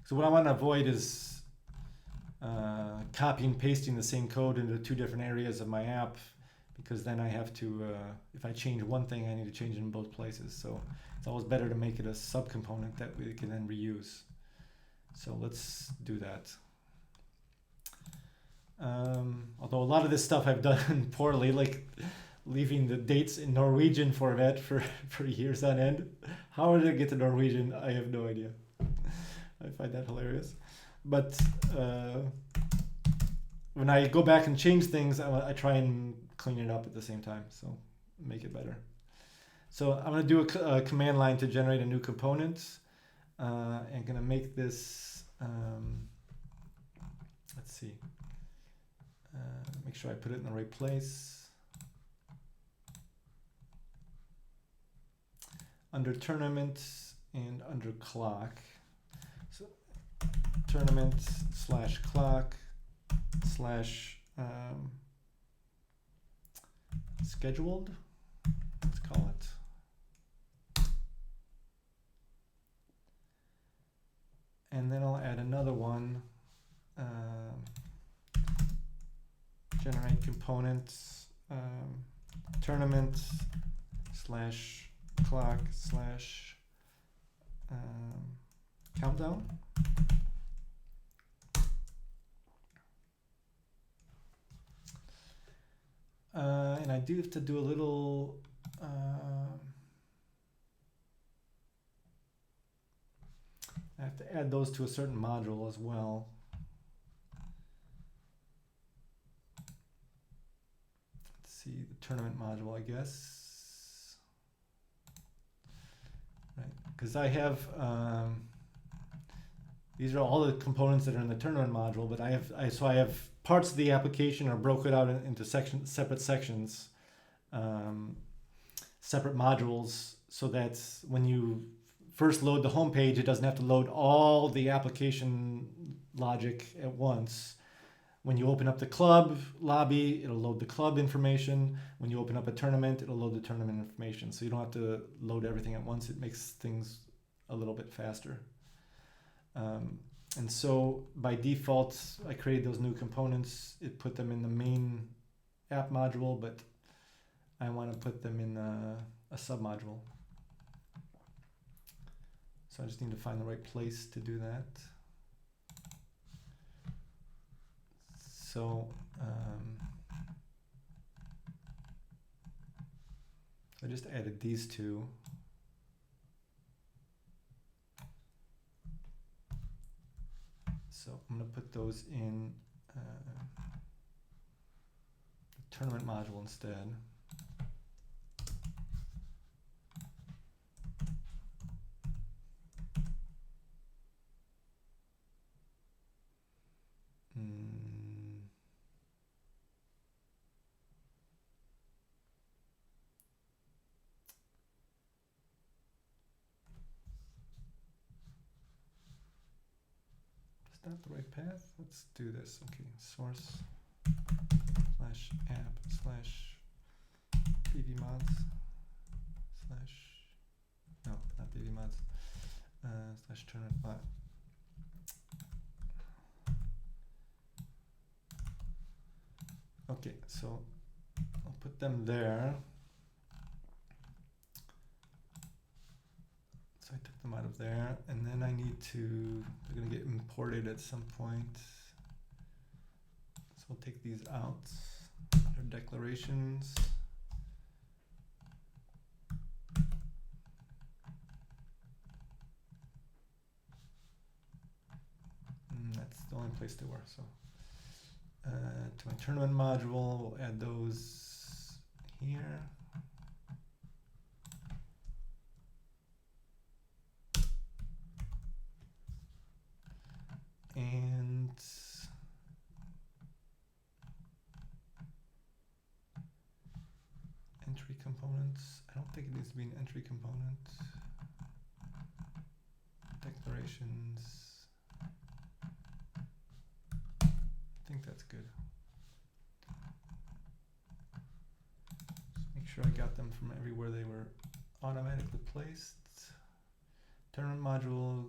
so what I want to avoid is copying and pasting the same code into two different areas of my app, because then I have to, if I change one thing, I need to change it in both places. So it's always better to make it a subcomponent that we can then reuse. So let's do that. Although a lot of this stuff I've done poorly, like leaving the dates in Norwegian format for years on end. How did it get to Norwegian? I have no idea. I find that hilarious. But when I go back and change things, I try and clean it up at the same time, so make it better. So I'm going to do a command line to generate a new component, and going to make this, let's see, make sure I put it in the right place. Under tournament and under clock. So tournament slash clock slash scheduled, let's call it. And then I'll add another one, generate components, tournament slash clock slash countdown. And I do have to do a little I have to add those to a certain module as well. Let's see, the tournament module, I guess. Right, because I have these are all the components that are in the tournament module, but I have parts of the application are broken out into separate sections, separate modules, so that when you first load the home page, it doesn't have to load all the application logic at once. When you open up the club lobby, it'll load the club information. When you open up a tournament, it'll load the tournament information. So you don't have to load everything at once. It makes things a little bit faster. And so by default, I created those new components. It put them in the main app module, but I want to put them in a submodule. So I just need to find the right place to do that. So I just added these two. So I'm going to put those in the tournament module instead. Not the right path. Let's do this. Okay, source slash app slash bvmods slash no, not bvmods slash tournament bot. Okay, so I'll put them there. So I took them out of there, and then I need to, they're going to get imported at some point. So I'll take these out, under declarations. That's the only place they were. So to my tournament module, we'll add those here. And entry components. I don't think it needs to be an entry component. Declarations. think that's good. Just make sure I got them from everywhere they were automatically placed. Tournament module,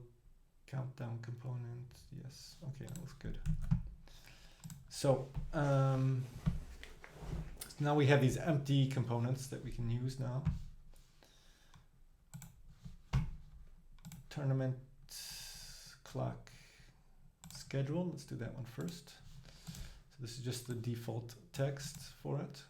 countdown component, yes, okay, that looks good. So now we have these empty components that we can use now. Tournament clock schedule, let's do that one first. So this is just the default text for it.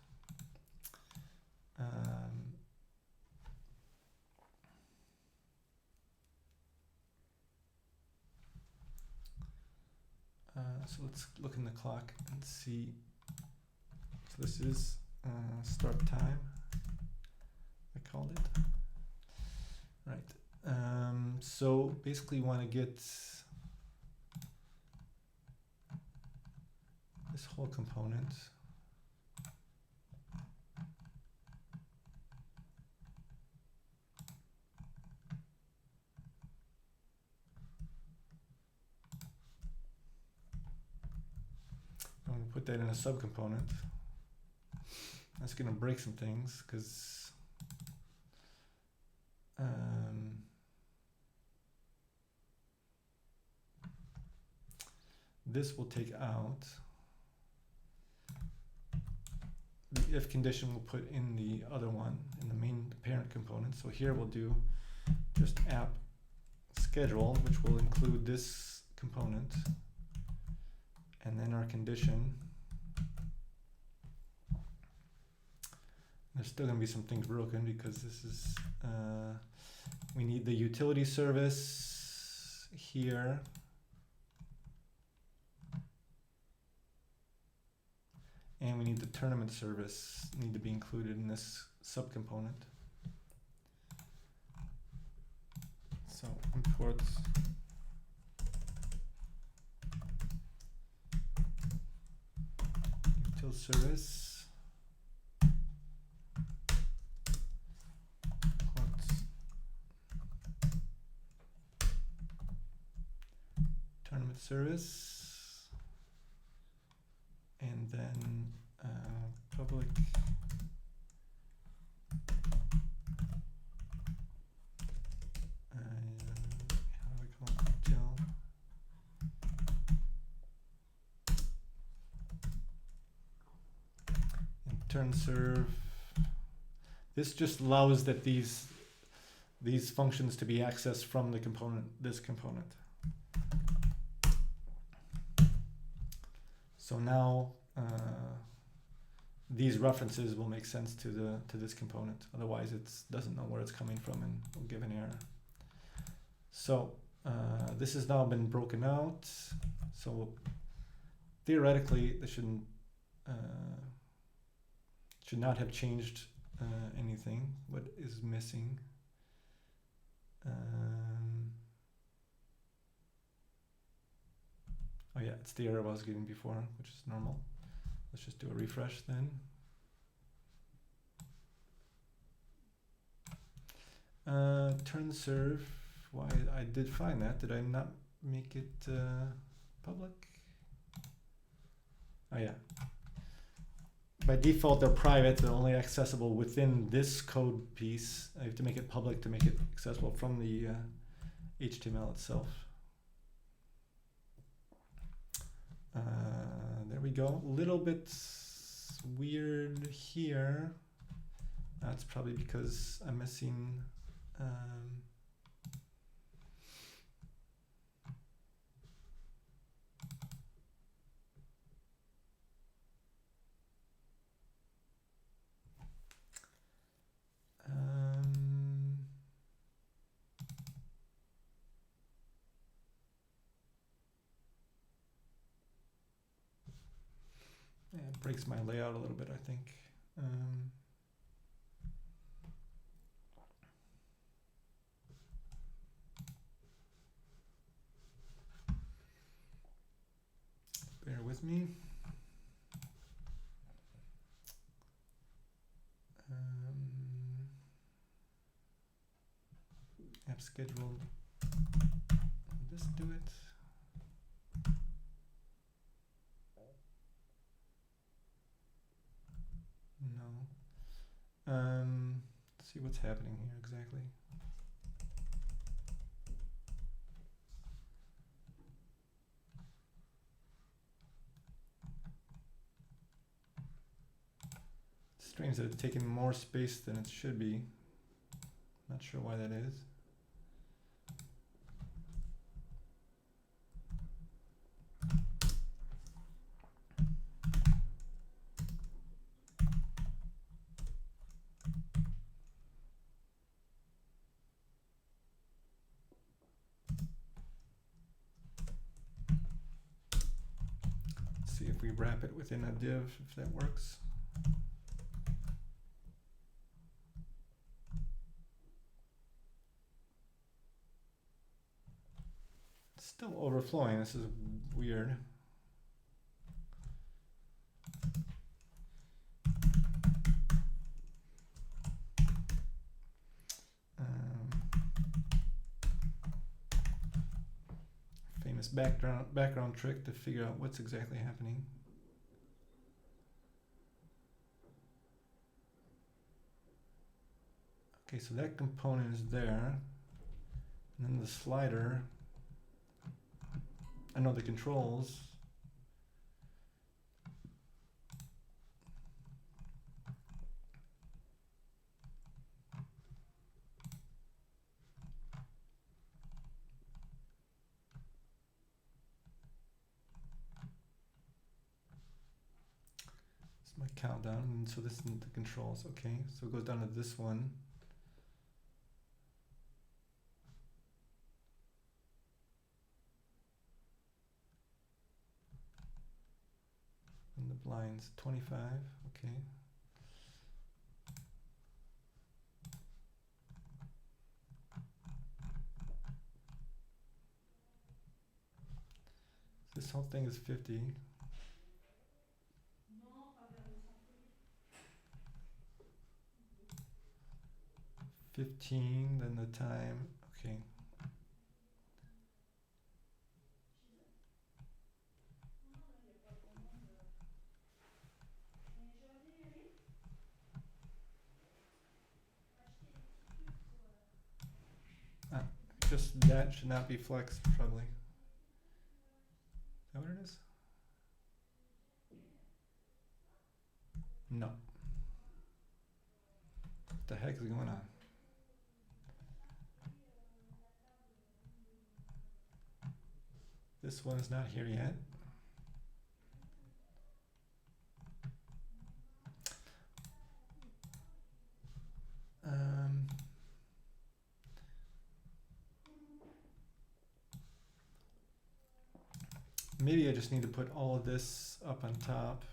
So let's look in the clock and see. So this is start time, I called it. Right. So basically want to get this whole component. I'm going to put that in a subcomponent. That's going to break some things because this will take out the if condition we'll put in the other one, in the main parent component. So here we'll do just app schedule, which will include this component, and then our condition. There's still going to be some things broken because this is, we need the utility service here. And we need the tournament service need to be included in this subcomponent. So import util service. Tournament service, and then public how do I call it? Util and turn serve. This just allows that these functions to be accessed from the component, this component. So now these references will make sense to this component. Otherwise, it doesn't know where it's coming from and will give an error. So this has now been broken out. So theoretically, this should not have changed anything. What is missing? Oh yeah, it's the error I was getting before, which is normal. Let's just do a refresh then. Turn serve. Why I did find that. Did I not make it public? Oh yeah. By default, they're private. They're only accessible within this code piece. I have to make it public to make it accessible from the HTML itself. There we go. A little bit weird here. That's probably because I'm missing yeah, it breaks my layout a little bit, I think. Bear with me. App schedule. Just do it. See what's happening here exactly. It's strange that it's taking more space than it should be. Not sure why that is. See if we wrap it within a div, if that works. It's still overflowing. This is weird. Famous background trick to figure out what's exactly happening. Okay, so that component is there. And then the slider, I know the controls. It's my countdown, and so this is the controls. Okay, so it goes down to this one. And the blinds, 25, okay. This whole thing is 50. 15, then the time, okay. Just that should not be flexed, probably. Is that what it is? No. What the heck is going on? This one is not here yet. Maybe I just need to put all of this up on top.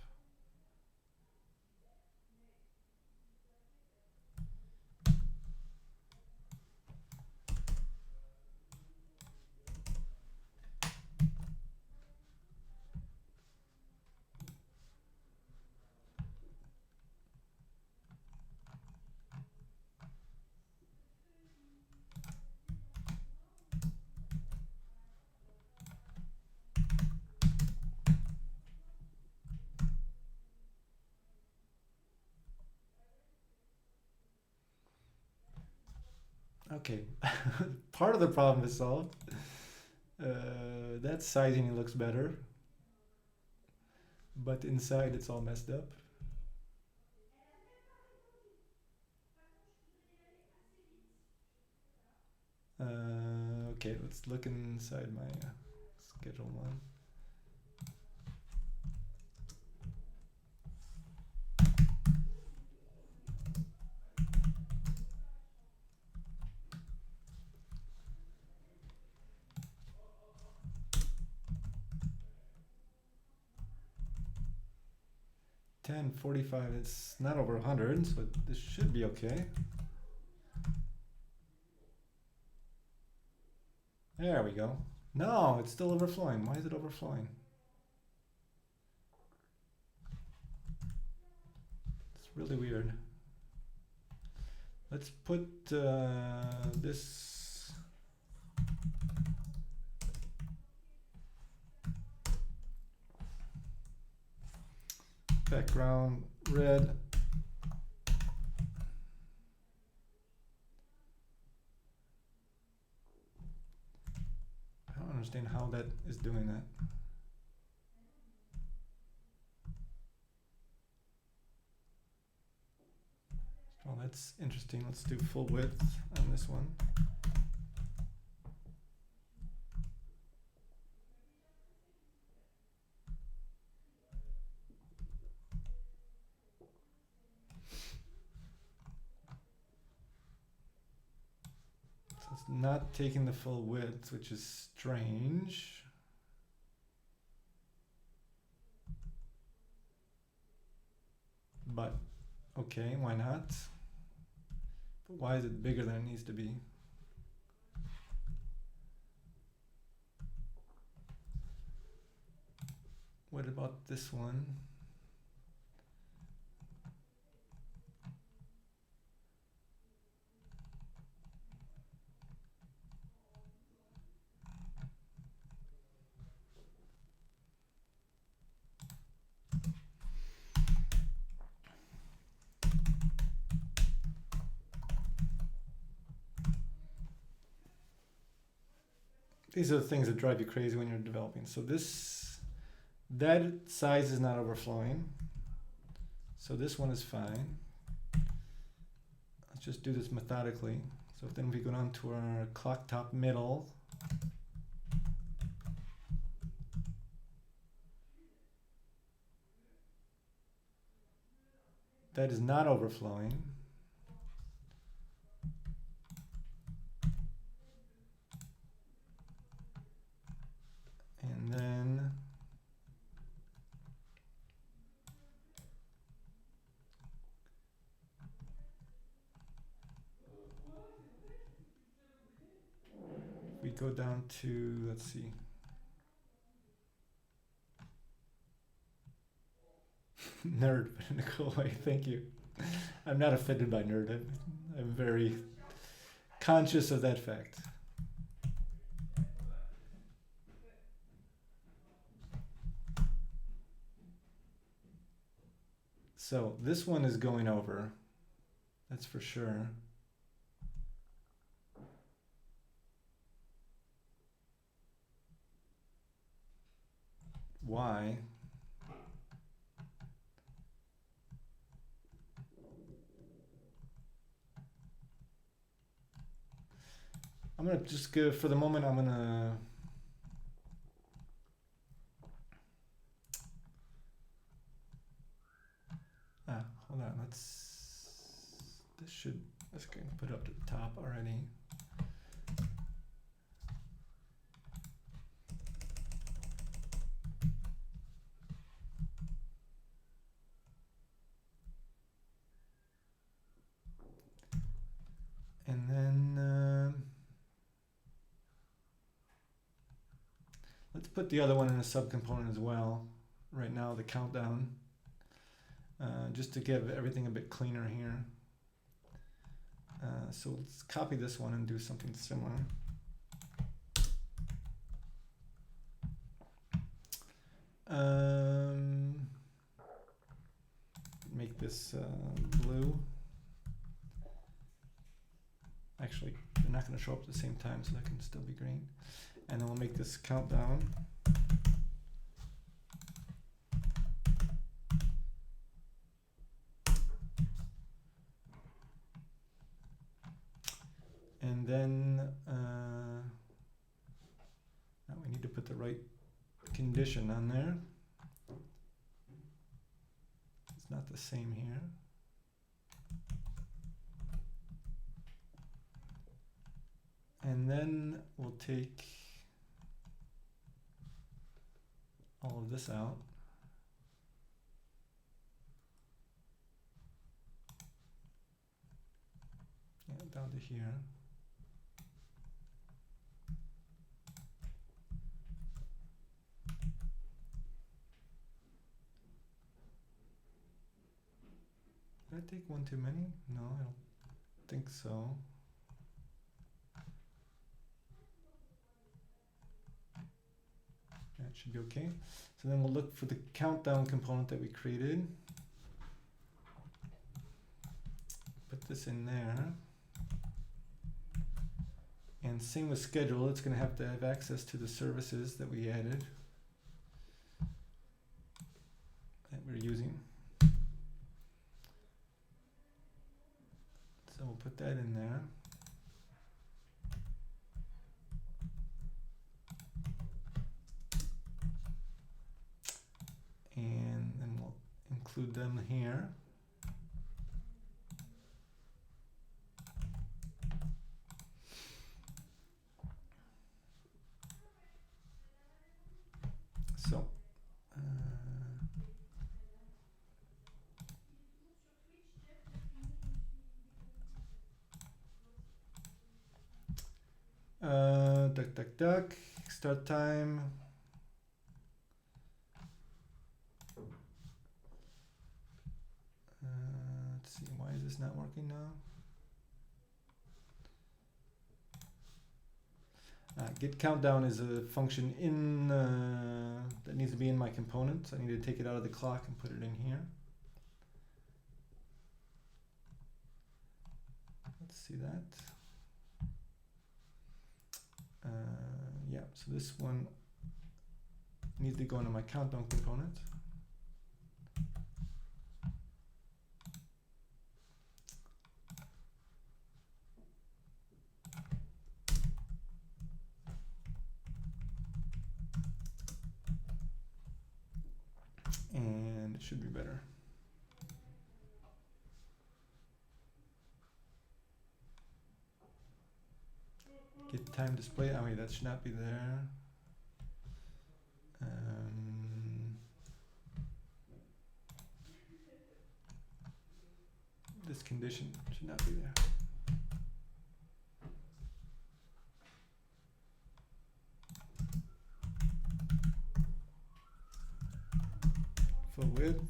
Okay, part of the problem is solved. That sizing looks better, but inside it's all messed up. Okay, let's look inside my schedule one. $10.45, it's not over 100, so this should be okay. There we go. No, it's still overflowing. Why is it overflowing? It's really weird. Let's put this background red. understand how that is doing that. Well, that's interesting. Let's do full width on this one. So it's not taking the full width, which is strange. But okay, why not? But why is it bigger than it needs to be? What about this one? These are the things that drive you crazy when you're developing. So that size is not overflowing. So this one is fine. Let's just do this methodically. So then we go down to our clock top middle. That is not overflowing. And then we go down to, let's see. Nerd, but in a cool way, thank you. I'm not offended by nerd. I'm very conscious of that fact. So this one is going over, that's for sure. Why? I'm gonna just go, for the moment, I'm gonna hold on, let's go put it up to the top already. And then let's put the other one in a subcomponent as well. Right now, the countdown, just to give everything a bit cleaner here. So let's copy this one and do something similar. Make this blue. Actually, they're not going to show up at the same time, so that can still be green. And then we'll make this countdown. And then now we need to put the right condition on there. It's not the same here. And then we'll take all of this out. Yeah, down to here. Did I take one too many? No, I don't think so. That should be okay. So then we'll look for the countdown component that we created. Put this in there. And same with schedule, it's going to have access to the services that we added, that we're using. So we'll put that in there. And then we'll include them here. So duck, start time. Let's see, why is this not working now? Get countdown is a function in that needs to be in my component. So I need to take it out of the clock and put it in here. Let's see that. Yeah, so this one needs to go into my countdown component. And it should be better. Get time display. Oh wait, that should not be there. This condition should not be there. Full width.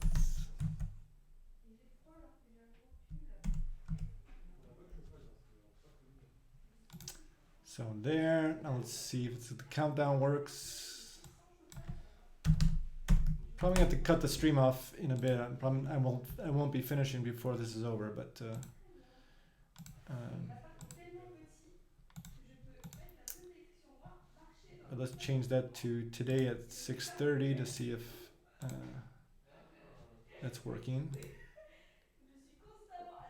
So there, now let's see if the countdown works. Probably have to cut the stream off in a bit. I won't be finishing before this is over, but let's change that to today at 6:30 to see if that's working.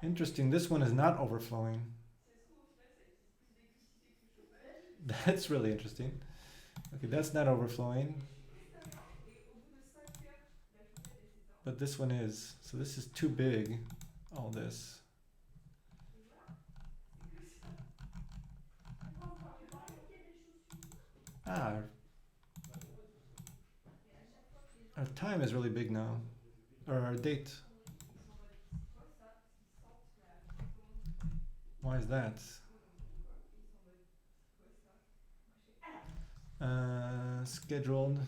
Interesting, this one is not overflowing. That's really interesting. Okay, that's not overflowing. But this one is. So this is too big, all this. Our time is really big now. Or our date. Why is that? Scheduled.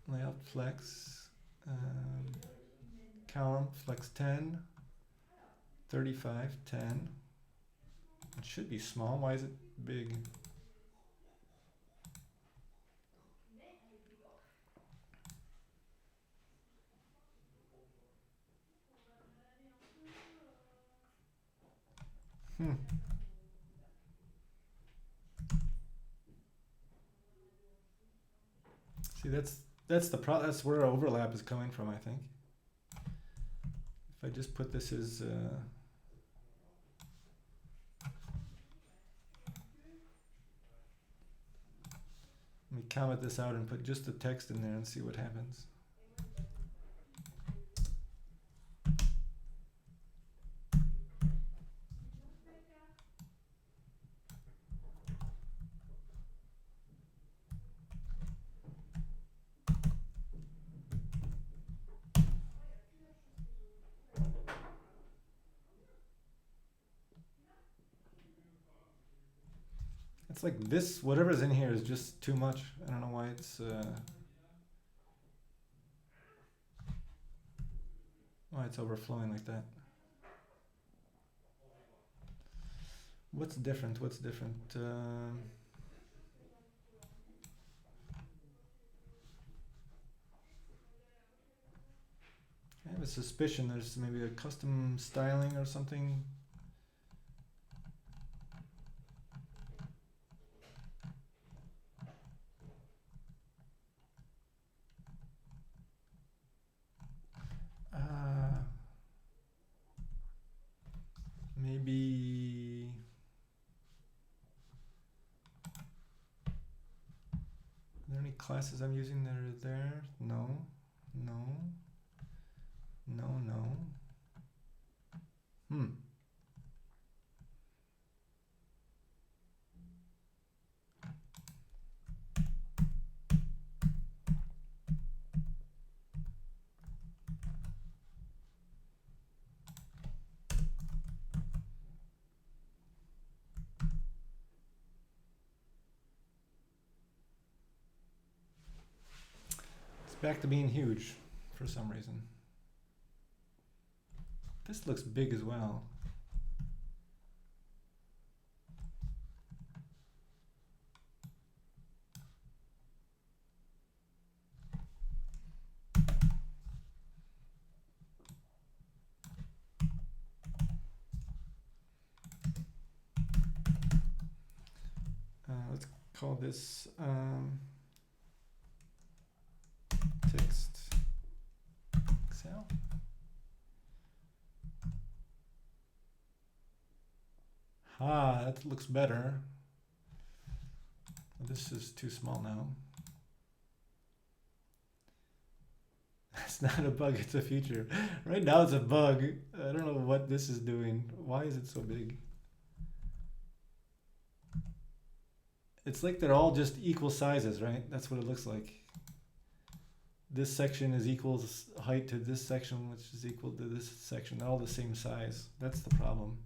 Layout flex. Count flex 10. 35, 10. It should be small. Why is it big? See, that's where our overlap is coming from, I think. If I just put this as let me comment this out and put just the text in there and see what happens. It's like this, whatever's in here is just too much. I don't know why it's overflowing like that. What's different? What's different? have a suspicion there's maybe a custom styling or something. Maybe are there any classes I'm using that are there? No, no, no, no. It's back to being huge for some reason. This looks big as well. Let's call this text Excel. That looks better. This is too small now. It's not a bug, it's a feature. Right now it's a bug. I don't know what this is doing. Why is it so big? It's like they're all just equal sizes, right? That's what it looks like. This section is equal height to this section, which is equal to this section. They're all the same size. That's the problem.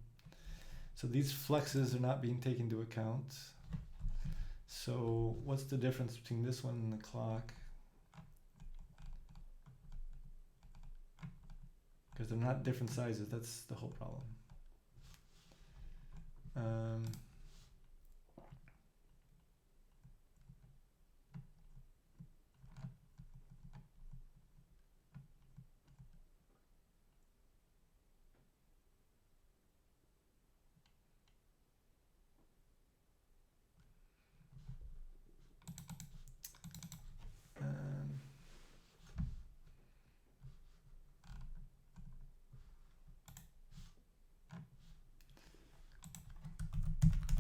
So these flexes are not being taken into account. So what's the difference between this one and the clock? Because they're not different sizes. That's the whole problem.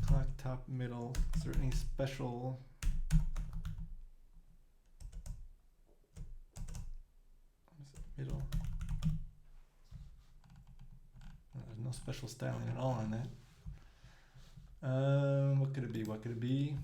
Clock top middle. Is there any special? Middle. There's no special styling at all on that. What could it be? What could it be?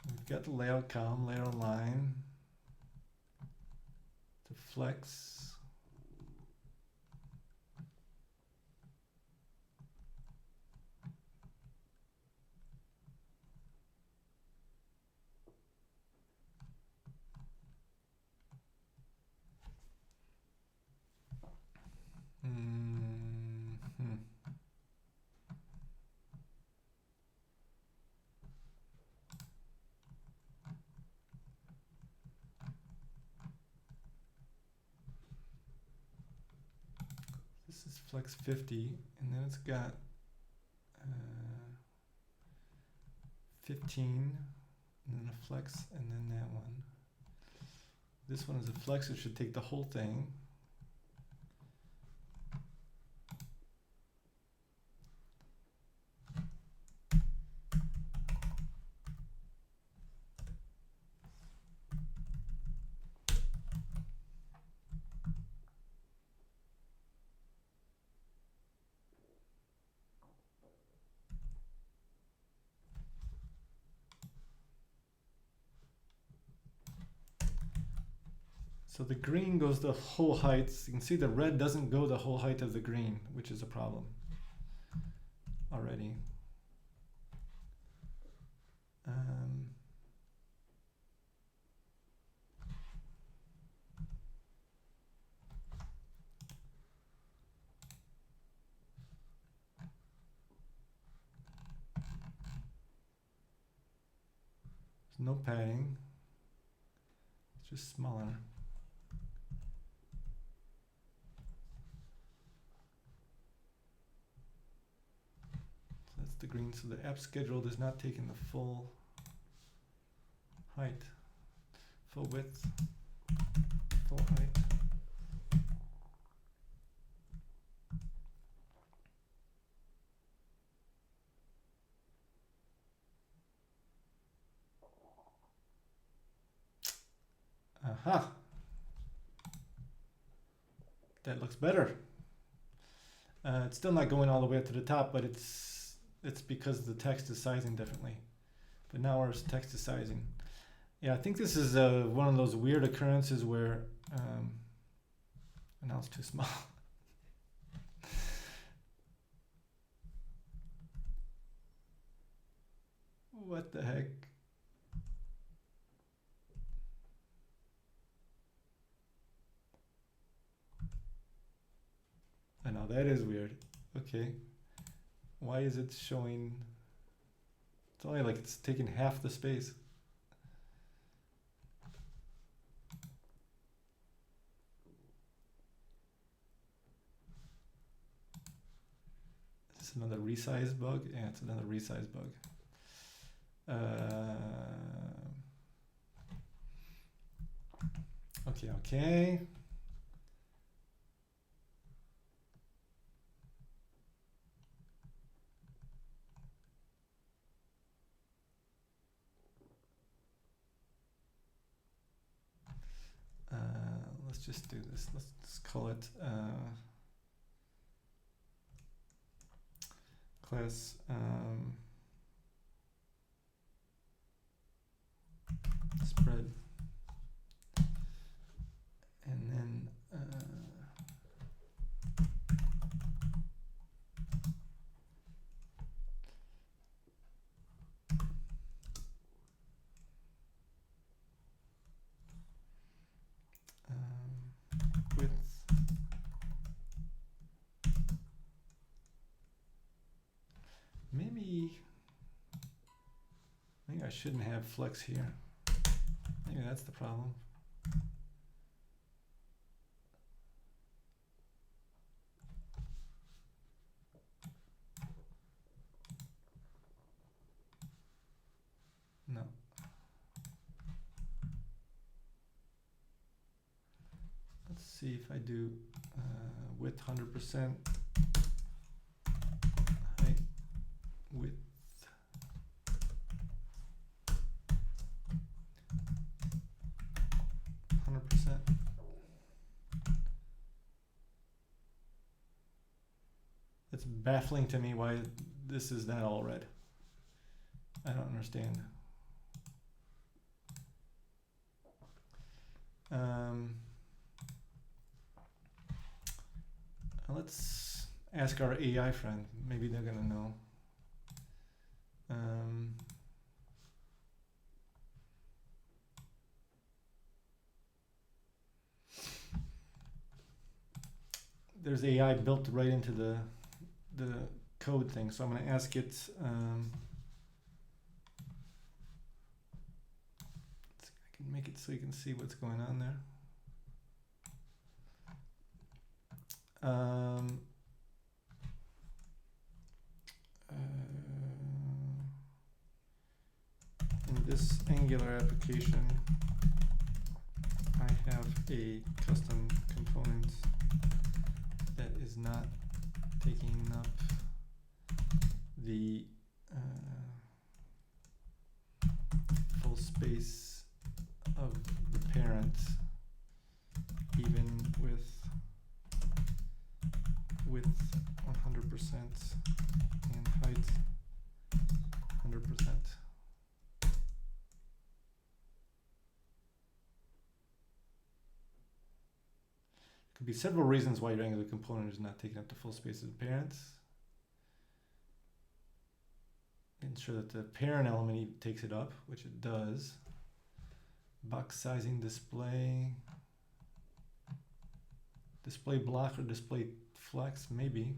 We've got the layout column, layout line, to flex. This is flex 50, and then it's got 15, and then a flex, and then that one. This one is a flex, it should take the whole thing. So the green goes the whole height. You can see the red doesn't go the whole height of the green, which is a problem already. no padding. It's just smaller. So that's the green. So the app scheduled is not taking the full height, full width, full height. Aha! That looks better. It's still not going all the way up to the top, but it's because the text is sizing differently. But now our text is sizing. Yeah, I think this is one of those weird occurrences where now it's too small. What the heck? I know that is weird. Okay. Why is it showing? It's only like it's taking half the space. Is this another resize bug? Yeah, it's another resize bug. Okay. Let's just do this. Let's call it class spread, and then width. Maybe I shouldn't have flex here. Maybe that's the problem. No. Let's see if I do width 100%, height, width. It's baffling to me why this is not all red. I don't understand. Let's ask our AI friend. Maybe they're gonna know. There's AI built right into the code thing, so I'm going to ask it. I can make it so you can see what's going on there. In this Angular application, I have a custom component that is not taking up the full space of the parent, even with width 100% and height 100%. Could be several reasons why your Angular component is not taking up the full space of the parent. Ensure that the parent element takes it up, which it does. Box sizing, display block or display flex, maybe.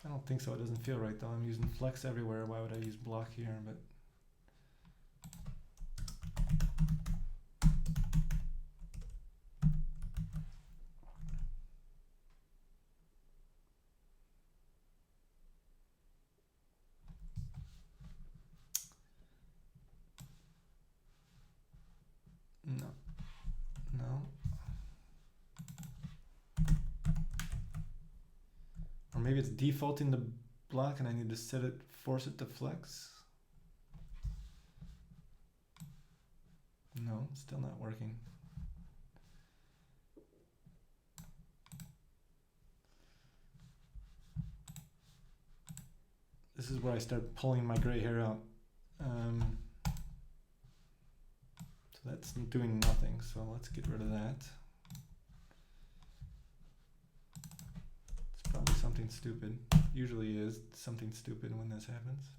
I don't think so. It doesn't feel right though. I'm using flex everywhere. Why would I use block here? But no, no. Or maybe it's defaulting the block and I need to set it, force it to flex. No, still not working. This is where I start pulling my gray hair out. So that's doing nothing, so let's get rid of that. It's probably something stupid. Usually is something stupid when this happens.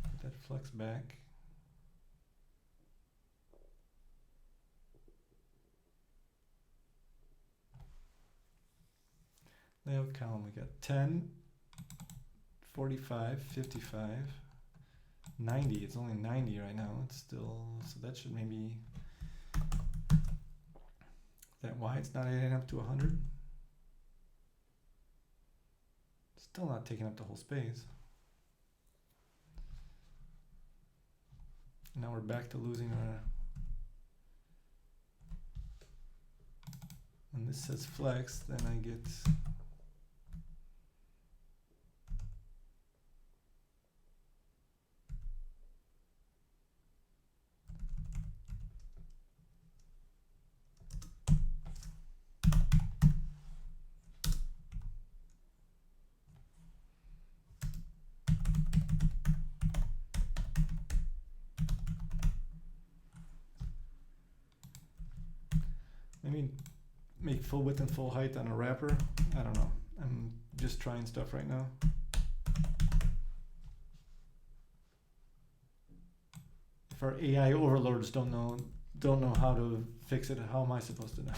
Put that flex back. Layout column, we got 10, 45, 55, 90. It's only 90 right now. It's still, so that should maybe, is that why it's not adding up to 100? Still not taking up the whole space. Now we're back to losing our, when this says flex, then I get, maybe make full width and full height on a wrapper. I don't know. I'm just trying stuff right now. If our AI overlords don't know how to fix it, how am I supposed to know?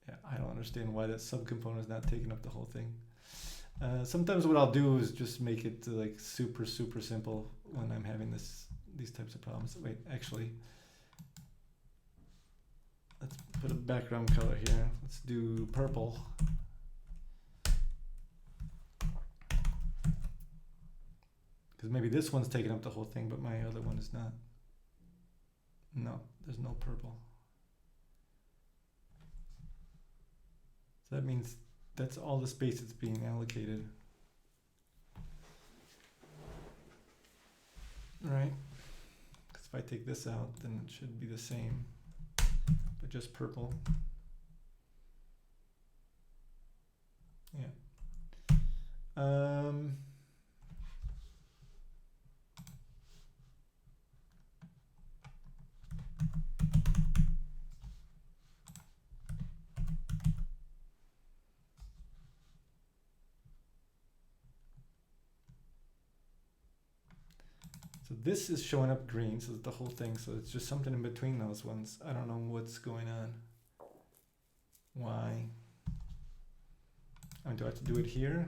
Yeah, I don't understand why that subcomponent is not taking up the whole thing. Sometimes what I'll do is just make it like super simple when I'm having these types of problems. Wait, actually, let's put a background color here. Let's do purple. Because maybe this one's taking up the whole thing, but my other one is not. No, there's no purple. So that means that's all the space that's being allocated. Right? Because if I take this out, then it should be the same, but just purple. Yeah. So this is showing up green, so it's the whole thing, so it's just something in between those ones. I don't know what's going on. Why? Do I have to do it here?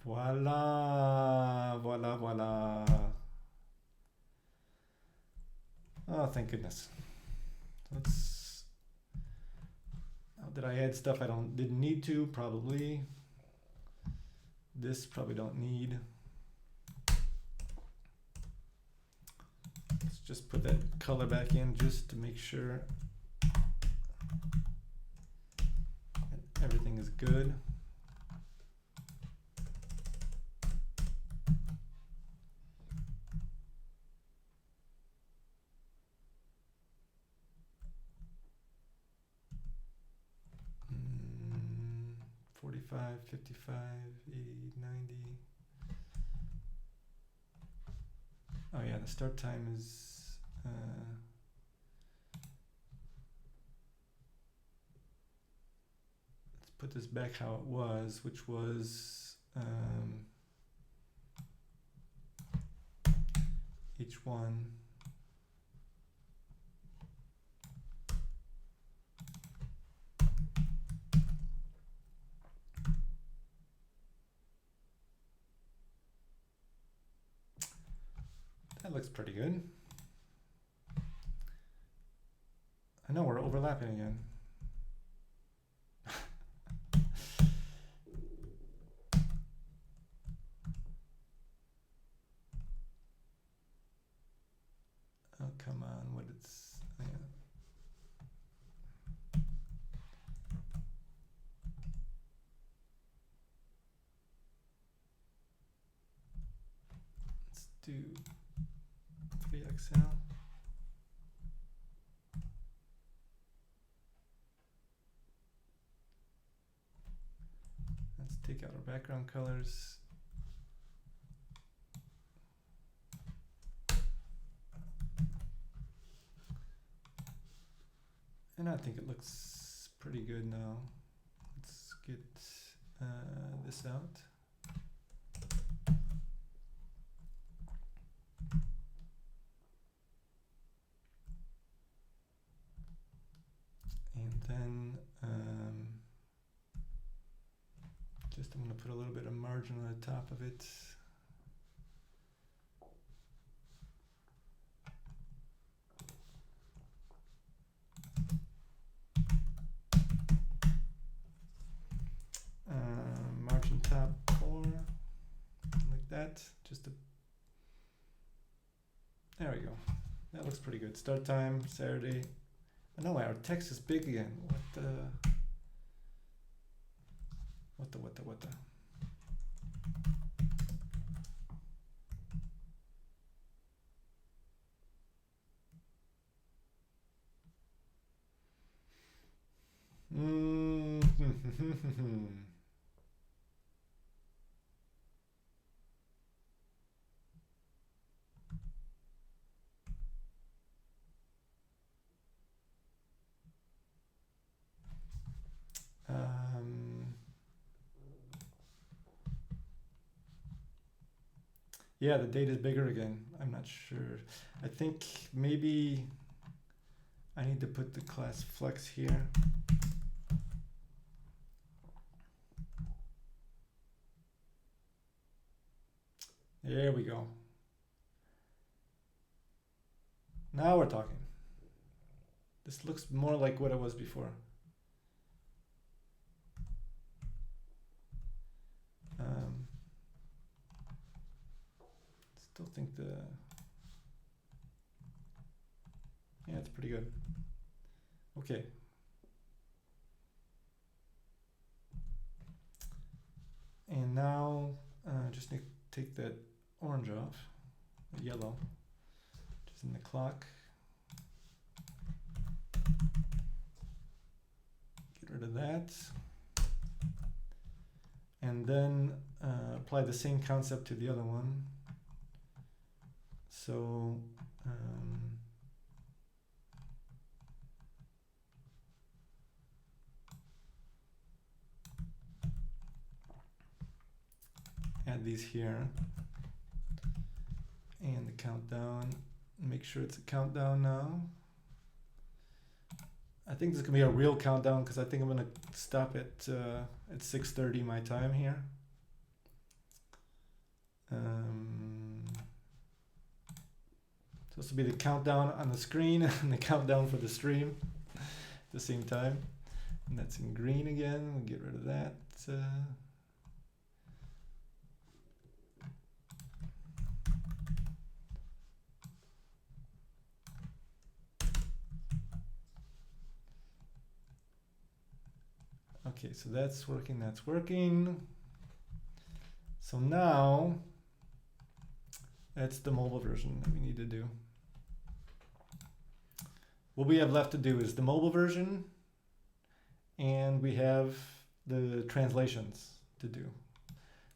Voila, voila, voila. Oh, thank goodness. Let's, now, did I add stuff I didn't need to? Probably. This probably don't need. Let's just put that color back in just to make sure that everything is good. Mm, 45, 55, 80, 90. Oh yeah, the start time is let's put this back how it was, which was each one. That looks pretty good. I know we're overlapping again. Oh, come on, what it's, yeah. Let's do 3XL. Let's take out our background colors. And I think it looks pretty good now. Let's get this out. And then just I'm going to put a little bit of margin on the top of it. Margin top 4, like that. Just a, there we go. That looks pretty good. Start time, Saturday. Oh, no, our text is big again. What the? Yeah, the date is bigger again. I'm not sure. I think maybe I need to put the class flex here. There we go. Now we're talking. This looks more like what it was before. Still think yeah, it's pretty good. Okay. And now just need to take that orange off, the yellow, which is in the clock. Get rid of that. And then apply the same concept to the other one. So add these here and the countdown. Make sure it's a countdown now. I think this is gonna be a real countdown because I think I'm gonna stop at 6:30 my time here. Supposed to be the countdown on the screen and the countdown for the stream at the same time. And that's in green again. We'll get rid of that. Okay, so that's working, that's working. So now, that's the mobile version that we need to do. What we have left to do is the mobile version, and we have the translations to do.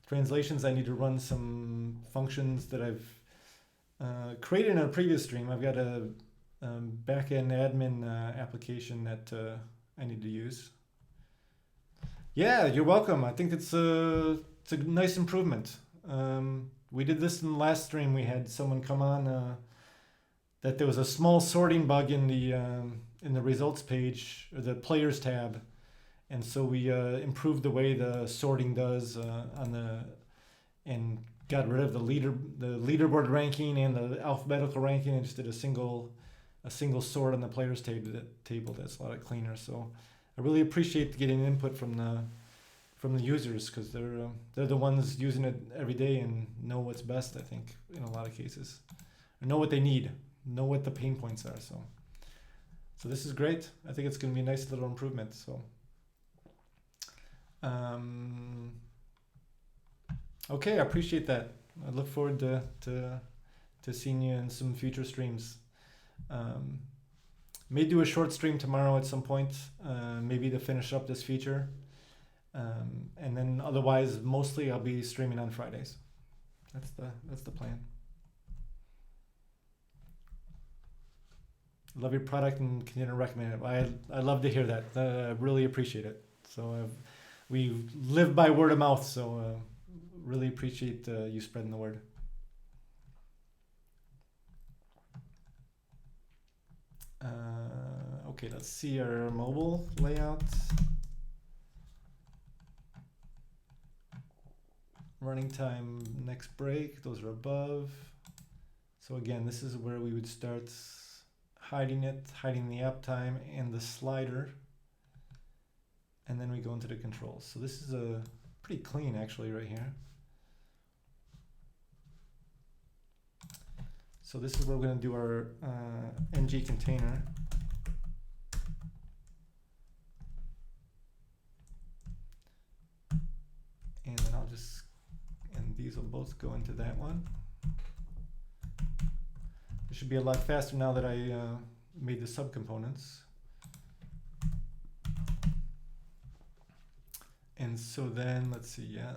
Translations, I need to run some functions that I've created in a previous stream. I've got a backend admin application that I need to use. Yeah, you're welcome. I think it's a nice improvement. We did this in the last stream. We had someone come on that there was a small sorting bug in the results page or the players tab, and so we improved the way the sorting does and got rid of the leaderboard ranking and the alphabetical ranking and just did a single sort on the players table. That's a lot cleaner. So I really appreciate getting input from the users, because they're the ones using it every day and know what's best. I think in a lot of cases, or know what they need, know what the pain points are. So this is great. I think it's going to be a nice little improvement. So okay, I appreciate that. I look forward to seeing you in some future streams. May do a short stream tomorrow at some point, maybe to finish up this feature. And then otherwise, mostly I'll be streaming on Fridays. That's the plan. Love your product and continue to recommend it. I love to hear that. I really appreciate it. So we live by word of mouth. So really appreciate you spreading the word. Okay, let's see our mobile layout. Running time, next break, those are above. So again, this is where we would start hiding the app time and the slider. And then we go into the controls. So this is a pretty clean actually right here. So this is where we're going to do our ng container. And then these will both go into that one. It should be a lot faster now that I made the subcomponents. And so then, let's see, yeah.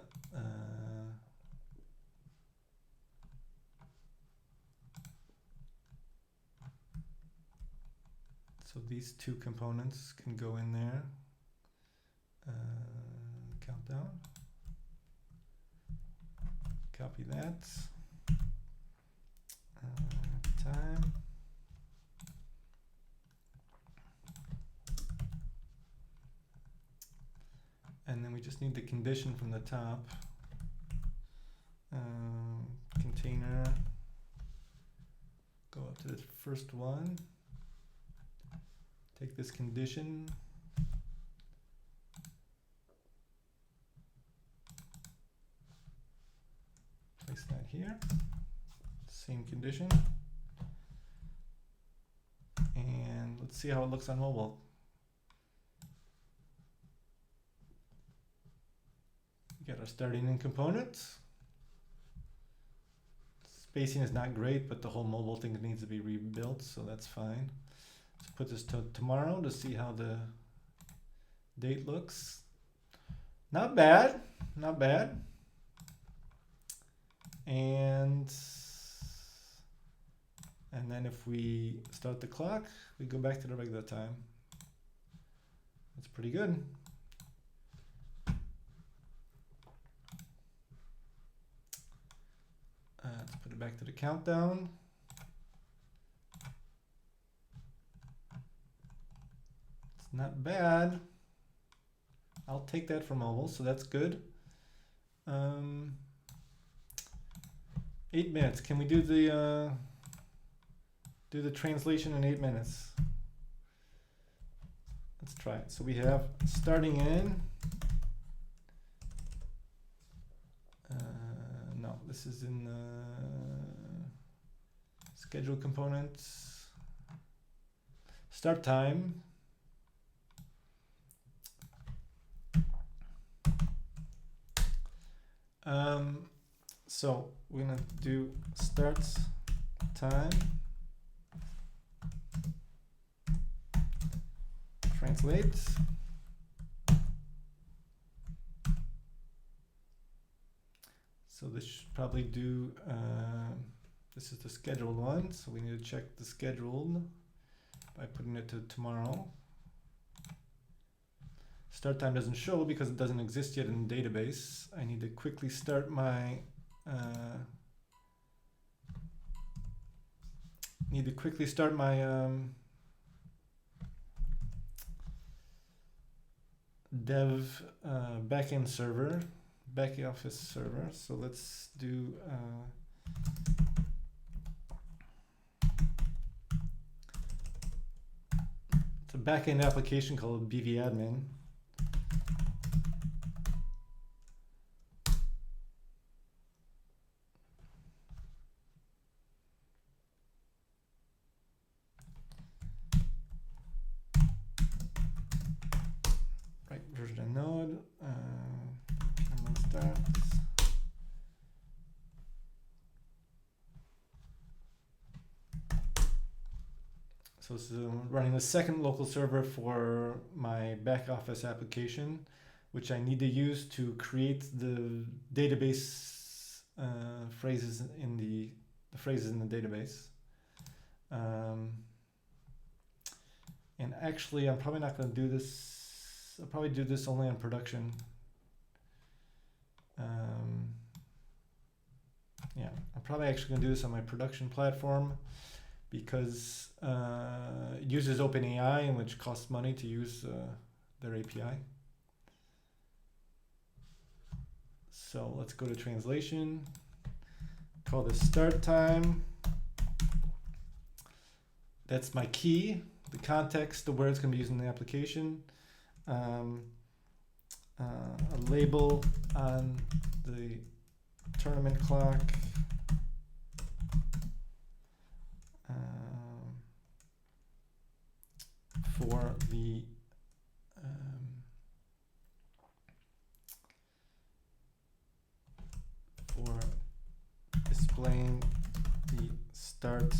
So these two components can go in there. Countdown. Copy that. Time. And then we just need the condition from the top. Container. Go up to the first one. Take this condition. Place that here. Same condition. And let's see how it looks on mobile. We got our starting in components. Spacing is not great, but the whole mobile thing needs to be rebuilt, so that's fine. Let's put this to tomorrow to see how the date looks. Not bad, not bad. And then if we start the clock, we go back to the regular time. That's pretty good. Let's put it back to the countdown. It's not bad. I'll take that for mobile, so that's good. 8 minutes. Can we do the translation in 8 minutes? Let's try it. So we have starting in. No, this is in schedule components. Start time. So we're gonna do start time. Translate. So this should probably do This is the scheduled one, so we need to check the scheduled by putting it to tomorrow. Start time doesn't show because it doesn't exist yet in the database. I need to quickly start my dev backend server, back office server. So let's do it's a backend application called bvadmin. Version of node, so this is running the second local server for my back office application, which I need to use to create the database phrases in the phrases in the database. And actually, I'm probably not going to do this. I'll probably do this only on production. Yeah, I'm probably actually going to do this on my production platform because it uses OpenAI, and which costs money to use their API. So let's go to translation. Call this start time. That's my key, the context, the where it's going to be used in the application. A label on the tournament clock. For the for displaying the start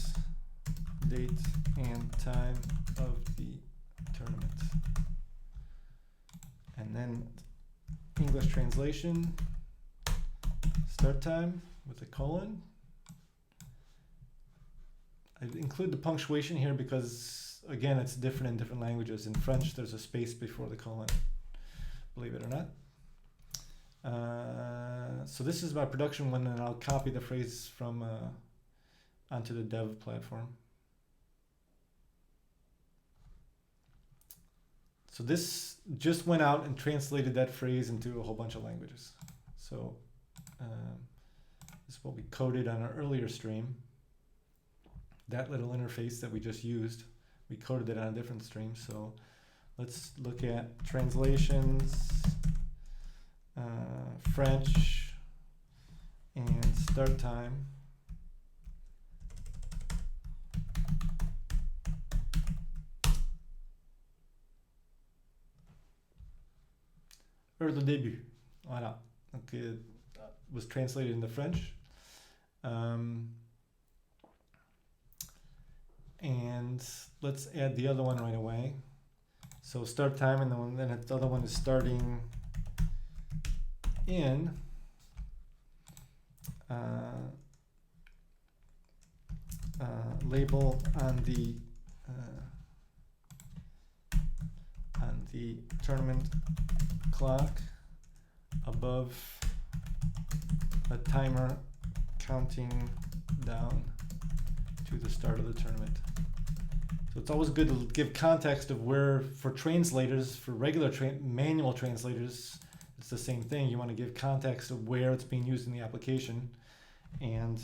date and time of the tournament. And then English translation, start time with a colon. I include the punctuation here because, again, it's different in different languages. In French, there's a space before the colon, believe it or not. So this is my production one, and I'll copy the phrase from onto the dev platform. So this just went out and translated that phrase into a whole bunch of languages. So this is what we coded on our earlier stream. That little interface that we just used, we coded it on a different stream. So let's look at translations, French, and start time. Le début. Voilà. Donc, it was translated into French. And let's add the other one right away. So start time, and then the other one is starting in label on the tournament clock above a timer counting down to the start of the tournament. So it's always good to give context of where, for translators, for regular manual translators, it's the same thing. You want to give context of where it's being used in the application. And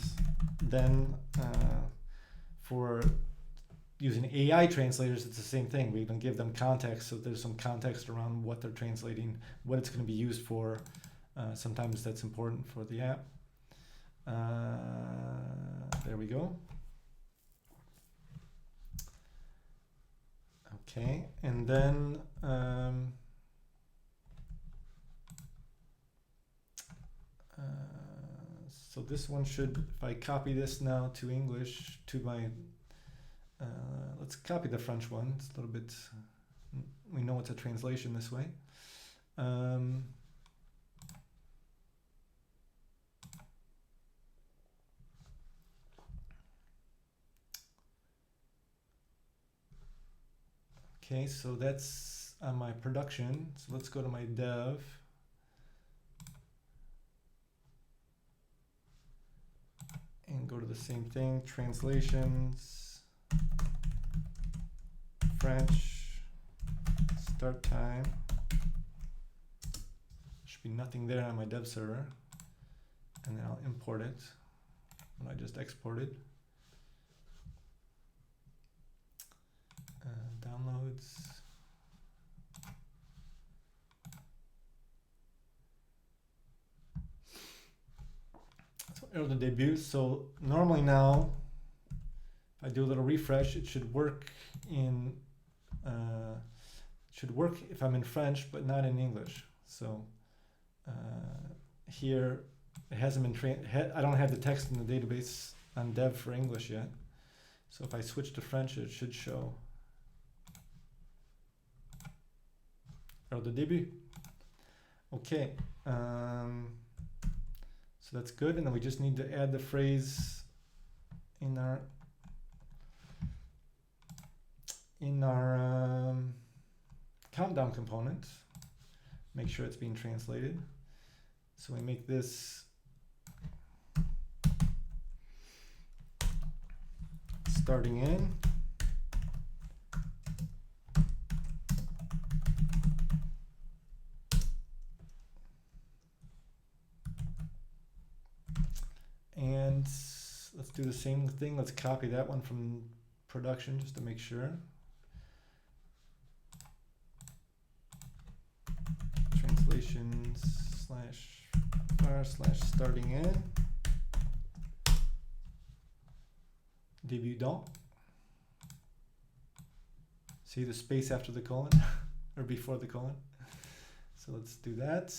then for using AI translators, it's the same thing. We can give them context, so there's some context around what they're translating, what it's going to be used for. Sometimes that's important for the app. There we go. Okay, and then so this one should, if I copy this now to English, to my, let's copy the French one. It's a little bit, we know it's a translation this way. Okay, so that's on my production. So let's go to my dev. And go to the same thing, translations, French, start time. Should be nothing there on my dev server. And then I'll import it when I just exported. Downloads. So error the debut. So normally now, if I do a little refresh, it should work in if I'm in French, but not in English. So here it hasn't been I don't have the text in the database on dev for English yet. So if I switch to French, it should show error the debut. Okay. So that's good, and then we just need to add the phrase in our countdown component. Make sure it's being translated. So we make this starting in. And let's do the same thing. Let's copy that one from production just to make sure. Translations / starting in. Débutant. See the space after the colon or before the colon. So let's do that.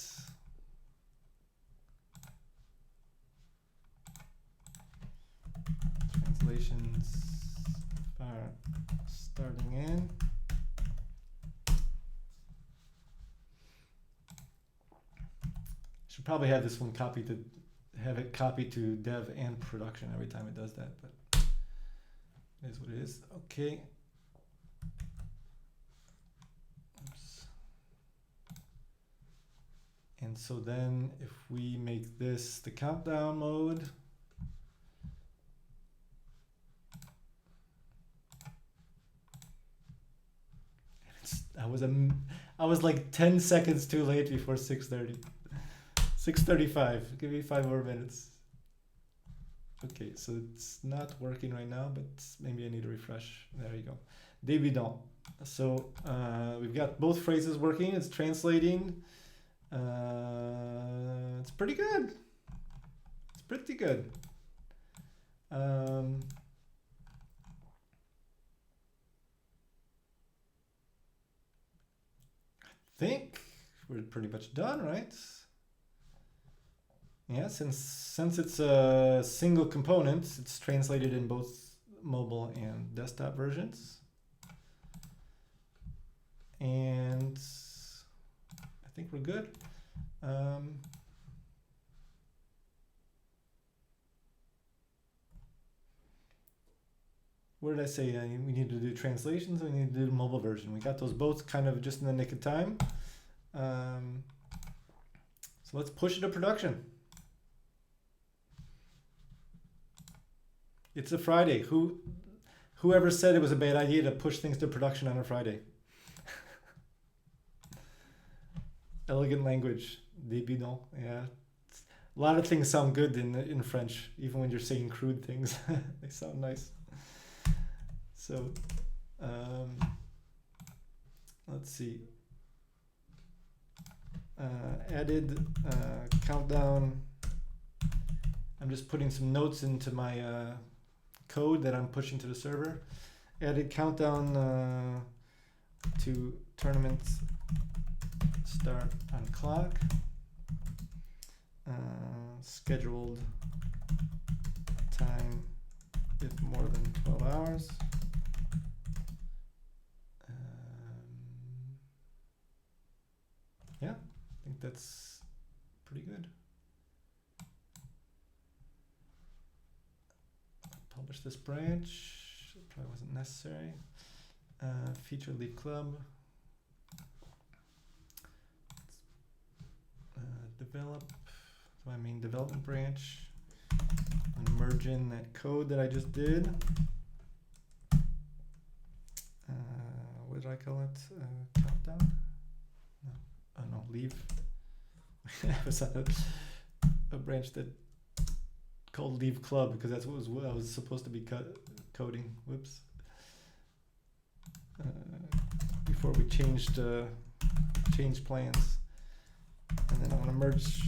Translations are starting in. Should probably have this one copied to have it copied to dev and production every time it does that, but it is what it is. Okay. Oops. And so then if we make this the countdown mode, I was like 10 seconds too late before 6:30. 6:35. Give me 5 more minutes. Okay, so it's not working right now, but maybe I need to refresh. There you go. Débutant. So we've got both phrases working. It's translating. It's pretty good. It's pretty good. I think we're pretty much done, right? Yeah, since it's a single component, it's translated in both mobile and desktop versions. And I think we're good. What did I say? We need to do translations, we need to do the mobile version. We got those both kind of just in the nick of time. So let's push it to production. It's a Friday. Whoever said it was a bad idea to push things to production on a Friday? Elegant language, débutant. Yeah, a lot of things sound good in French, even when you're saying crude things. They sound nice. So, let's see. Added countdown. I'm just putting some notes into my code that I'm pushing to the server. Added countdown to tournament start on clock. Scheduled time if more than 12 hours. Yeah, I think that's pretty good. Publish this branch. It probably wasn't necessary. Feature leaf club. Develop. So I mean development branch. I'm gonna merge in that code that I just did. What did I call it? Countdown? No. Oh no, leave. Was a branch that called leave club because that's what I was supposed to be coding. Whoops. Before we changed plans. And then I'm gonna merge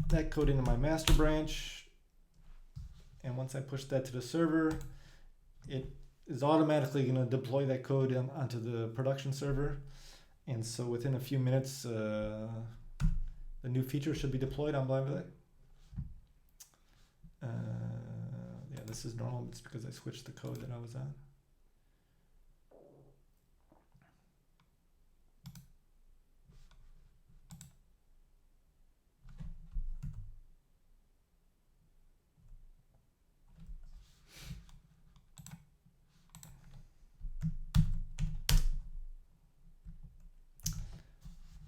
that code into my master branch. And once I push that to the server, it is automatically gonna deploy that code onto the production server. And so within a few minutes, the new feature should be deployed on BlindValley. Yeah, this is normal. It's because I switched the code that I was on.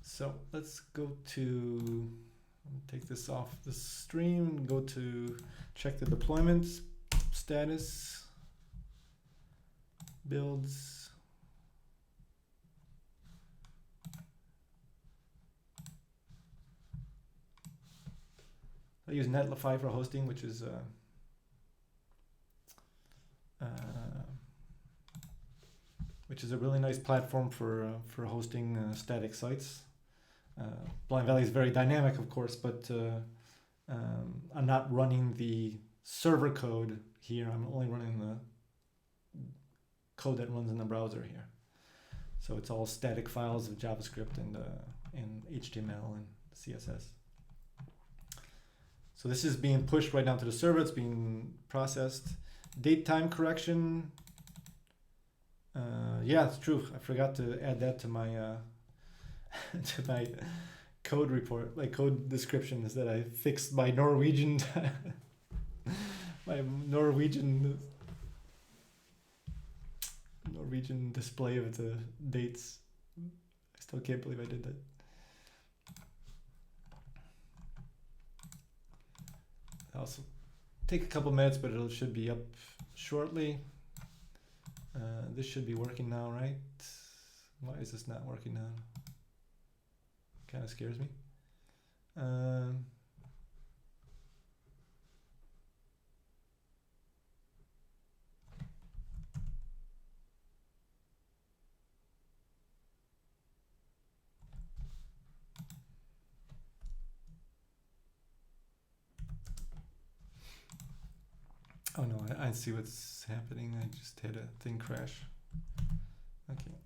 So let's go to, take this off the stream, go to check the deployments, status, builds. I use Netlify for hosting, which is a really nice platform for hosting static sites. BlindValley is very dynamic, of course, but I'm not running the server code here. I'm only running the code that runs in the browser here. So it's all static files of JavaScript and HTML and CSS. So this is being pushed right down to the server. It's being processed. Date time correction. Yeah, it's true. I forgot to add that to my to my code report, like code description, is that I fixed my Norwegian my Norwegian display of the dates. I still can't believe I did that. I'll also take a couple minutes, but it should be up shortly. This should be working now, right? Why is this not working now? Kind of scares me. Oh no, I see what's happening. I just had a thing crash. Okay.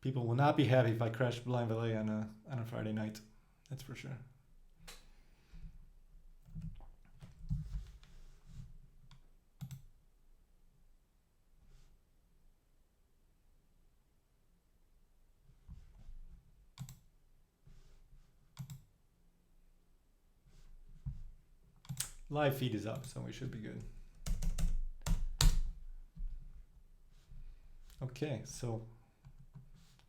People will not be happy if I crash BlindValley on a Friday night. That's for sure. Live feed is up, so we should be good. Okay, so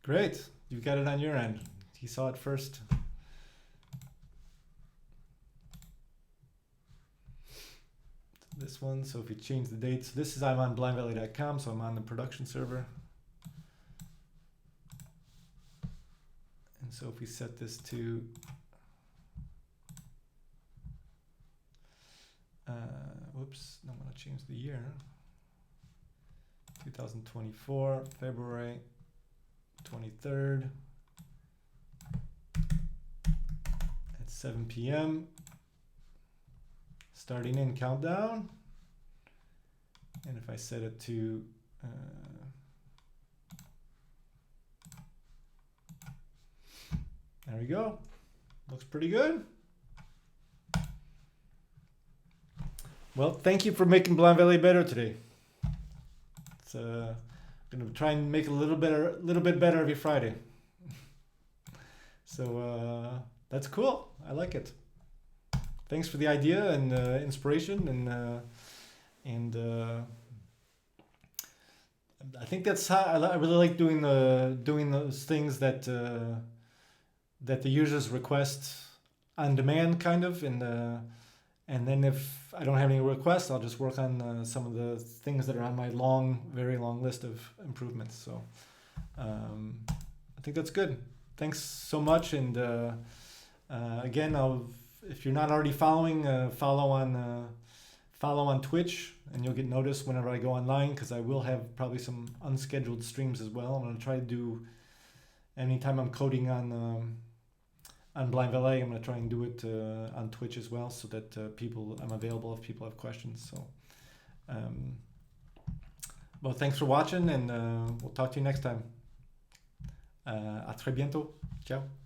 great. You got it on your end. He saw it first. This one, so if we change the date, so this is, I'm on blindvalley.com, so I'm on the production server. And so if we set this to whoops, I'm gonna change the year. 2024, February 23rd at 7 p.m. Starting in countdown. And if I set it to there we go. Looks pretty good. Well, thank you for making BlindValley better today. It's gonna try and make it a little bit better every Friday. So That's cool. I like it. Thanks for the idea and inspiration and I think that's how I really like doing those things that that the users request on demand, kind of, and then if I don't have any requests, I'll just work on some of the things that are on my very long list of improvements. So I think that's good. Thanks so much, and again, if you're not already following, follow on Twitch, and you'll get noticed whenever I go online, because I will have probably some unscheduled streams as well. I'm going to try to do, anytime I'm coding on Blind Valet, I'm going to try and do it on Twitch as well, so that I'm available if people have questions. So, well, thanks for watching, and we'll talk to you next time. À très bientôt. Ciao.